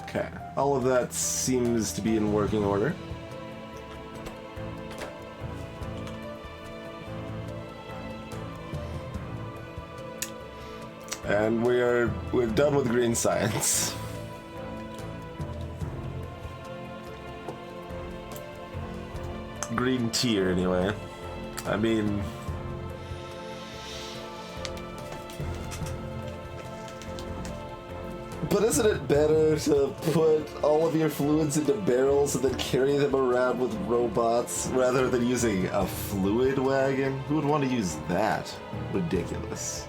okay, all of that seems to be in working order. And we're done with green science. Green tier, anyway. I mean, but isn't it better to put all of your fluids into barrels and then carry them around with robots rather than using a fluid wagon? Who would want to use that? Ridiculous.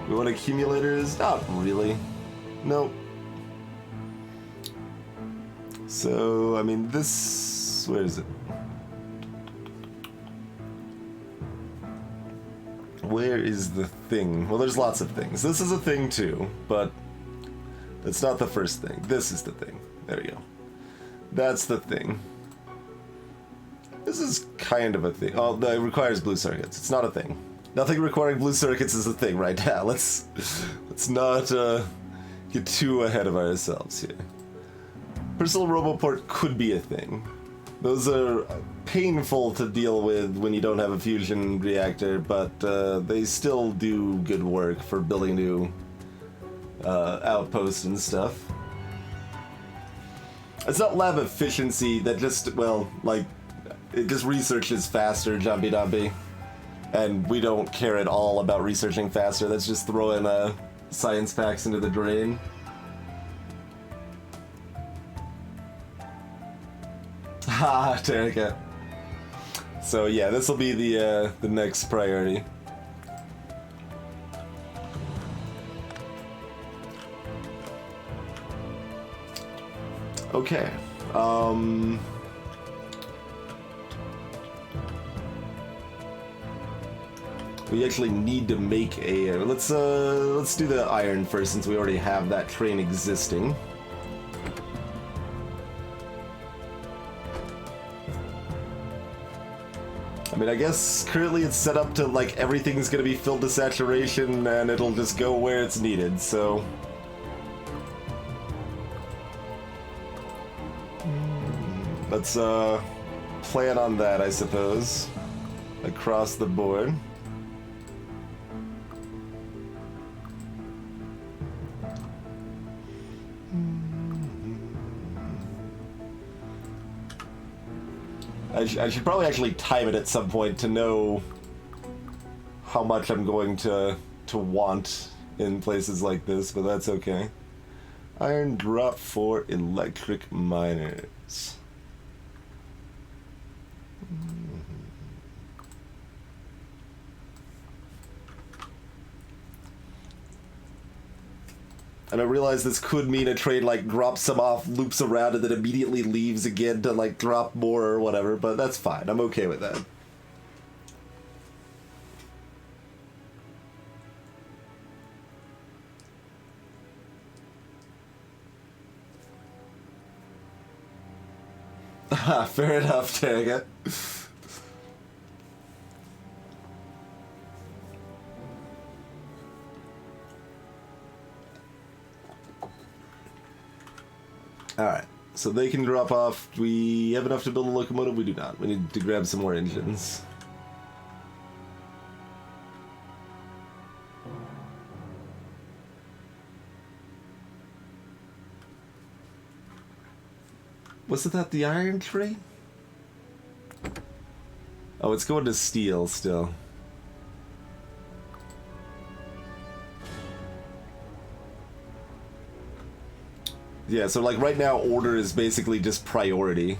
We want accumulators? Not really. Nope. So, I mean, this... where is it? Where is the thing? Well, there's lots of things. This is a thing, too, but it's not the first thing. This is the thing. There we go. That's the thing. This is kind of a thing. Oh, it requires blue circuits. It's not a thing. Nothing requiring blue circuits is a thing right now. Let's not get too ahead of ourselves here. Personal Roboport could be a thing. Those are painful to deal with when you don't have a fusion reactor, but they still do good work for building new outposts and stuff. It's not lab efficiency that just, well, like, it just researches faster, jumpy dumpy. And we don't care at all about researching faster. That's just throwing science packs into the drain. Ha, Terrica. So yeah, this will be the next priority. Okay. We actually need to make a... let's do the iron first, since we already have that train existing. I mean, I guess currently it's set up to, like, everything's gonna be filled to saturation, and it'll just go where it's needed, so... let's, plan on that, I suppose. across the board. I should probably actually time it at some point to know how much I'm going to want in places like this, but that's okay. Iron drop for electric miners. And I realize this could mean a trade like drops some off, loops around, and then immediately leaves again to like drop more or whatever, but that's fine. I'm okay with that. Fair enough, Target. Alright, so they can drop off. Do we have enough to build a locomotive? We do not. We need to grab some more engines. Wasn't that the iron train? Oh, it's going to steel still. Yeah, so like right now order is basically just priority.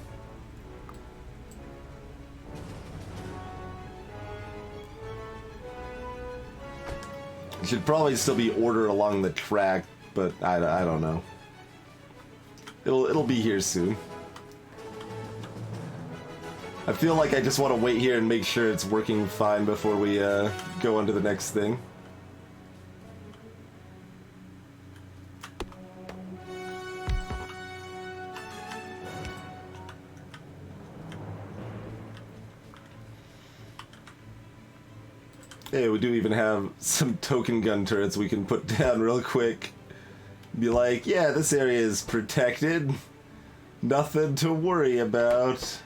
It should probably still be order along the track, but I don't know. It'll be here soon. I feel like I just want to wait here and make sure it's working fine before we go on to the next thing. Hey, we do even have some token gun turrets we can put down real quick. Be like, yeah, this area is protected. Nothing to worry about.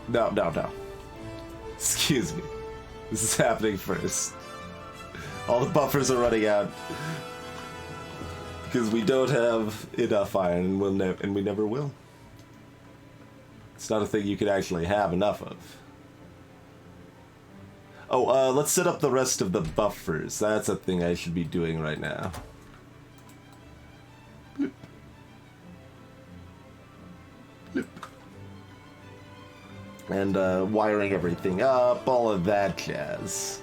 No. Excuse me. This is happening first. All the buffers are running out. Because we don't have enough iron, and we never will. It's not a thing you could actually have enough of. Oh, let's set up the rest of the buffers. That's a thing I should be doing right now. Bloop. Bloop. And wiring everything up, all of that jazz.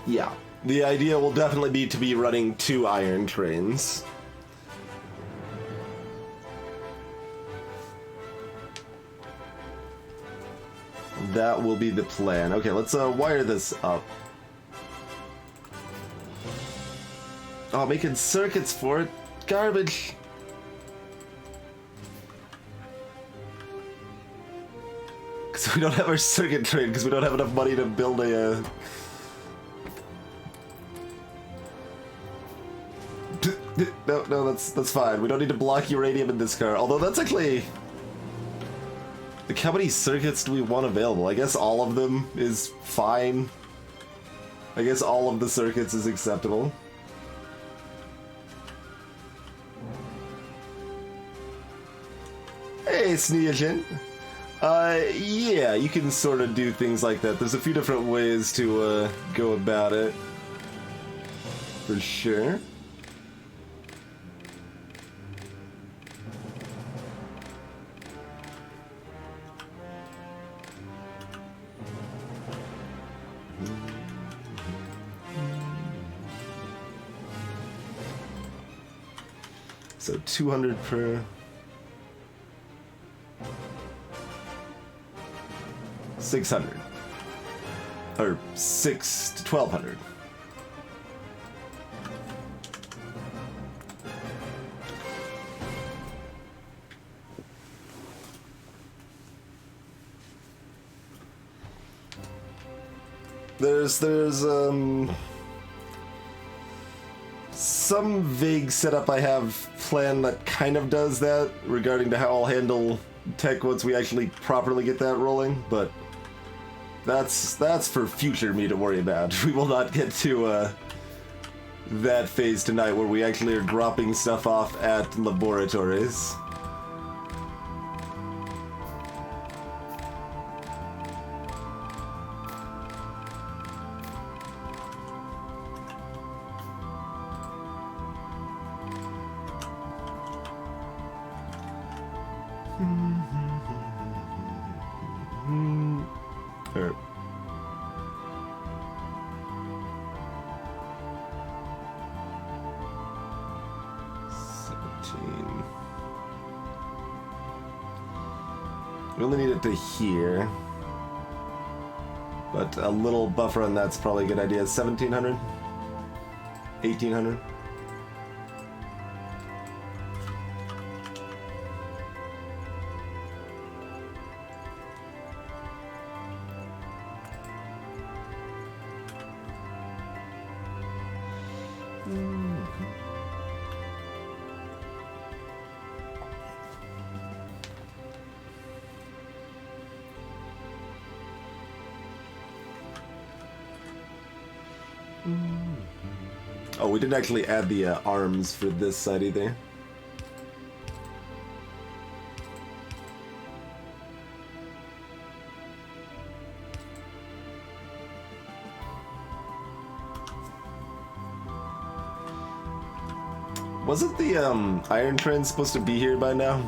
Yeah. The idea will definitely be to be running 2 iron trains. That will be the plan. Okay, let's wire this up. Oh, making circuits for it? Garbage. Because we don't have our circuit train, because we don't have enough money to build a... No, that's fine. We don't need to block uranium in this car. Although that's actually... Like, how many circuits do we want available? I guess all of them is fine. I guess all of the circuits is acceptable. Hey, Sneojin. Yeah, you can sort of do things like that. There's a few different ways to go about it. For sure. So 200 per... 600. Or 6 to 1200. There's some vague setup I have planned that kind of does that regarding to how I'll handle tech once we actually properly get that rolling, but that's for future me to worry about. We will not get to that phase tonight where we actually are dropping stuff off at laboratories. Or 17. We only need it to here, but a little buffer on that's probably a good idea. 1700, 1800. Oh, we didn't actually add the arms for this side either. Wasn't the iron train supposed to be here by now?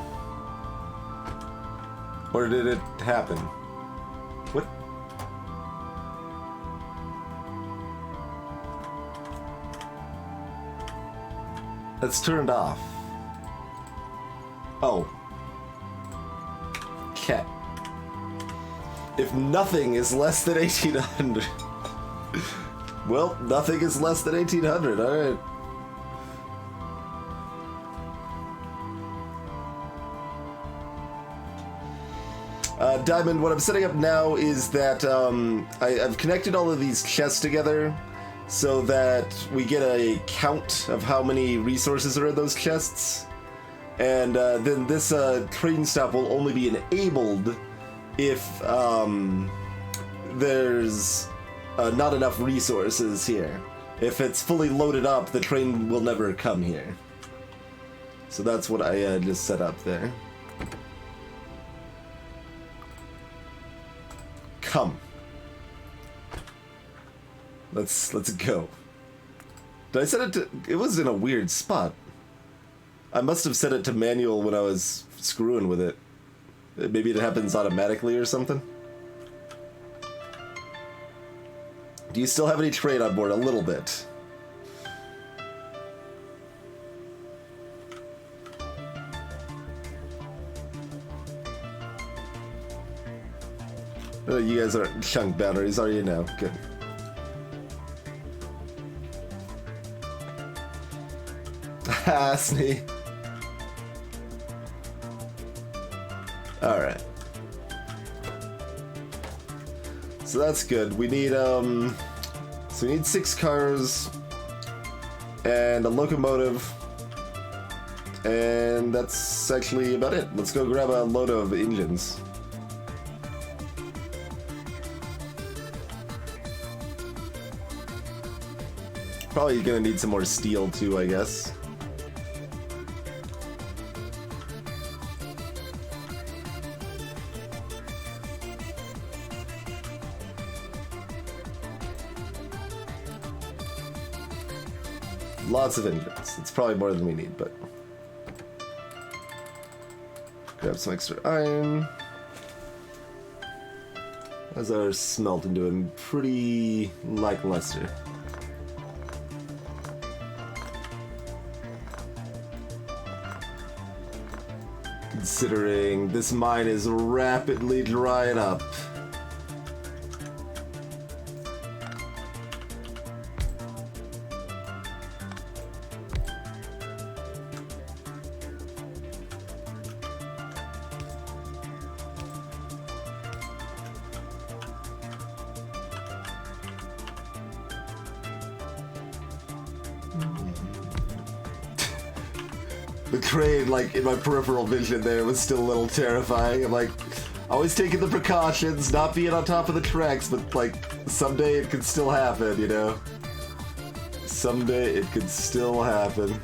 Or did it happen? What? That's turned off. Oh. Okay. If nothing is less than 1800. Well, nothing is less than 1800, alright. Diamond, what I'm setting up now is that I've connected all of these chests together so that we get a count of how many resources are in those chests. And then this train stop will only be enabled if there's not enough resources here. If it's fully loaded up, the train will never come here. So that's what I just set up there. Come. Let's go. Did I set it to... It was in a weird spot. I must have set it to manual when I was screwing with it. Maybe it happens automatically or something. Do you still have any trade on board? A little bit. Oh, you guys aren't chunk batteries, are you now? Good. Ha, Snee. Alright. So that's good. We need, so we need 6 cars and a locomotive. And that's actually about it. Let's go grab a load of engines. Probably gonna need some more steel too, I guess. Lots of engines. It's probably more than we need, but... Grab some extra iron. How's our smelting doing? Pretty lackluster. considering this mine is rapidly drying up. The crane, like, in my peripheral vision there was still a little terrifying. I'm like, always taking the precautions, not being on top of the tracks, but, like, someday it could still happen, you know? Someday it could still happen.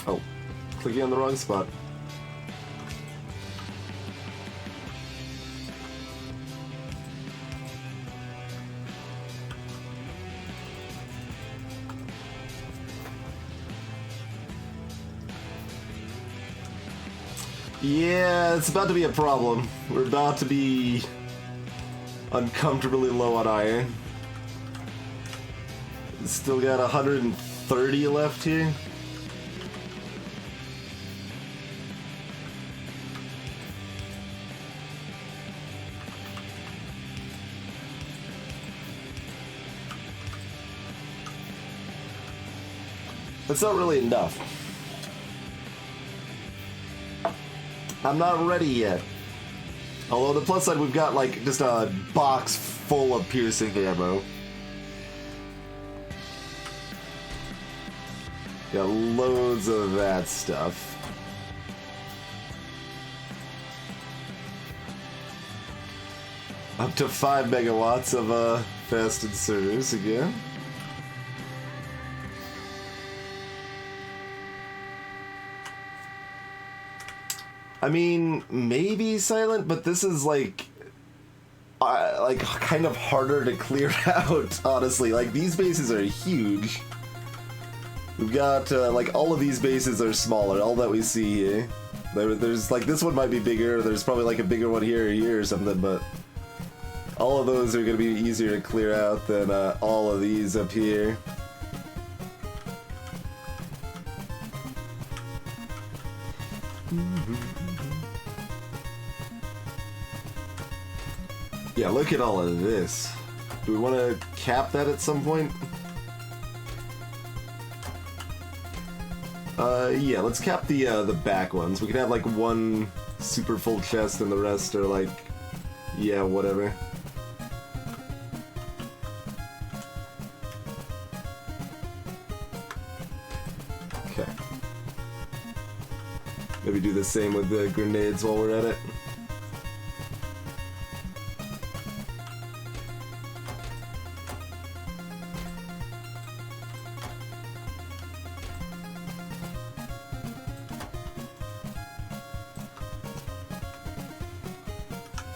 Oh, clicking on the wrong spot. Yeah, it's about to be a problem. We're about to be uncomfortably low on iron. Still got 130 left here. That's not really enough. I'm not ready yet. Although the plus side, we've got like just a box full of piercing ammo. Got loads of that stuff. Up to 5 megawatts of fast inserters again. I mean, maybe silent, but this is like kind of harder to clear out, honestly. Like, these bases are huge. We've got, like, all of these bases are smaller, all that we see here. There's, like, this one might be bigger, there's probably, like, a bigger one here or something, but all of those are going to be easier to clear out than all of these up here. Yeah, look at all of this. Do we want to cap that at some point? Yeah, let's cap the back ones. We can have like one super full chest and the rest are like, yeah, whatever. Okay. Maybe do the same with the grenades while we're at it.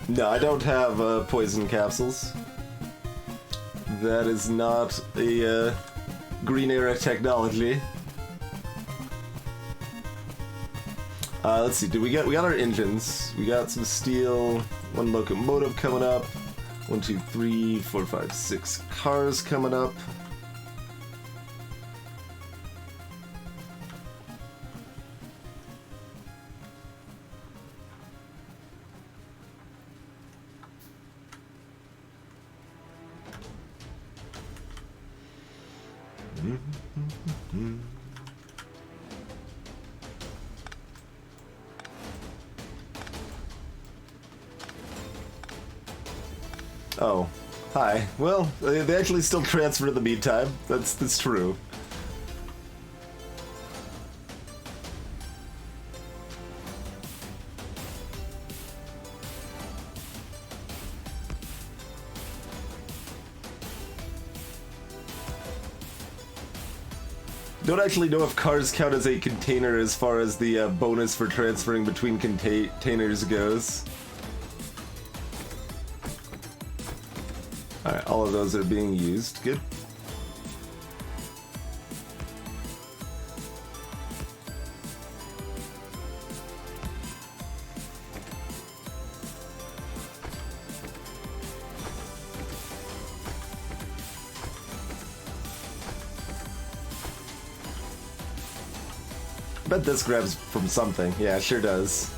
No, I don't have poison capsules. That is not a green era technology. Let's see. We got our engines. We got some steel. One locomotive coming up. 1, 2, 3, 4, 5, 6 cars coming up. Oh, hi. Well, they actually still transfer in the meantime. That's true. Don't actually know if cars count as a container as far as the bonus for transferring between containers goes. Alright, all of those are being used. Good. I bet this grabs from something. Yeah, it sure does.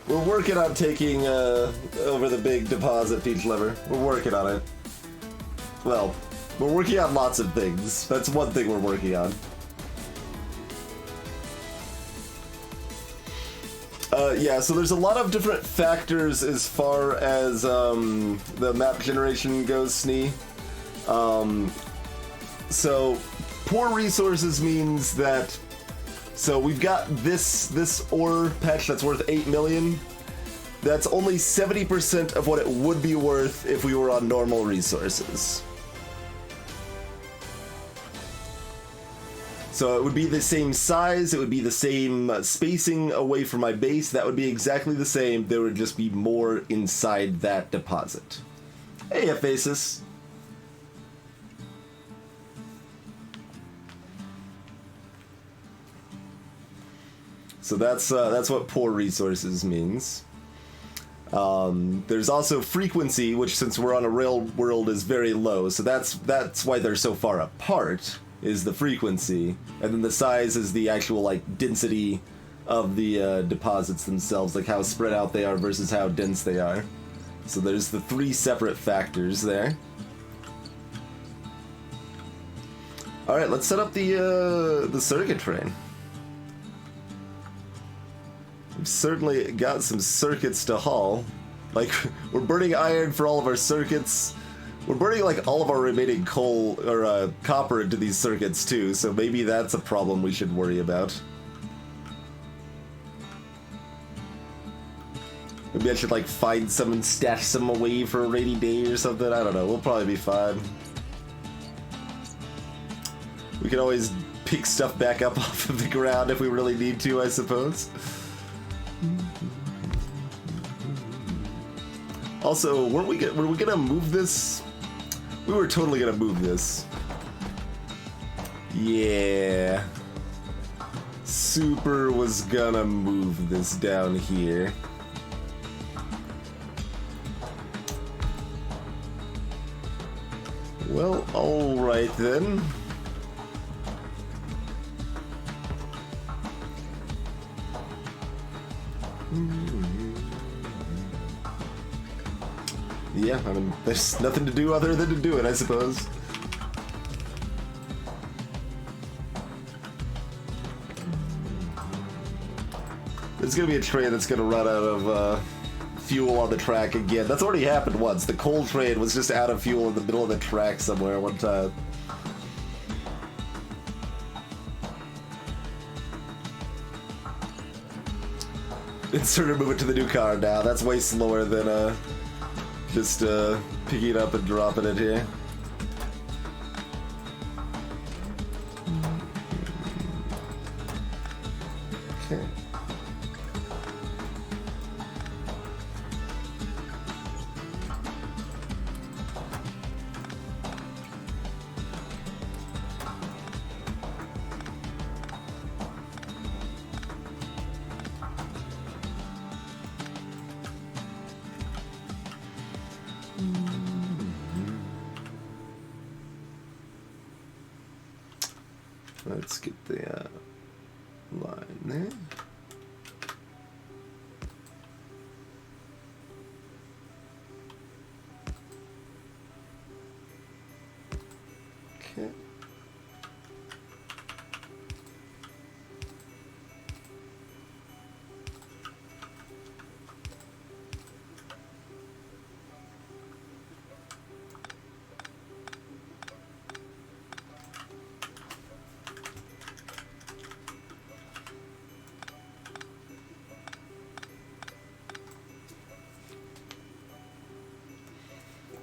We're working on taking over the big deposit peach lever. We're working on it. Well, we're working on lots of things. That's one thing we're working on. Yeah, so there's a lot of different factors as far as the map generation goes, Snee. So poor resources means that, so we've got this ore patch that's worth 8 million. That's only 70% of what it would be worth if we were on normal resources. So it would be the same size, it would be the same spacing away from my base, that would be exactly the same, there would just be more inside that deposit. Hey, Ephasis. So that's what poor resources means. There's also frequency, which since we're on a rail world is very low, so that's why they're so far apart, is the frequency, and then the size is the actual like density of the deposits themselves, like how spread out they are versus how dense they are. So there's the 3 separate factors there. All right, let's set up the circuit train. We've certainly got some circuits to haul. Like, we're burning iron for all of our circuits. We're burning like all of our remaining coal or copper into these circuits too, so maybe that's a problem we should worry about. Maybe I should like find some and stash some away for a rainy day or something. I don't know. We'll probably be fine. We can always pick stuff back up off of the ground if we really need to, I suppose. Also, were we gonna move this? We were totally gonna move this. Yeah. Super was gonna move this down here. Well, alright then. Yeah, I mean, there's nothing to do other than to do it, I suppose. There's gonna be a train that's gonna run out of fuel on the track again. That's already happened once. The coal train was just out of fuel in the middle of the track somewhere one time. Insert or move it to the new car now. That's way slower than just picking it up and dropping it here. Okay. Let's get the line there.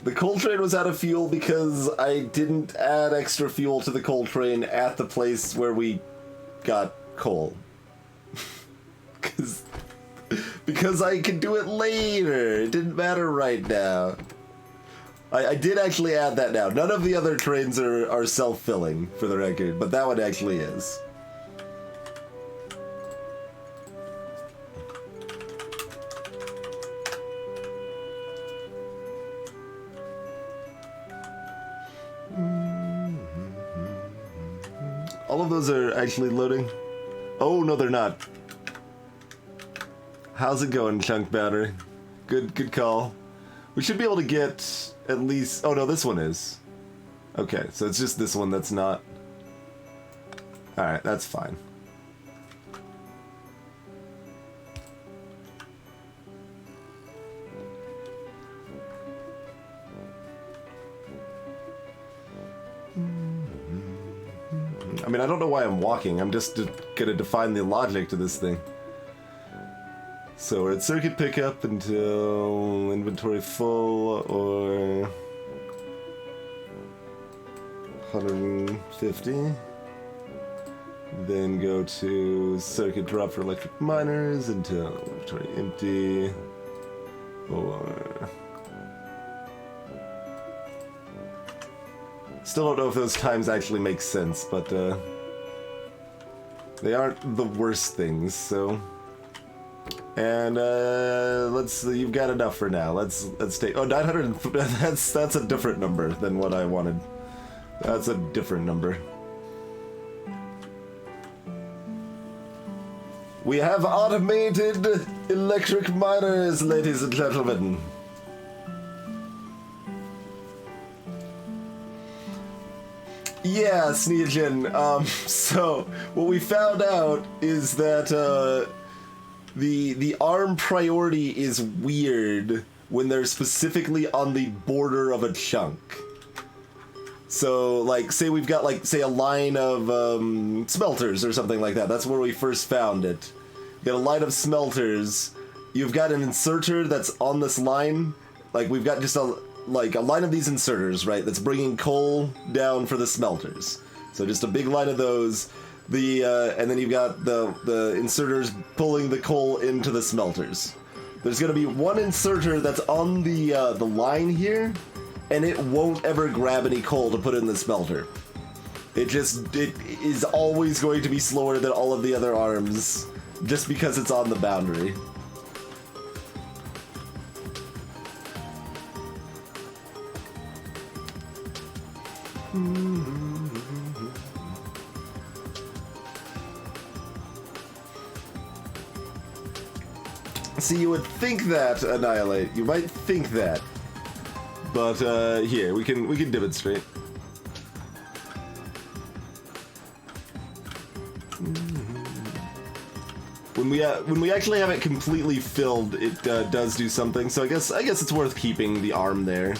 The coal train was out of fuel because I didn't add extra fuel to the coal train at the place where we got coal. Because I could do it later. It didn't matter right now. I did actually add that now. None of the other trains are self-filling, for the record, but that one actually is. All of those are actually loading. Oh, no, they're not. How's it going, Chunk Battery? Good call. We should be able to get at least... Oh, no, this one is. Okay, so it's just this one that's not. Alright, that's fine. I mean, I don't know why I'm walking. I'm just gonna define the logic to this thing. So we're at circuit pickup until inventory full or 150. Then go to circuit drop for electric miners until inventory empty or... Still don't know if those times actually make sense, but they aren't the worst things, so... And you've got enough for now. Let's take... Oh, 900... That's a different number than what I wanted. That's a different number. We have automated electric miners, ladies and gentlemen. Yeah, Sneejin. So what we found out is that the arm priority is weird when they're specifically on the border of a chunk. So, like, say we've got, like, say a line of smelters or something like that. That's where we first found it. You got a line of smelters. You've got an inserter that's on this line. Like, we've got just a line of these inserters, right, that's bringing coal down for the smelters. So just a big line of those. And then you've got the inserters pulling the coal into the smelters. There's going to be one inserter that's on the line here, and it won't ever grab any coal to put in the smelter. It is always going to be slower than all of the other arms, just because it's on the boundary. See, you would think that, Annihilate. You might think that. But, here, we can demonstrate. When we actually have it completely filled, it does do something. So I guess it's worth keeping the arm there.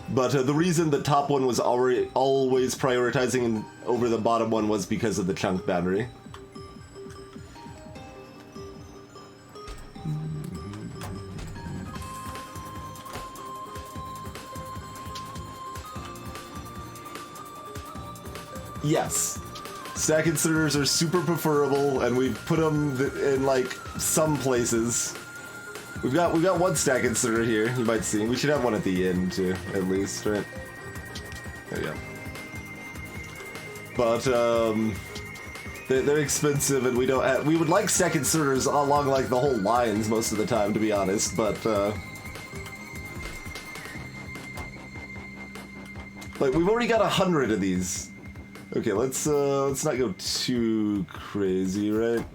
But the reason the top one was always prioritizing over the bottom one was because of the chunk boundary. Yes, stack inserters are super preferable, and we've put them in like some places. We've got one stack inserter here. You might see. We should have one at the end too, at least, right? There we go. But they're expensive, and we don't have, we would like stack inserters along like the whole lines most of the time, to be honest. But like we've already got 100 of these. Okay, let's not go too crazy, right?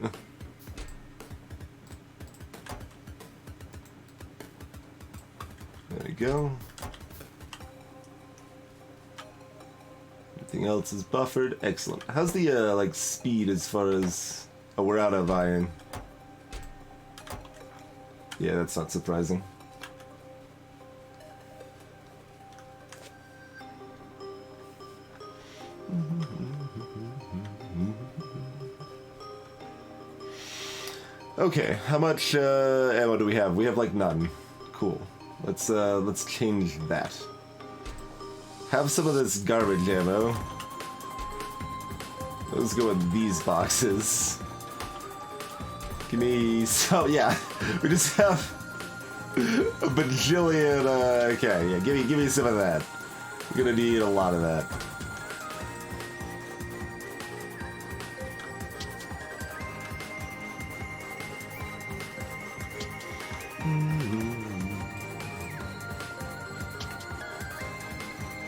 There we go. Everything else is buffered. Excellent. How's the like speed as far as... Oh, we're out of iron. Yeah, that's not surprising. Okay, how much ammo do we have? We have like none. Cool. Let's change that. Have some of this garbage ammo. Let's go in these boxes. Give me some, yeah. We just have a bajillion, okay, yeah, give me some of that. We're gonna need a lot of that.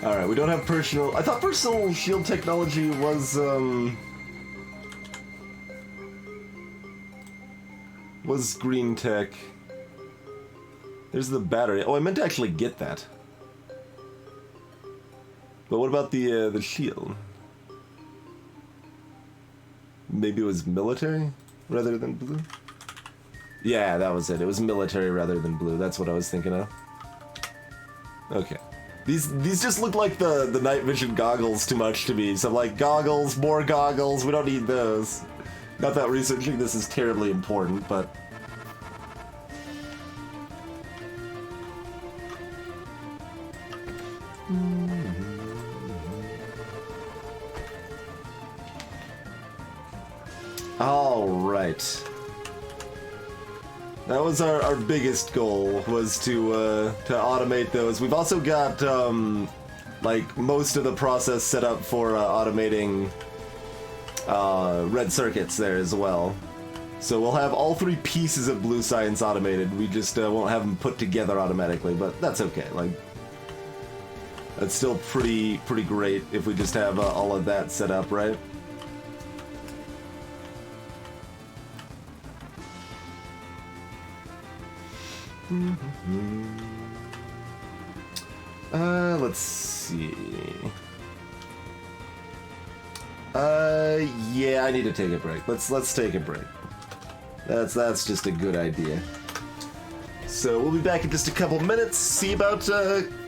Alright, we don't have personal... I thought personal shield technology was green tech. There's the battery. Oh, I meant to actually get that. But what about the shield? Maybe it was military rather than blue? Yeah, that was it. It was military rather than blue. That's what I was thinking of. Okay. These just look like the night vision goggles too much to me. So I'm like, goggles, more goggles, we don't need those. Not that researching this is terribly important, but... Alright. That was our biggest goal, was to automate those. We've also got, like, most of the process set up for automating red circuits there as well. So we'll have all 3 pieces of blue science automated. We just won't have them put together automatically, but that's okay. Like, that's still pretty great if we just have all of that set up, right? Let's see. Yeah, I need to take a break. Let's take a break. That's just a good idea. So we'll be back in just a couple minutes. See about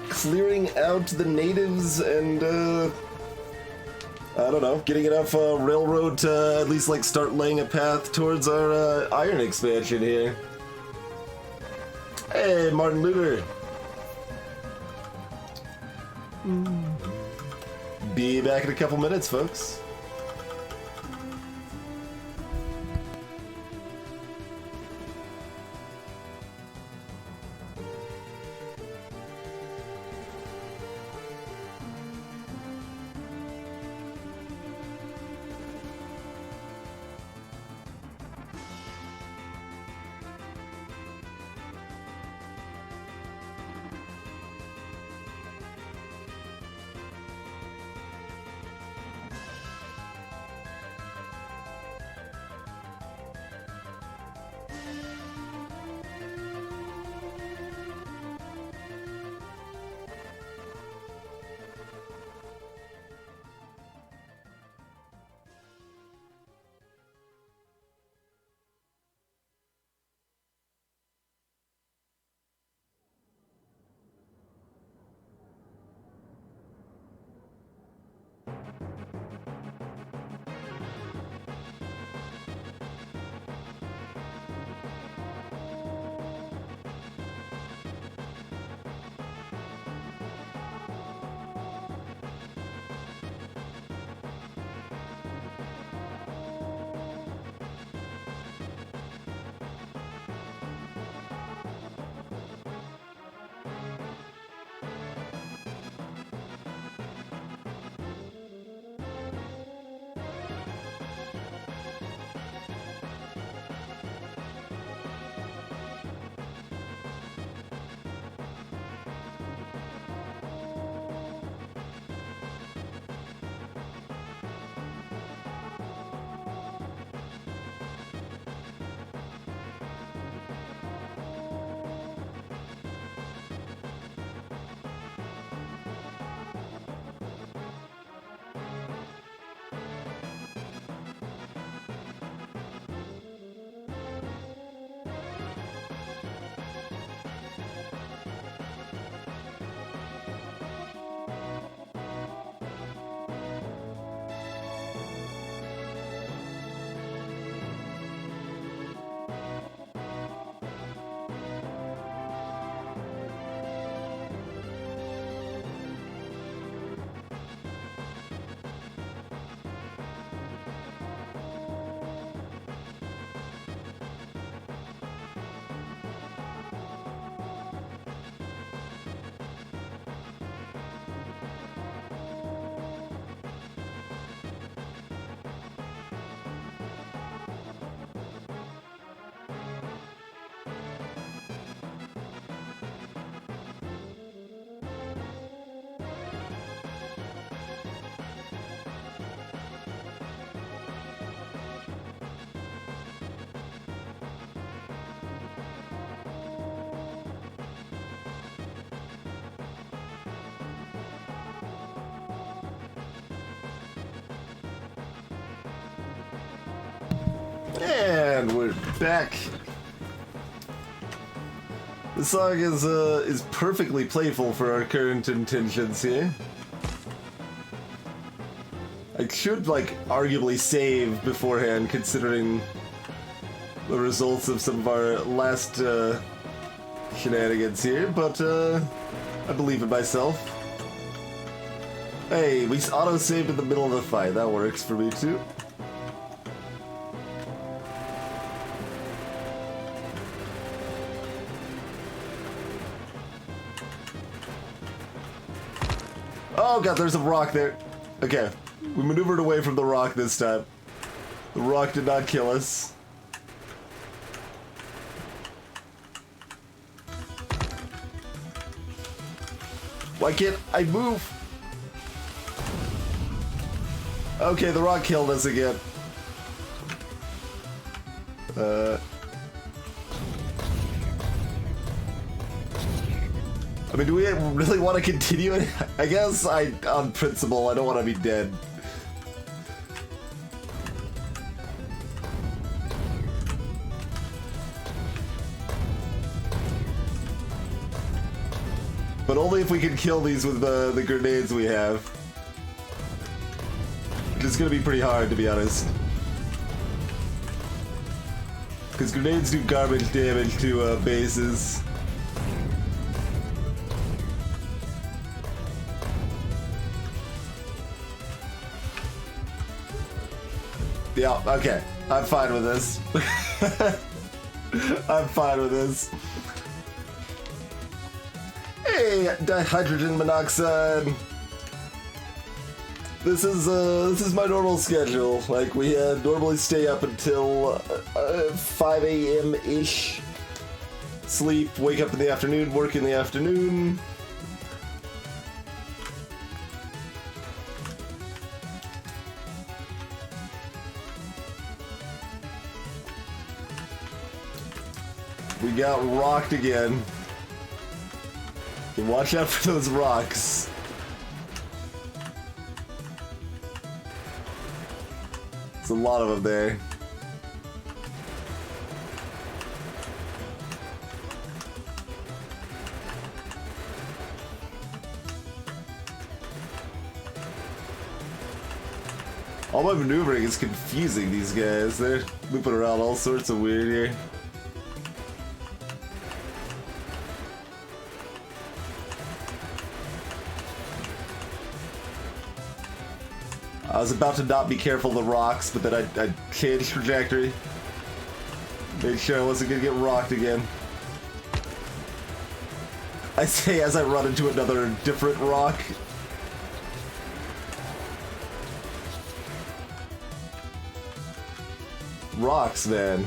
clearing out the natives and I don't know, getting enough railroad to at least like start laying a path towards our iron expansion here. Hey, Martin Luther. Be back in a couple minutes, folks. And we're back. This song is perfectly playful for our current intentions here. I should, like, arguably save beforehand, considering the results of some of our last shenanigans here, but I believe in myself. Hey, we auto-saved in the middle of the fight. That works for me, too. Oh god, there's a rock there. Okay, we maneuvered away from the rock this time. The rock did not kill us. Why can't I move? Okay, the rock killed us again. I mean, do we really want to continue it? I guess on principle, I don't want to be dead. But only if we can kill these with the grenades we have. It's gonna be pretty hard, to be honest. Because grenades do garbage damage to bases. Yeah, okay. I'm fine with this. I'm fine with this. Hey, dihydrogen monoxide. This is my normal schedule. Like, we normally stay up until 5 a.m.-ish. Sleep, wake up in the afternoon, work in the afternoon. We got rocked again. Watch out for those rocks. There's a lot of them there. All my maneuvering is confusing these guys. They're looping around all sorts of weird here. I was about to not be careful of the rocks, but then I changed trajectory. Made sure I wasn't gonna get rocked again. I say as I run into another different rock. Rocks, man.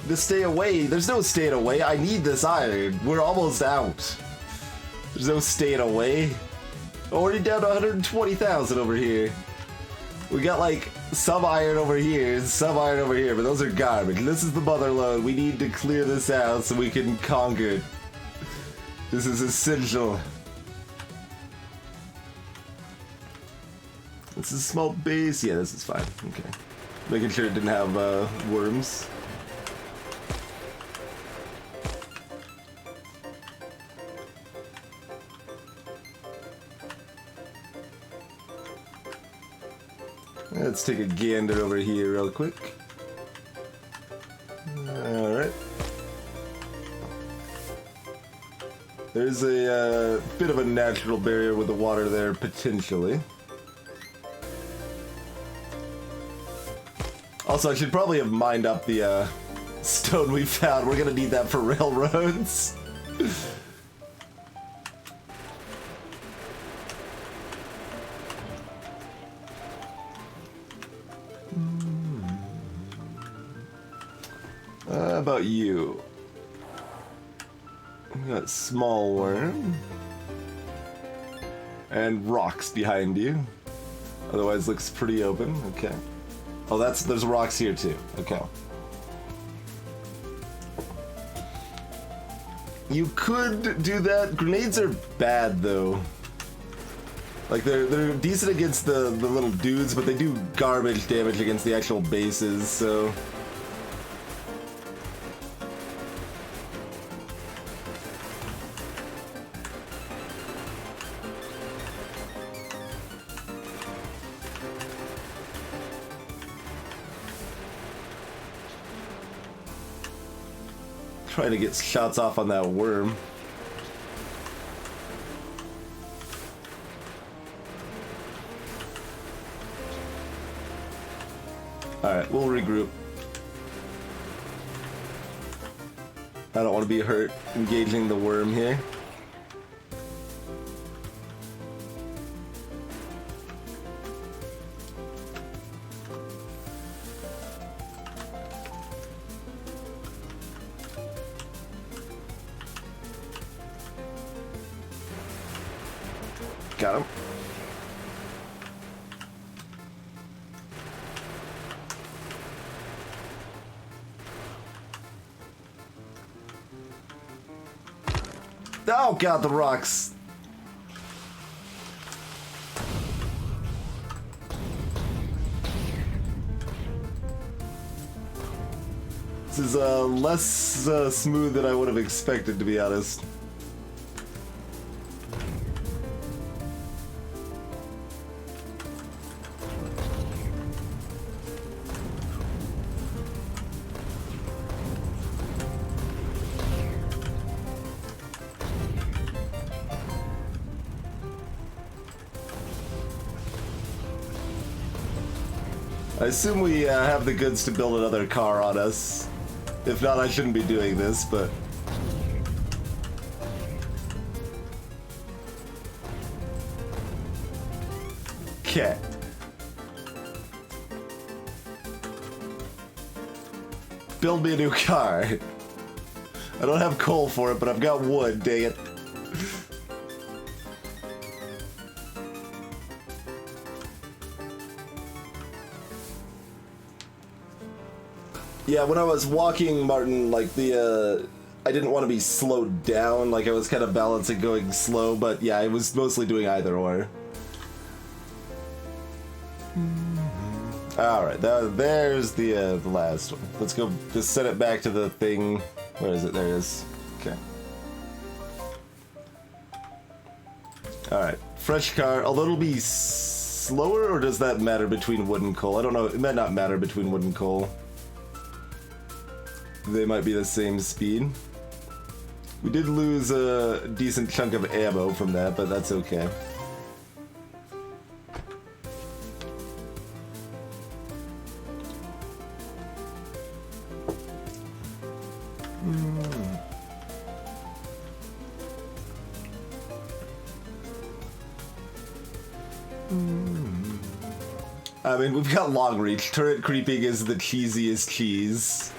To stay away. There's no staying away. I need this iron. We're almost out. There's no staying away. Already down to 120,000 over here. We got like some iron over here and some iron over here, but those are garbage. This is the mother lode. We need to clear this out so we can conquer it. This is essential. This is a small base. Yeah, this is fine. Okay. Making sure it didn't have worms. Let's take a gander over here real quick. Alright. There's a bit of a natural barrier with the water there, potentially. Also, I should probably have mined up the stone we found. We're gonna need that for railroads. How about you? We got small worm. And rocks behind you. Otherwise looks pretty open. Okay. Oh, there's rocks here too. Okay. You could do that. Grenades are bad though. Like they're decent against the little dudes, but they do garbage damage against the actual bases, so. Trying to get shots off on that worm. Alright, we'll regroup. I don't want to be hurt engaging the worm here. Got him. Oh god, the rocks. This is less smooth than I would have expected, to be honest. I assume we have the goods to build another car on us. If not, I shouldn't be doing this, but... Okay. Build me a new car. I don't have coal for it, but I've got wood, dang it. Yeah, when I was walking, Martin, like I didn't want to be slowed down, like I was kind of balancing going slow, but yeah, I was mostly doing either or. Alright, there's the last one. Let's go just set it back to the thing. Where is it? There it is. Okay. Alright, fresh car, although it'll be slower, or does that matter between wood and coal? I don't know, it might not matter between wood and coal. They might be the same speed. We did lose a decent chunk of ammo from that, but that's okay. I mean, we've got long reach. Turret creeping is the cheesiest cheese.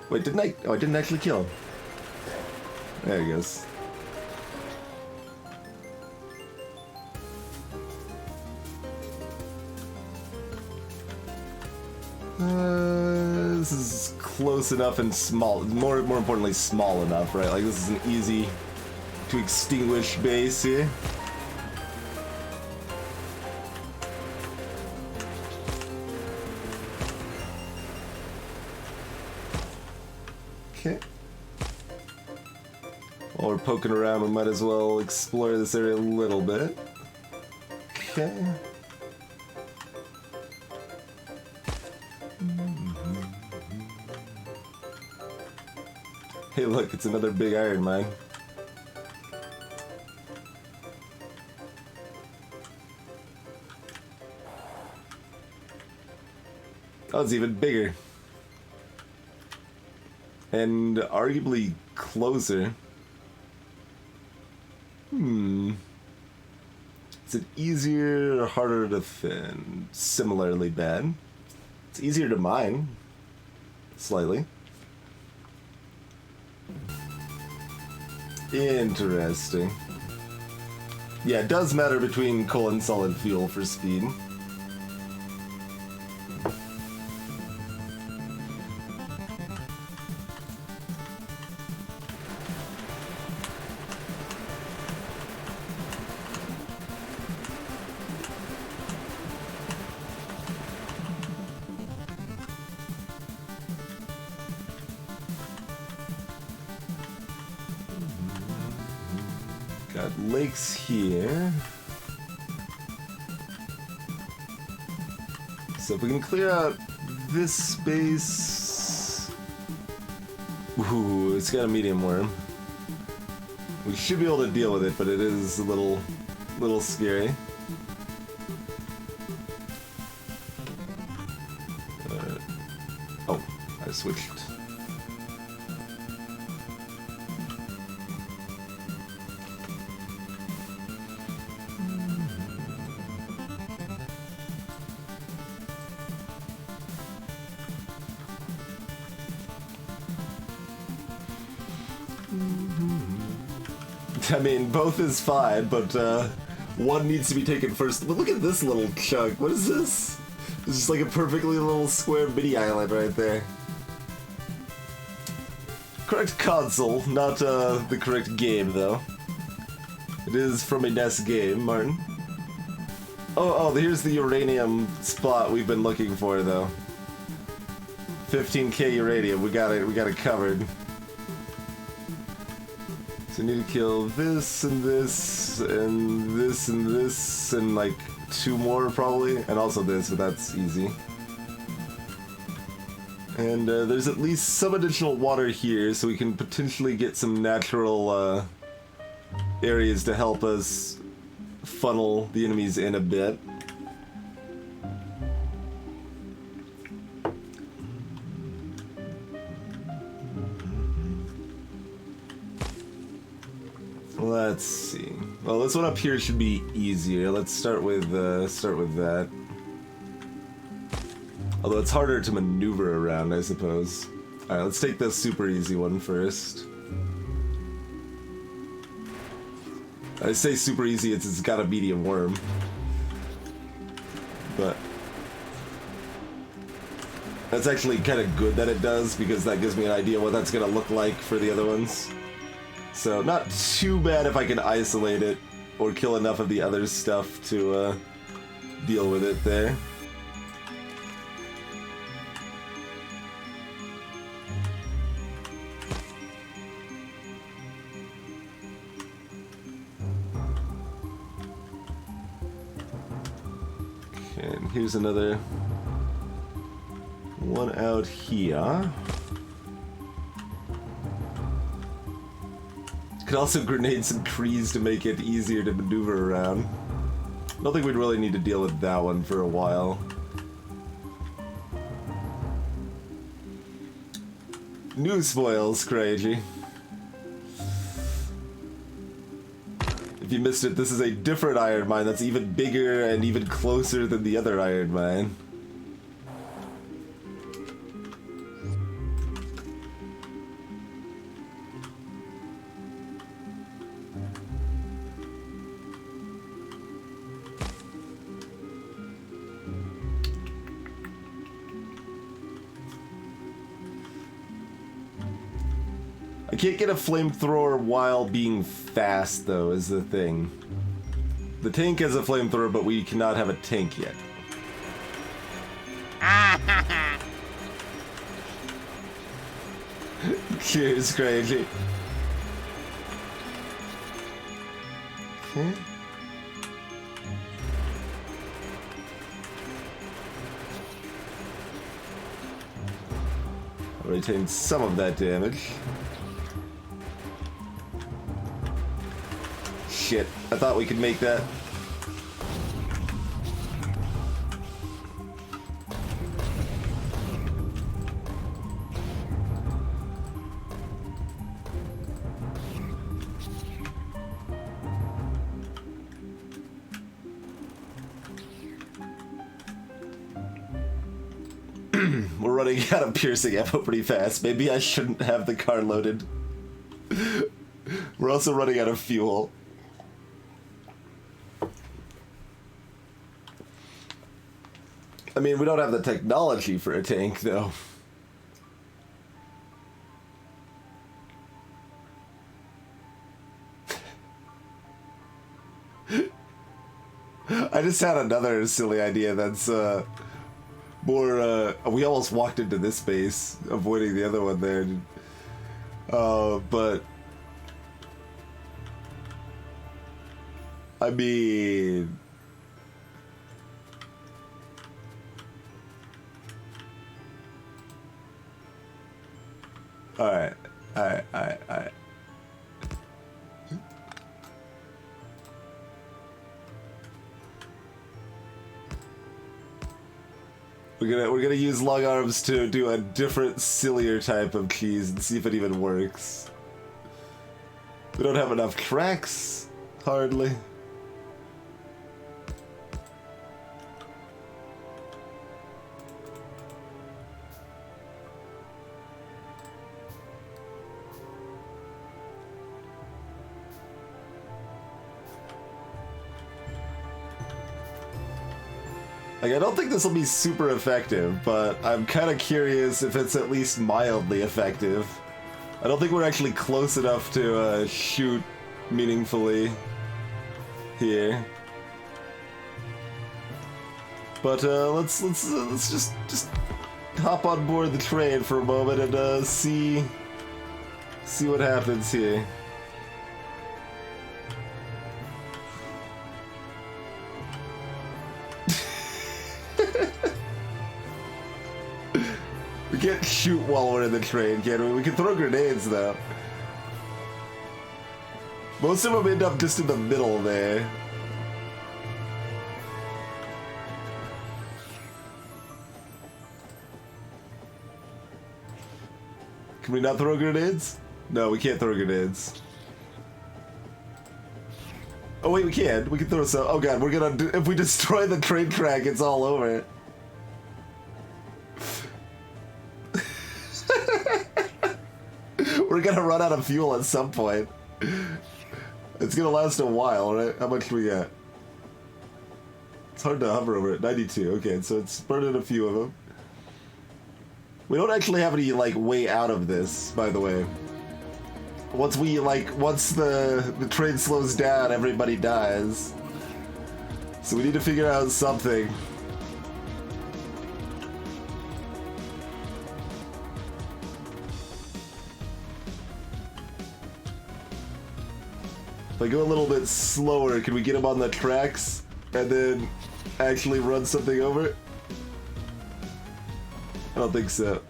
Wait, didn't I? Oh, I didn't actually kill him. There he goes. This is close enough and small. More importantly, small enough, right? Like this is an easy to extinguish base here. Okay. While we're poking around, we might as well explore this area a little bit. Okay. Hey look, it's another big iron mine. Oh, it's even bigger. And arguably closer. Is it easier or harder to defend? Similarly bad. It's easier to mine. Slightly. Interesting. Yeah, it does matter between coal and solid fuel for speed. Got lakes here. So if we can clear out this space... Ooh, it's got a medium worm. We should be able to deal with it, but it is a little scary. Oh, I switched. I mean, both is fine, but one needs to be taken first. But look at this little chunk. What is this? It's just like a perfectly little square mini island right there. Correct console, not the correct game, though. It is from a NES game, Martin. Oh, here's the uranium spot we've been looking for, though. 15k uranium, we got it covered. So we need to kill this and this and this and this and like 2 more probably, and also this, but that's easy. And there's at least some additional water here, so we can potentially get some natural areas to help us funnel the enemies in a bit. Let's see. Well, this one up here should be easier. Let's start with that. Although it's harder to maneuver around, I suppose. Alright, let's take the super easy one first. I say super easy, it's got a medium worm. But that's actually kind of good that it does, because that gives me an idea what that's gonna look like for the other ones. So not too bad if I can isolate it or kill enough of the other stuff to deal with it there. Okay, and here's another one out here. Could also grenade some trees to make it easier to maneuver around. I don't think we'd really need to deal with that one for a while. New spoils, crazy. If you missed it, this is a different iron mine that's even bigger and even closer than the other iron mine. I can't get a flamethrower while being fast, though, is the thing. The tank has a flamethrower, but we cannot have a tank yet. Cheers, crazy. Okay. I'll retain some of that damage. Shit, I thought we could make that. We're running out of piercing ammo pretty fast. Maybe I shouldn't have the car loaded. We're also running out of fuel. I mean, we don't have the technology for a tank, though. I just had another silly idea that's, more, we almost walked into this base, avoiding the other one there. But I mean... Alright. Alright. We're gonna use long arms to do a different, sillier type of keys and see if it even works. We don't have enough tracks, hardly. Like, I don't think this will be super effective, but I'm kind of curious if it's at least mildly effective. I don't think we're actually close enough to shoot meaningfully here. But let's just hop on board the train for a moment and see what happens here. We can't shoot while we're in the train, can we? We can throw grenades, though. Most of them end up just in the middle there. Can we not throw grenades? No, we can't throw grenades. Oh wait, we can. We can throw some. Oh god, we're gonna do, if we destroy the train track, it's all over. We're gonna run out of fuel at some point. It's gonna last a while, right? How much do we got? It's hard to hover over it. 92. Okay, so it's burning a few of them. We don't actually have any, like, way out of this, by the way. Once the train slows down, everybody dies. So we need to figure out something. If I go a little bit slower, can we get him on the tracks and then actually run something over it? I don't think so.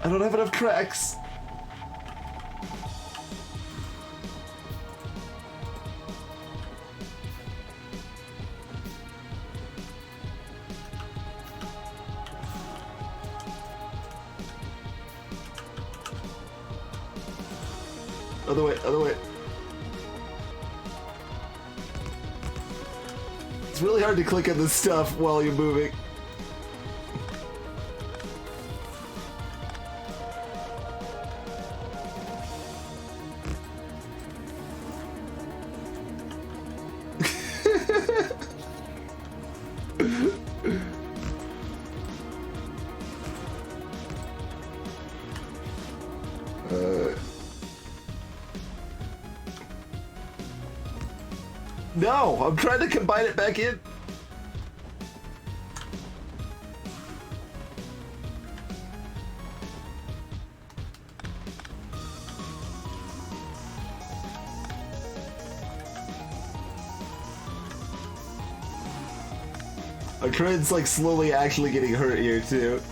I don't have enough tracks. Other way, other way. It's really hard to click on this stuff while you're moving. No, I'm trying to combine it back in. Our train's like slowly actually getting hurt here too.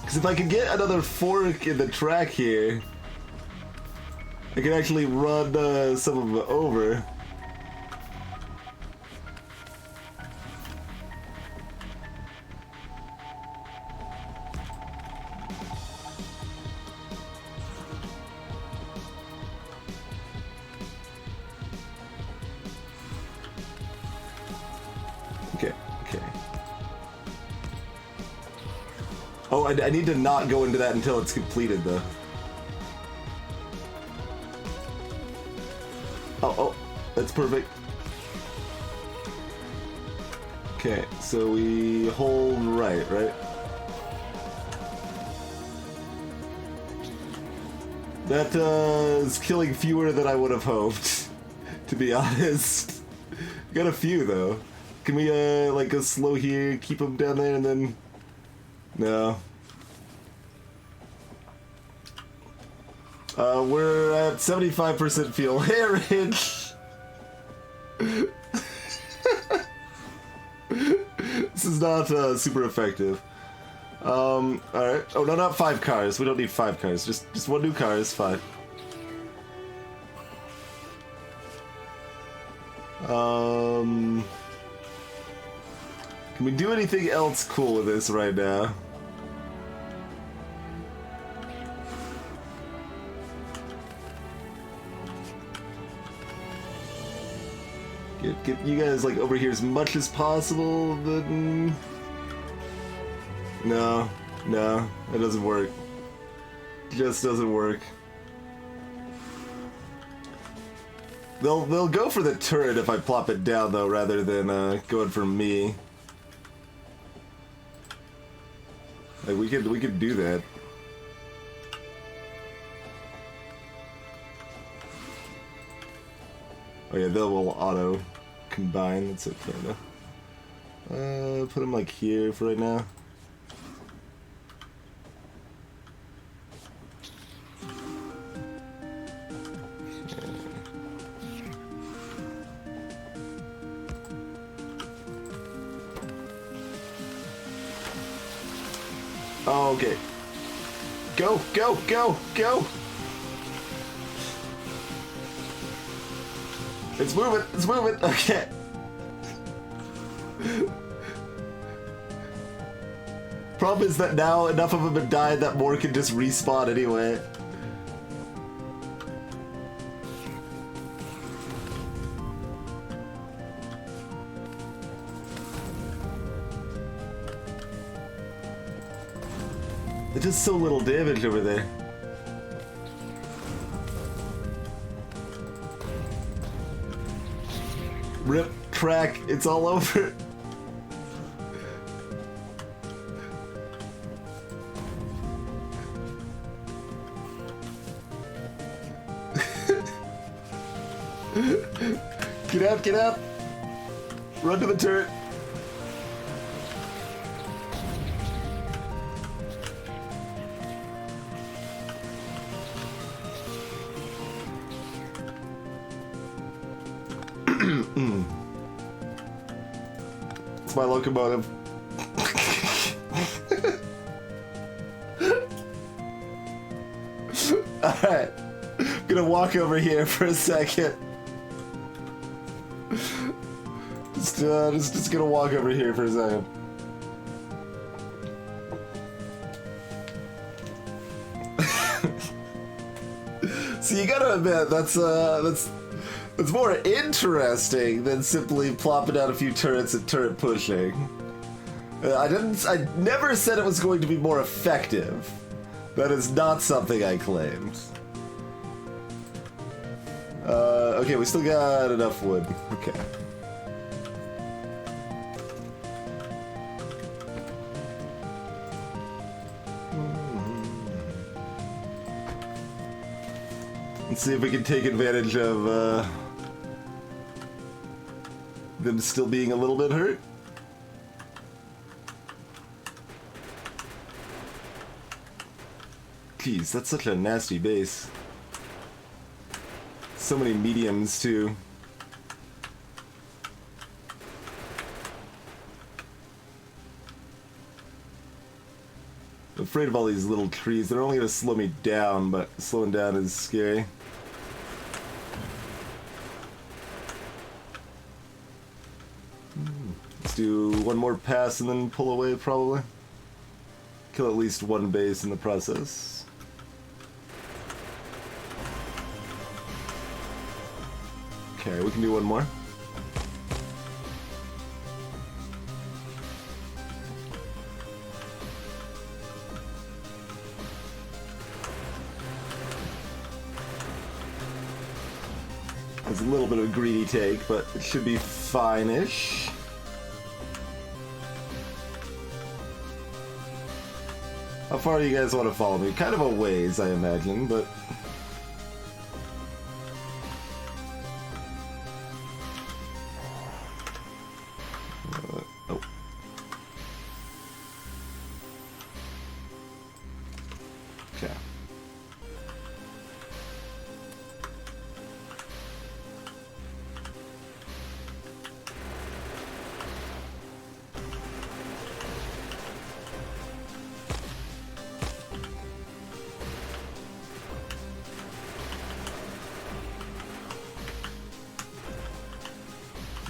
Because if I could get another fork in the track here, I can actually run some of it over. Okay, okay. Oh, I need to not go into that until it's completed, though. Oh, that's perfect. Okay, so we hold right? That is killing fewer than I would have hoped, to be honest. Got a few though. Can we like go slow here, keep them down there, and then no. We're at 75% fuel. Hey, Rich! This is not super effective. Alright. Oh, no, not 5 cars. We don't need 5 cars. Just one new car is fine. Can we do anything else cool with this right now? Get you guys like over here as much as possible, then no, it doesn't work. Just doesn't work. They'll go for the turret if I plop it down though, rather than going for me. Like we could do that. Oh yeah, they will auto combine. That's okay though. Put them like here for right now. Oh, okay. Go, go, go, go! It's moving, okay. Problem is that now enough of them have died that more can just respawn anyway. It does so little damage over there. Rip track, it's all over. Get out, get out. Run to the turret. It's my locomotive. Alright. I'm gonna walk over here for a second. Just gonna walk over here for a second. So you gotta admit, that's more interesting than simply plopping out a few turrets and turret pushing. I never said it was going to be more effective. That is not something I claimed. Okay, we still got enough wood. Okay. Let's see if we can take advantage of them still being a little bit hurt. Jeez, that's such a nasty base. So many mediums too. I'm afraid of all these little trees. They're only gonna slow me down, but slowing down is scary. Let's do one more pass and then pull away, probably. Kill at least one base in the process. Okay, we can do one more. It's a little bit of a greedy take, but it should be fine-ish. How far do you guys want to follow me? Kind of a ways, I imagine, but... oh. Okay.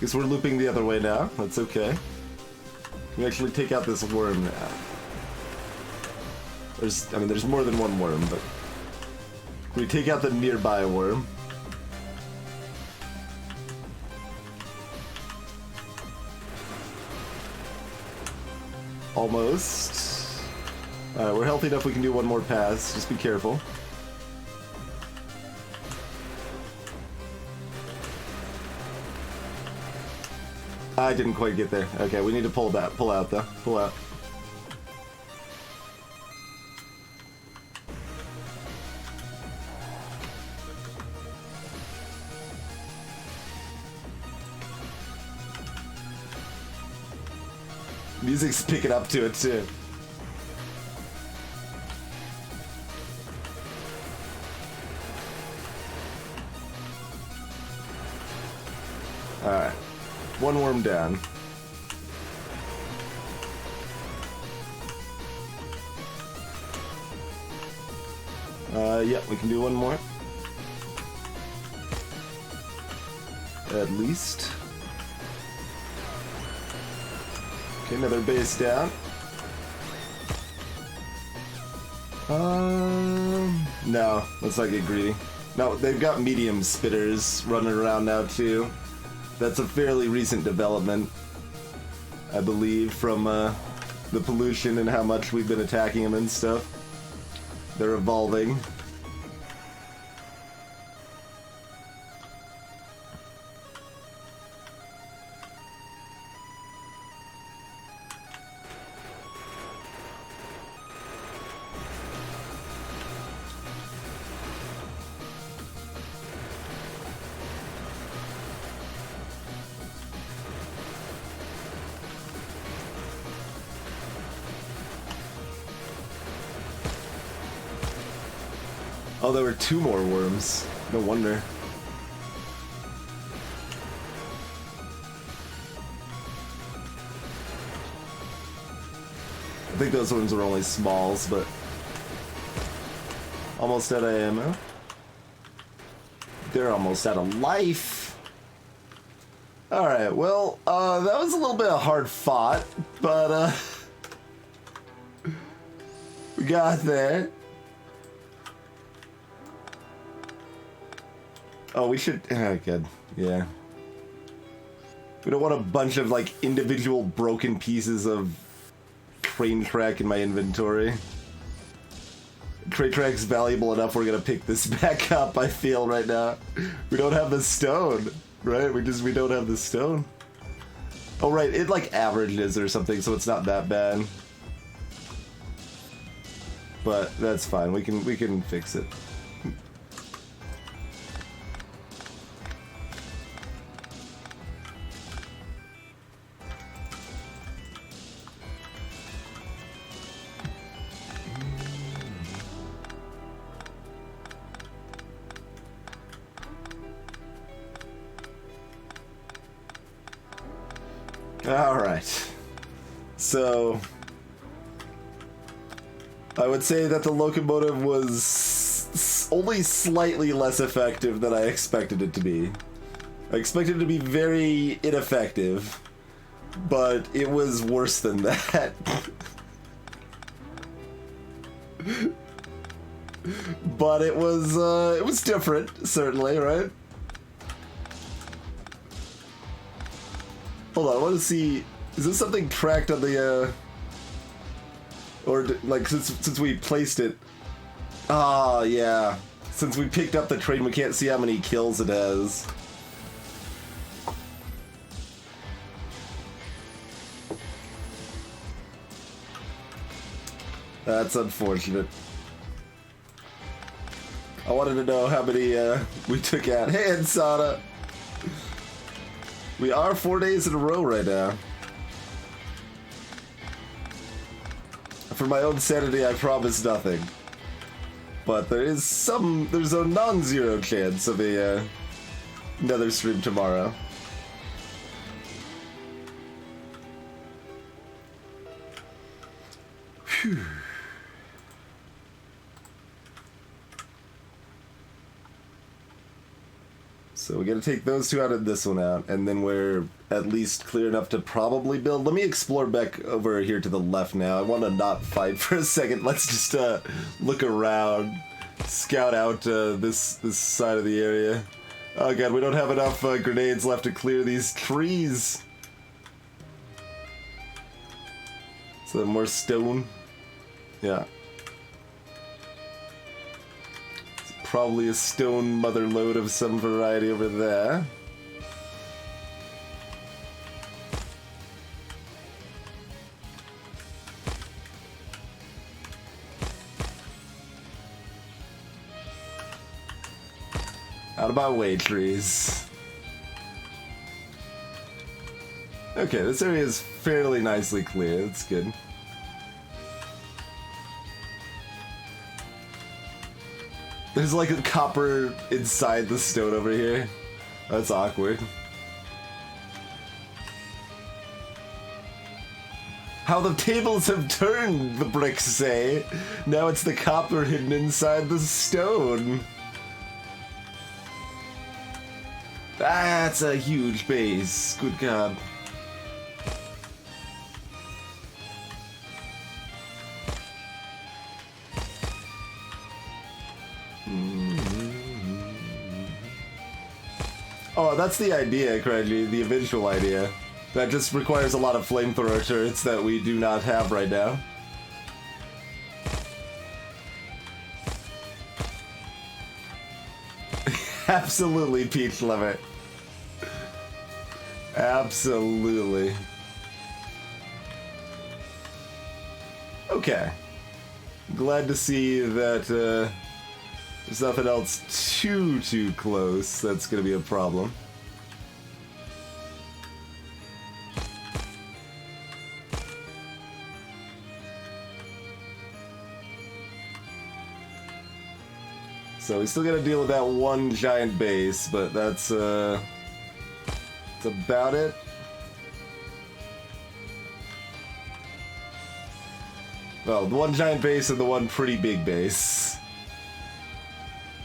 Guess we're looping the other way now. That's okay. We actually take out this worm now. There's more than one worm, but we take out the nearby worm. Almost. Alright, we're healthy enough we can do one more pass. Just be careful. I didn't quite get there. Okay, we need to pull out though. Pull out. Music's picking up to it too. Alright. One worm down. Yeah, we can do one more. At least. Okay, another base down. No, let's not get greedy. No, they've got medium spitters running around now too. That's a fairly recent development, I believe, from the pollution and how much we've been attacking them and stuff. They're evolving. Oh, there were two more worms. No wonder. I think those ones were only smalls, but... almost out of ammo. They're almost out of life. Alright, well, that was a little bit of hard fought, but, we got there. Oh, we should... good. Yeah. We don't want a bunch of, like, individual broken pieces of train track in my inventory. Train track's valuable enough, we're gonna pick this back up, I feel, right now. We don't have the stone, right? We don't have the stone. Oh, right, it, like, averages or something, so it's not that bad. But that's fine, we can fix it. Alright, so I would say that the locomotive was only slightly less effective than I expected it to be. I expected it to be very ineffective, but it was worse than that. But it was different, certainly, right? Hold on, I want to see... is this something tracked on the, or, like, since we placed it... ah, yeah. Since we picked up the train, we can't see how many kills it has. That's unfortunate. I wanted to know how many we took out. Hey, Insana! We are 4 days in a row right now. For my own sanity, I promise nothing. But there's a non-zero chance of another stream tomorrow. Phew. So we gotta take those two out and this one out, and then we're at least clear enough to probably build. Let me explore back over here to the left now. I want to not fight for a second. Let's just look around, scout out this side of the area. Oh god, we don't have enough grenades left to clear these trees. So more stone. Yeah. Probably a stone mother lode of some variety over there. Out of my way, trees. Okay, this area is fairly nicely clear. That's good. There's like a copper inside the stone over here. That's awkward. How the tables have turned, the bricks say. Now it's the copper hidden inside the stone. That's a huge base. Good God. Oh, that's the idea, Craig, the eventual idea. That just requires a lot of flamethrower turrets that we do not have right now. Absolutely, Peach Levitt. Absolutely. Okay. Glad to see that there's nothing else too close that's gonna be a problem. So we still gotta deal with that one giant base, but that's about it. Well, the one giant base and the one pretty big base.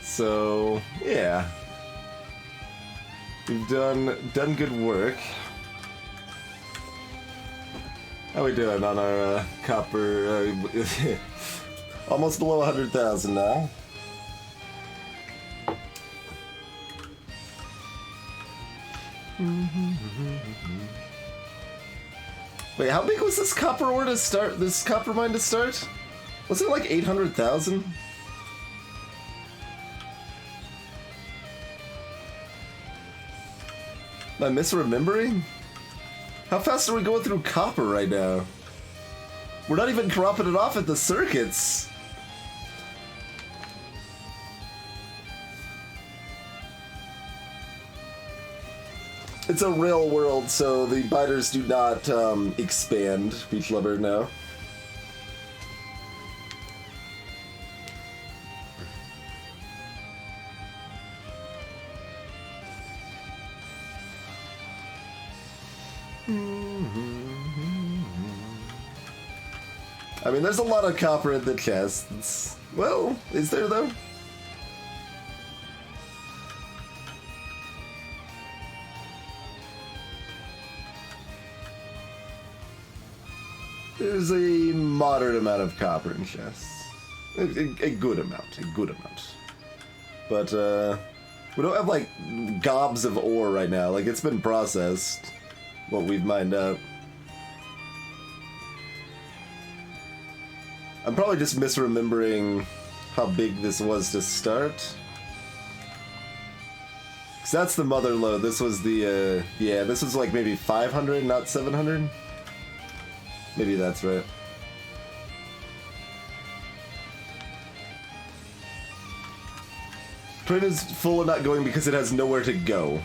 So, yeah. We've done good work. How we doing on our copper? Almost below 100,000 now. Wait, how big was this copper ore to start? This copper mine to start? Was it like 800,000? Am I misremembering? How fast are we going through copper right now? We're not even dropping it off at the circuits. It's a real world, so the biters do not expand. Beach Lover, no. I mean, there's a lot of copper in the chests. Well, is there though? There's a moderate amount of copper in chests. A good amount, But, we don't have, like, gobs of ore right now. Like, it's been processed, what we've mined up. I'm probably just misremembering how big this was to start. Because that's the mother lode. This was the, yeah, this was like maybe 500, not 700? Maybe that's right. Print is full and not going because it has nowhere to go.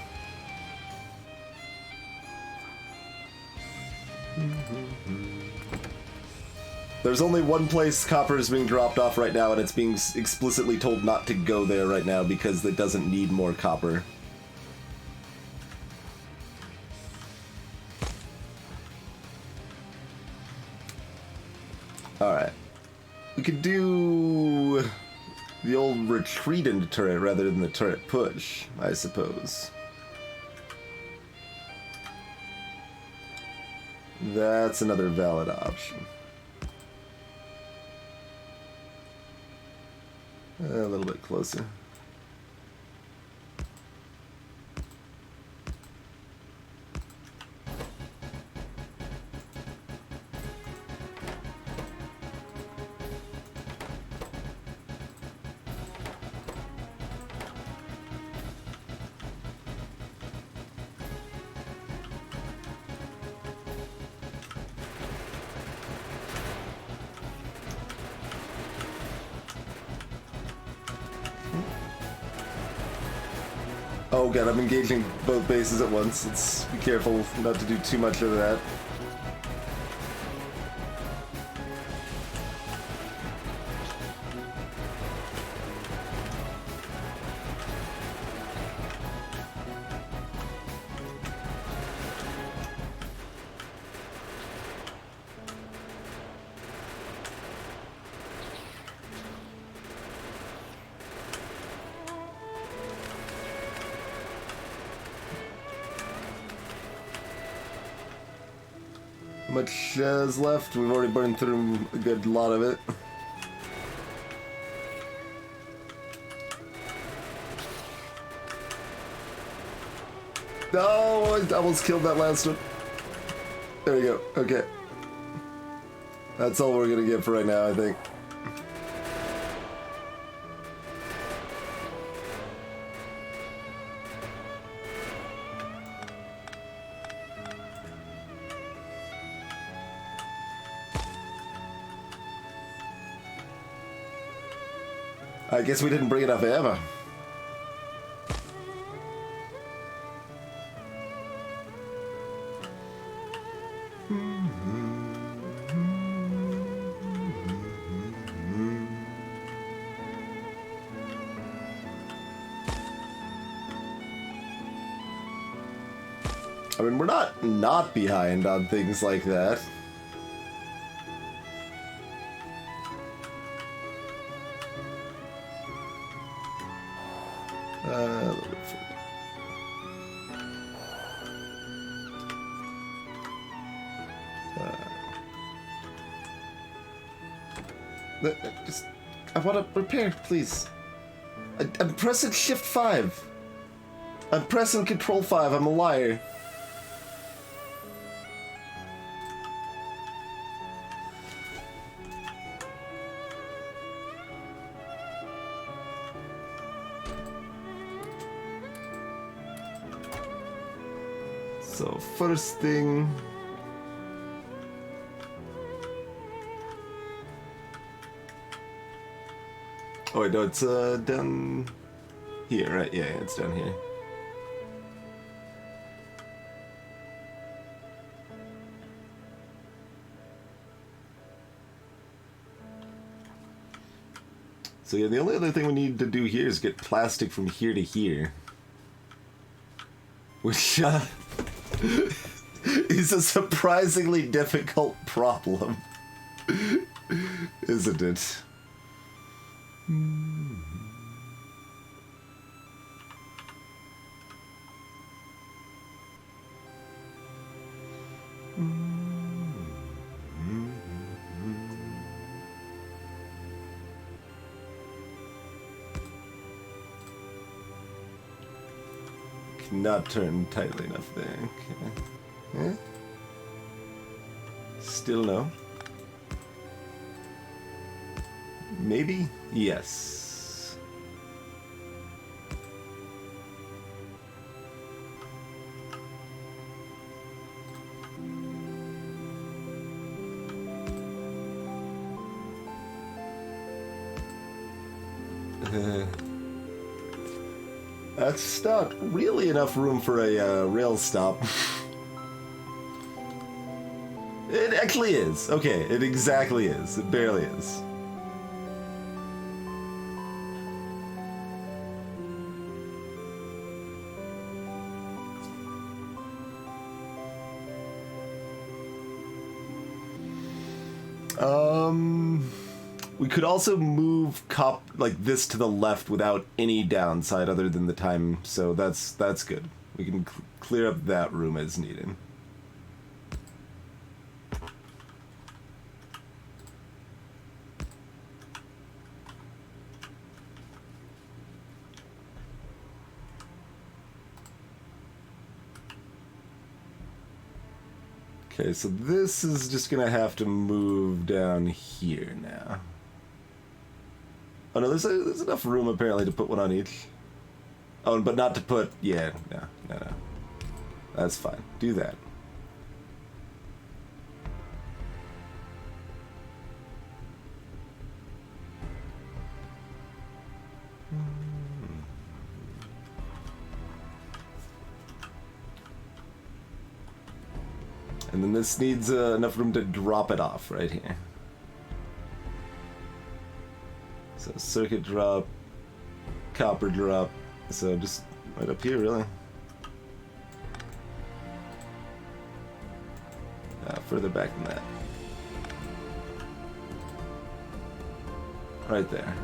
There's only one place copper is being dropped off right now, and it's being explicitly told not to go there right now because it doesn't need more copper. Alright. We could do the old retreat into turret rather than the turret push, I suppose. That's another valid option. A little bit closer. Oh god, I'm engaging both bases at once. Let's be careful not to do too much of that. Much is left. We've already burned through a good lot of it. Oh, I almost killed that last one. There we go. Okay. That's all we're gonna get for right now, I think. I guess we didn't bring enough ammo. I mean, we're not behind on things like that. A little bit further. Just, I want to repair, please. I'm pressing Shift 5. I'm pressing Control 5. I'm a liar. So first thing, oh wait, no, it's down here, right? Yeah, it's down here. So yeah, the only other thing we need to do here is get plastic from here to here, which is a surprisingly difficult problem, isn't it? Not turned tightly enough there. Okay. Still no. Maybe? Yes. That's not really enough room for a rail stop. It actually is. Okay, it exactly is. It barely is. We could also move like this to the left without any downside other than the time, so that's good. We can clear up that room as needed. Okay, so this is just gonna have to move down here now. Oh no, there's enough room apparently to put one on each. Oh, but not to put, yeah, no. That's fine, do that. And then this needs enough room to drop it off right here. So circuit drop, copper drop, so just right up here really. Further back than that. Right there.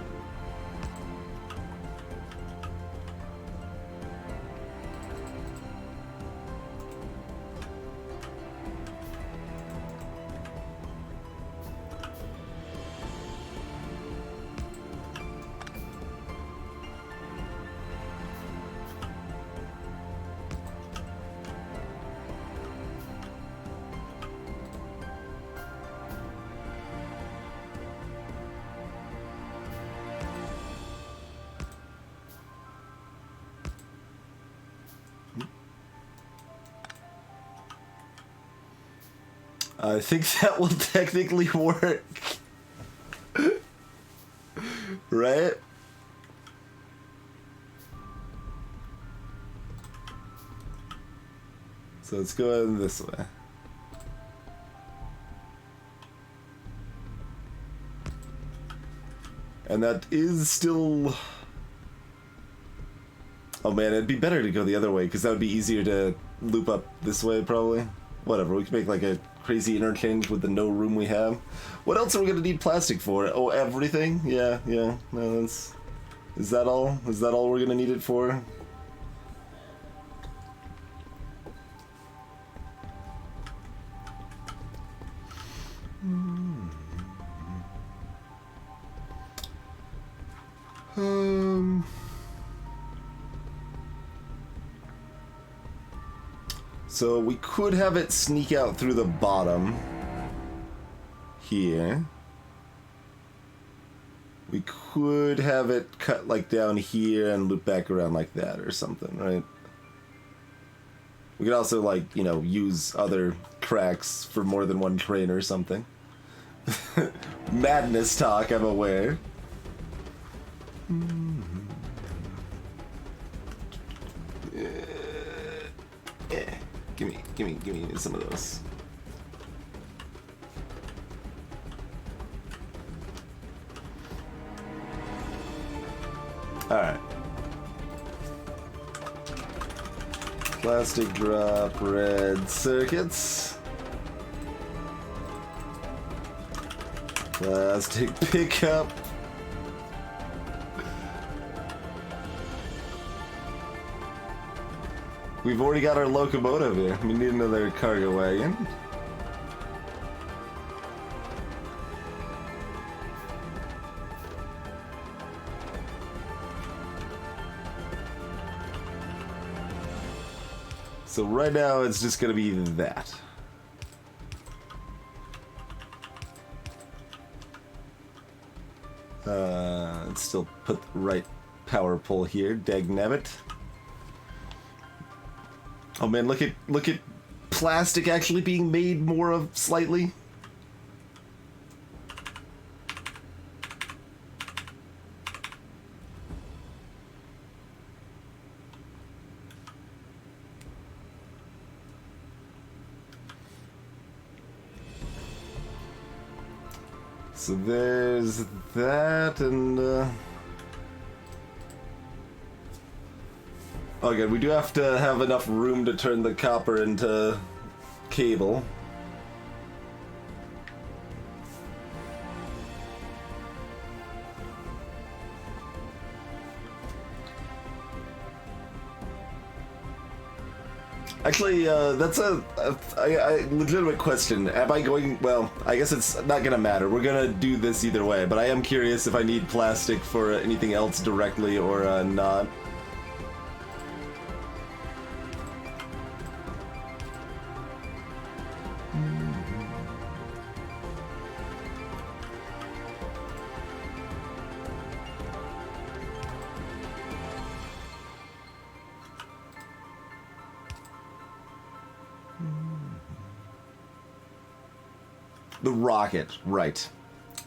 I think that will technically work. Right? So let's go in this way. And that is still... Oh man, it'd be better to go the other way, because that would be easier to loop up this way, probably. Whatever, we can make like a crazy interchange with the no room we have. What else are we gonna need plastic for? Oh, everything? Yeah. No, that's... Is that all? Is that all we're gonna need it for? So we could have it sneak out through the bottom here. We could have it cut like down here and loop back around like that or something, right? We could also, like, you know, use other cracks for more than one train or something. Madness talk, I'm aware. Give me some of those. Alright. Plastic drop, red circuits. Plastic pickup. We've already got our locomotive here. We need another cargo wagon. So right now it's just gonna be that. Let's still put the right power pole here, dagnabbit. Oh man, look at plastic actually being made more of slightly. So there's that, and okay, we do have to have enough room to turn the copper into cable. Actually, that's a legitimate question. Am I going... Well, I guess it's not gonna matter. We're gonna do this either way, but I am curious if I need plastic for anything else directly or not. The rocket, right.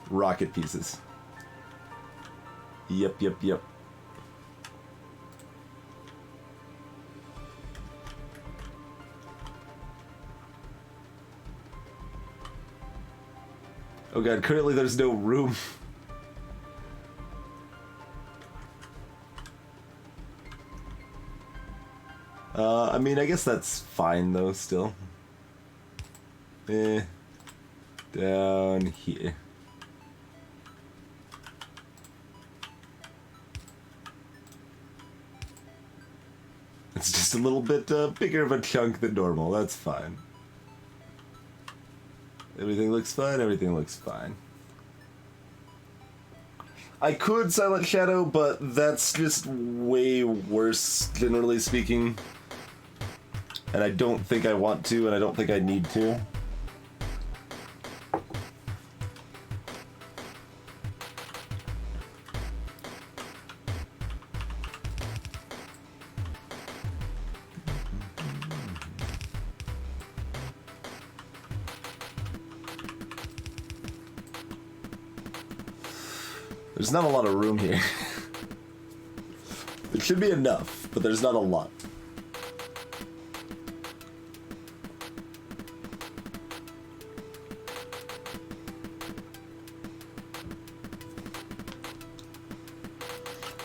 Rocket pieces. Yep. Oh god, currently there's no room. I mean, I guess that's fine though, still. Down here. It's just a little bit bigger of a chunk than normal, that's fine. Everything looks fine, everything looks fine. I could Silent Shadow, but that's just way worse, generally speaking. And I don't think I want to, and I don't think I need to. There's not a lot of room here. There should be enough, but there's not a lot.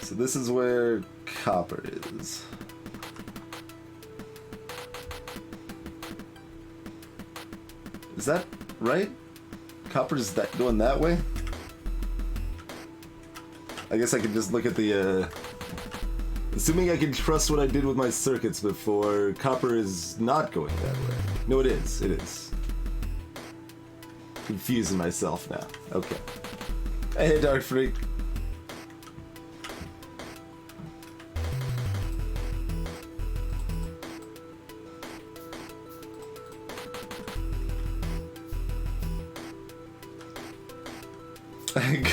So this is where copper is. Is that right? Copper's that going that way? I guess I could just look at the, assuming I can trust what I did with my circuits before, copper is not going that way. No, it is. It is. Confusing myself now. Okay. Hey, Dark Freak.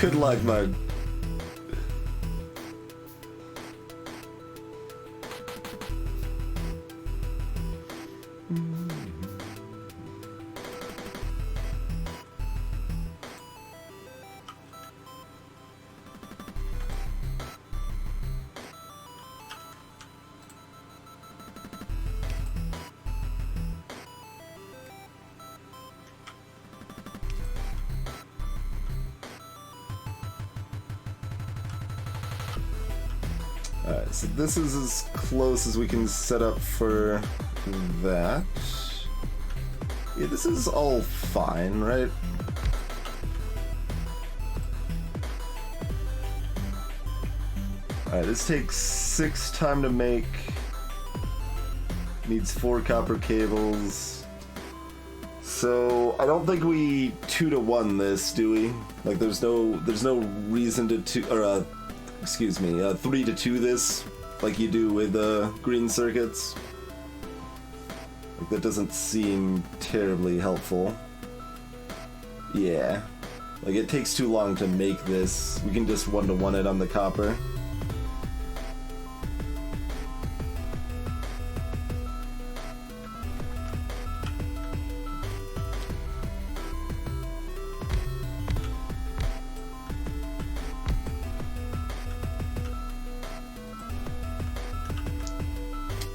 Good luck, bud. Alright, so this is as close as we can set up for that. Yeah, this is all fine, right? Alright, this takes 6 time to make. Needs 4 copper cables. So I don't think we 2-to-1 this, do we? Like there's no reason to 3-to-2 this, like you do with green circuits. Like that doesn't seem terribly helpful. Yeah, like it takes too long to make this. We can just 1-to-1 it on the copper.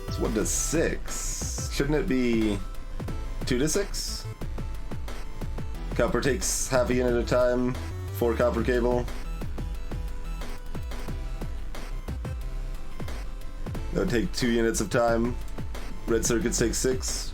It's 1-to-6. Shouldn't it be 2-to-6? Copper takes half a unit at a time. 4 copper cable. That would take 2 units of time. Red circuits take 6.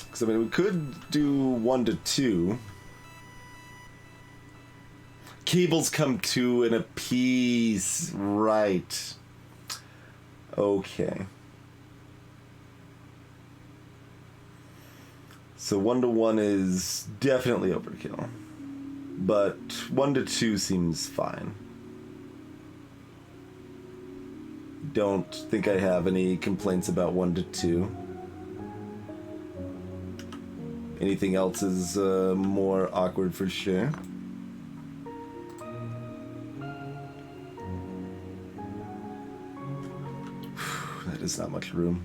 Because, I mean, we could do 1 to 2. Cables come 2 in a piece. Right. Okay. So 1 to 1 is definitely overkill. But 1 to 2 seems fine. Don't think I have any complaints about 1 to 2. Anything else is more awkward for sure. That is not much room.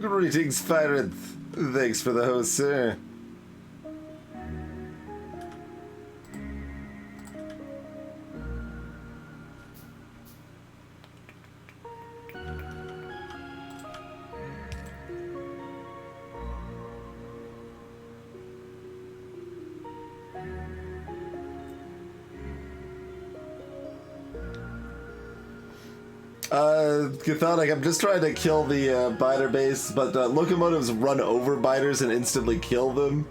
Greetings, pirate. Thanks for the host, sir. Chthonic, I'm just trying to kill the biter base, but locomotives run over biters and instantly kill them,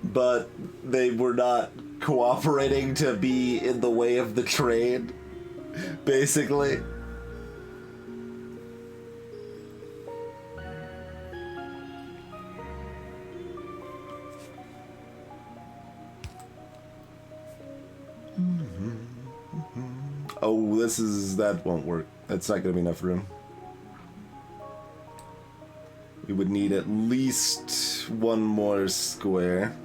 but they were not cooperating to be in the way of the train, basically. Oh, that won't work. That's not going to be enough room. We would need at least 1 more square.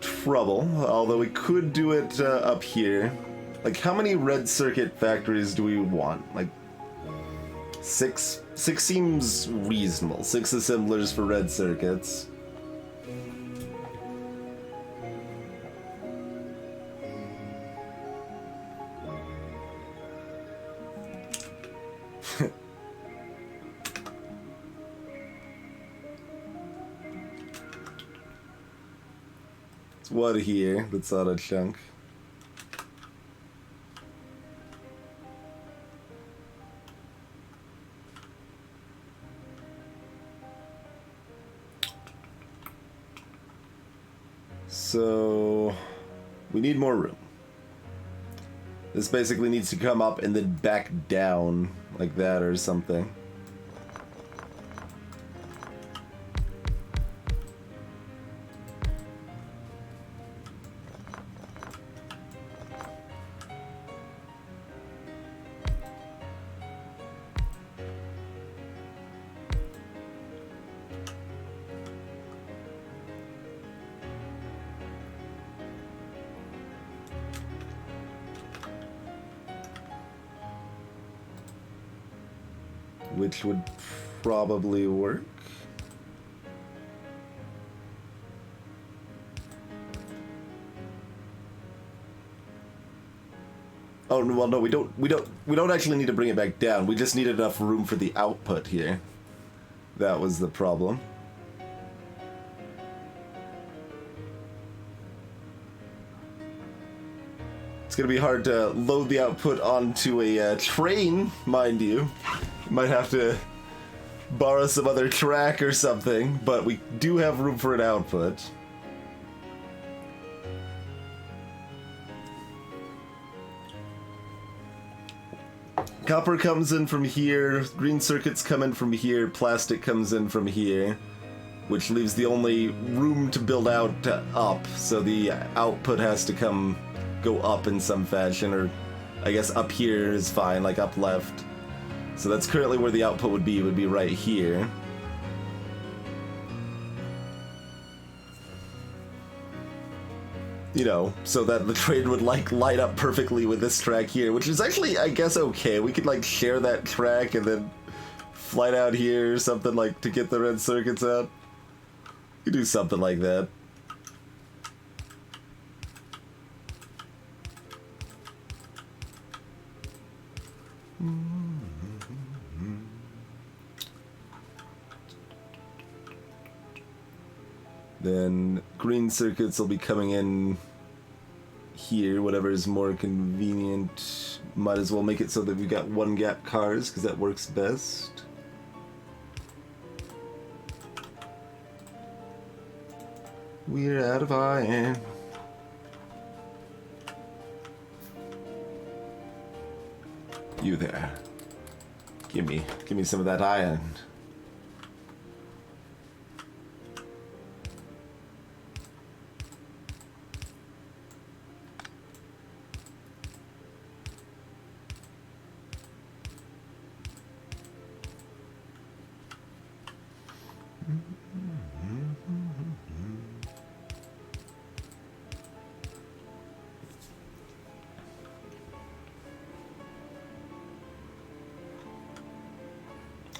Trouble, although we could do it up here. Like, how many red circuit factories do we want? Like, 6? 6 seems reasonable. 6 assemblers for red circuits. What here? That's not a chunk. So we need more room. This basically needs to come up and then back down like that or something. Which would probably work. Oh well, no, we don't actually need to bring it back down. We just need enough room for the output here. That was the problem. It's gonna be hard to load the output onto a train, mind you. Might have to borrow some other track or something, but we do have room for an output. Copper comes in from here, green circuits come in from here, plastic comes in from here. which leaves the only room to build out up, so the output has to go up in some fashion, or I guess up here is fine, like up left. So that's currently where the output would be right here. You know, so that the train would like light up perfectly with this track here, which is actually, I guess, okay. We could like share that track and then fly out here or something, like to get the red circuits out. You do something like that. Then green circuits will be coming in here, whatever is more convenient. Might as well make it so that we've got one gap cars, because that works best. We're out of iron. You there. Give me some of that iron.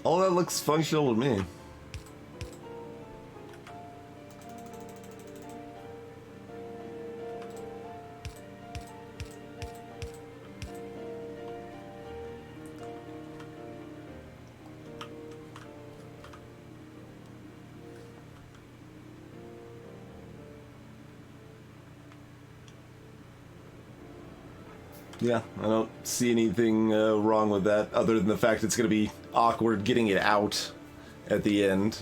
All that looks functional to me. Yeah, I don't see anything wrong with that, other than the fact it's going to be awkward getting it out at the end.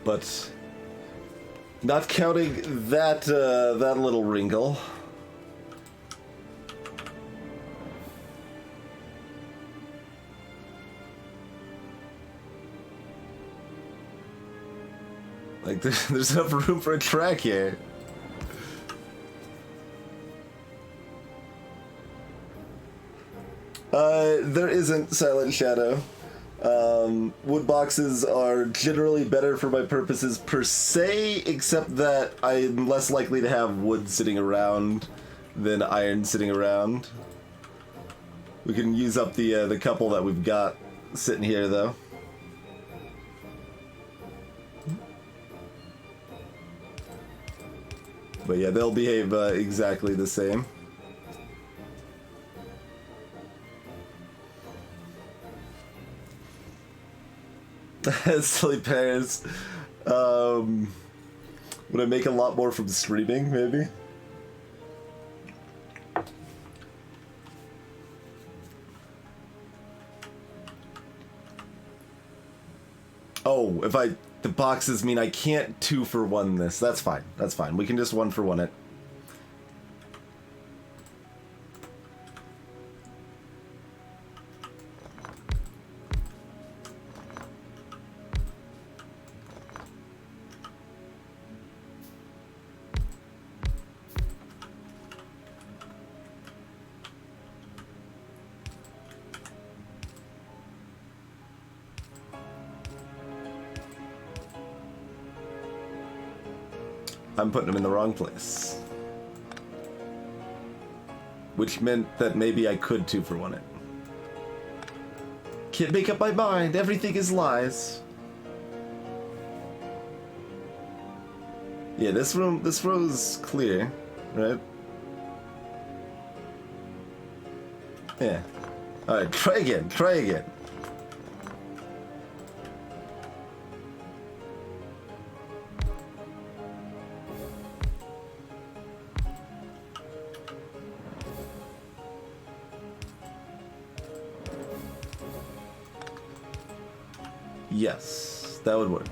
But not counting that that little wrinkle. Like there's enough room for a track here. There isn't, Silent Shadow. Wood boxes are generally better for my purposes per se, except that I'm less likely to have wood sitting around than iron sitting around. We can use up the couple that we've got sitting here, though. But yeah, they'll behave exactly the same. Silly pairs. Would I make a lot more from streaming, maybe? Oh, if the boxes mean I can't 2-for-1 this. That's fine. That's fine. We can just 1-for-1 it. I'm putting them in the wrong place. Which meant that maybe I could 2-for-1 it. Can't make up my mind. Everything is lies. Yeah, this row's clear, right? Yeah. Alright, try again. Try again. Yes, that would work.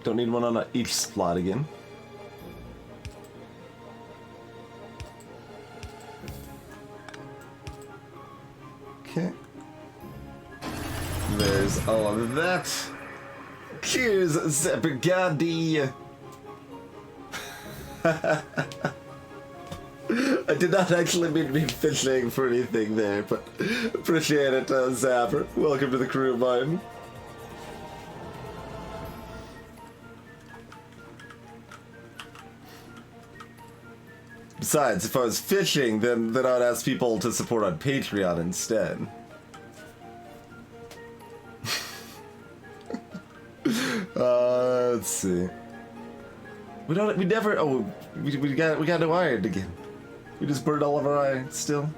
Don't need one on each slot again. Okay. There's all of that. Cheers, Zebrigadi! I did not actually mean to be fishing for anything there, but appreciate it, Zapper. Welcome to the crew, mine. Besides, if I was fishing, then I'd ask people to support on Patreon instead. Let's see. We never. Oh, we got no iron again. We just burned all of our iron still.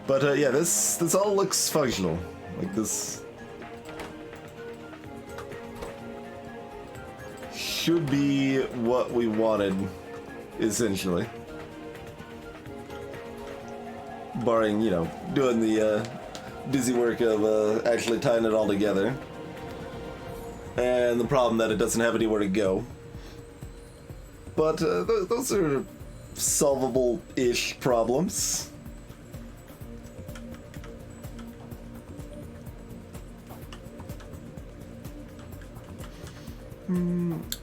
But yeah, this all looks functional. Like this should be what we wanted, essentially. Barring, you know, doing the busy work of actually tying it all together. And the problem that it doesn't have anywhere to go. But those are solvable-ish problems.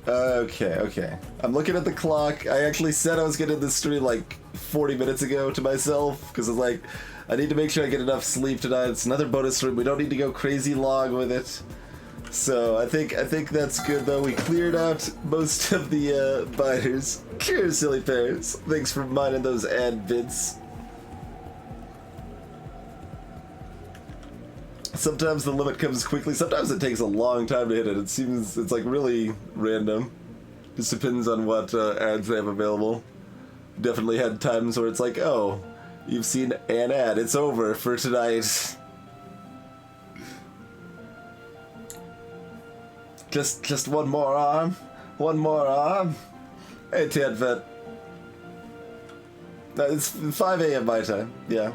Okay. I'm looking at the clock. I actually said I was getting this stream like 40 minutes ago to myself, because I was like, I need to make sure I get enough sleep tonight. It's another bonus stream. We don't need to go crazy long with it. So I think that's good though. We cleared out most of the biters. Cheers, silly pears. Thanks for minding those ad vids. Sometimes the limit comes quickly. Sometimes it takes a long time to hit it. It seems it's like really random. Just depends on what ads they have available. Definitely had times where it's like, oh, you've seen an ad. It's over for tonight. Just one more arm. One more arm. Hey, Tadvet. It's 5 a.m. my time. Yeah.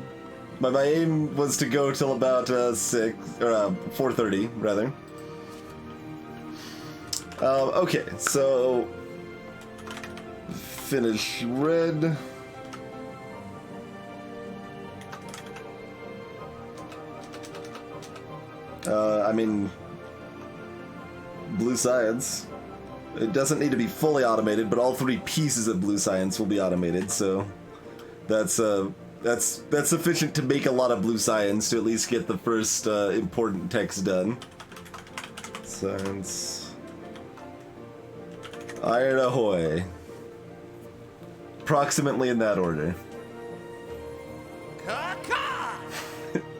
My aim was to go till about 6 or 4:30 rather. Okay, so finish red. I mean, blue science. It doesn't need to be fully automated, but all 3 pieces of blue science will be automated. So that's sufficient to make a lot of blue science to at least get the first important text done. Science. Iron ahoy. Approximately in that order.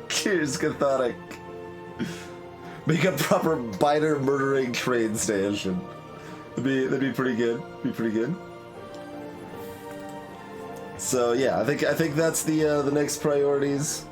Cheers, Cathodic. Make a proper biter murdering train station. That'd be pretty good. Be pretty good. So yeah, I think that's the next priorities.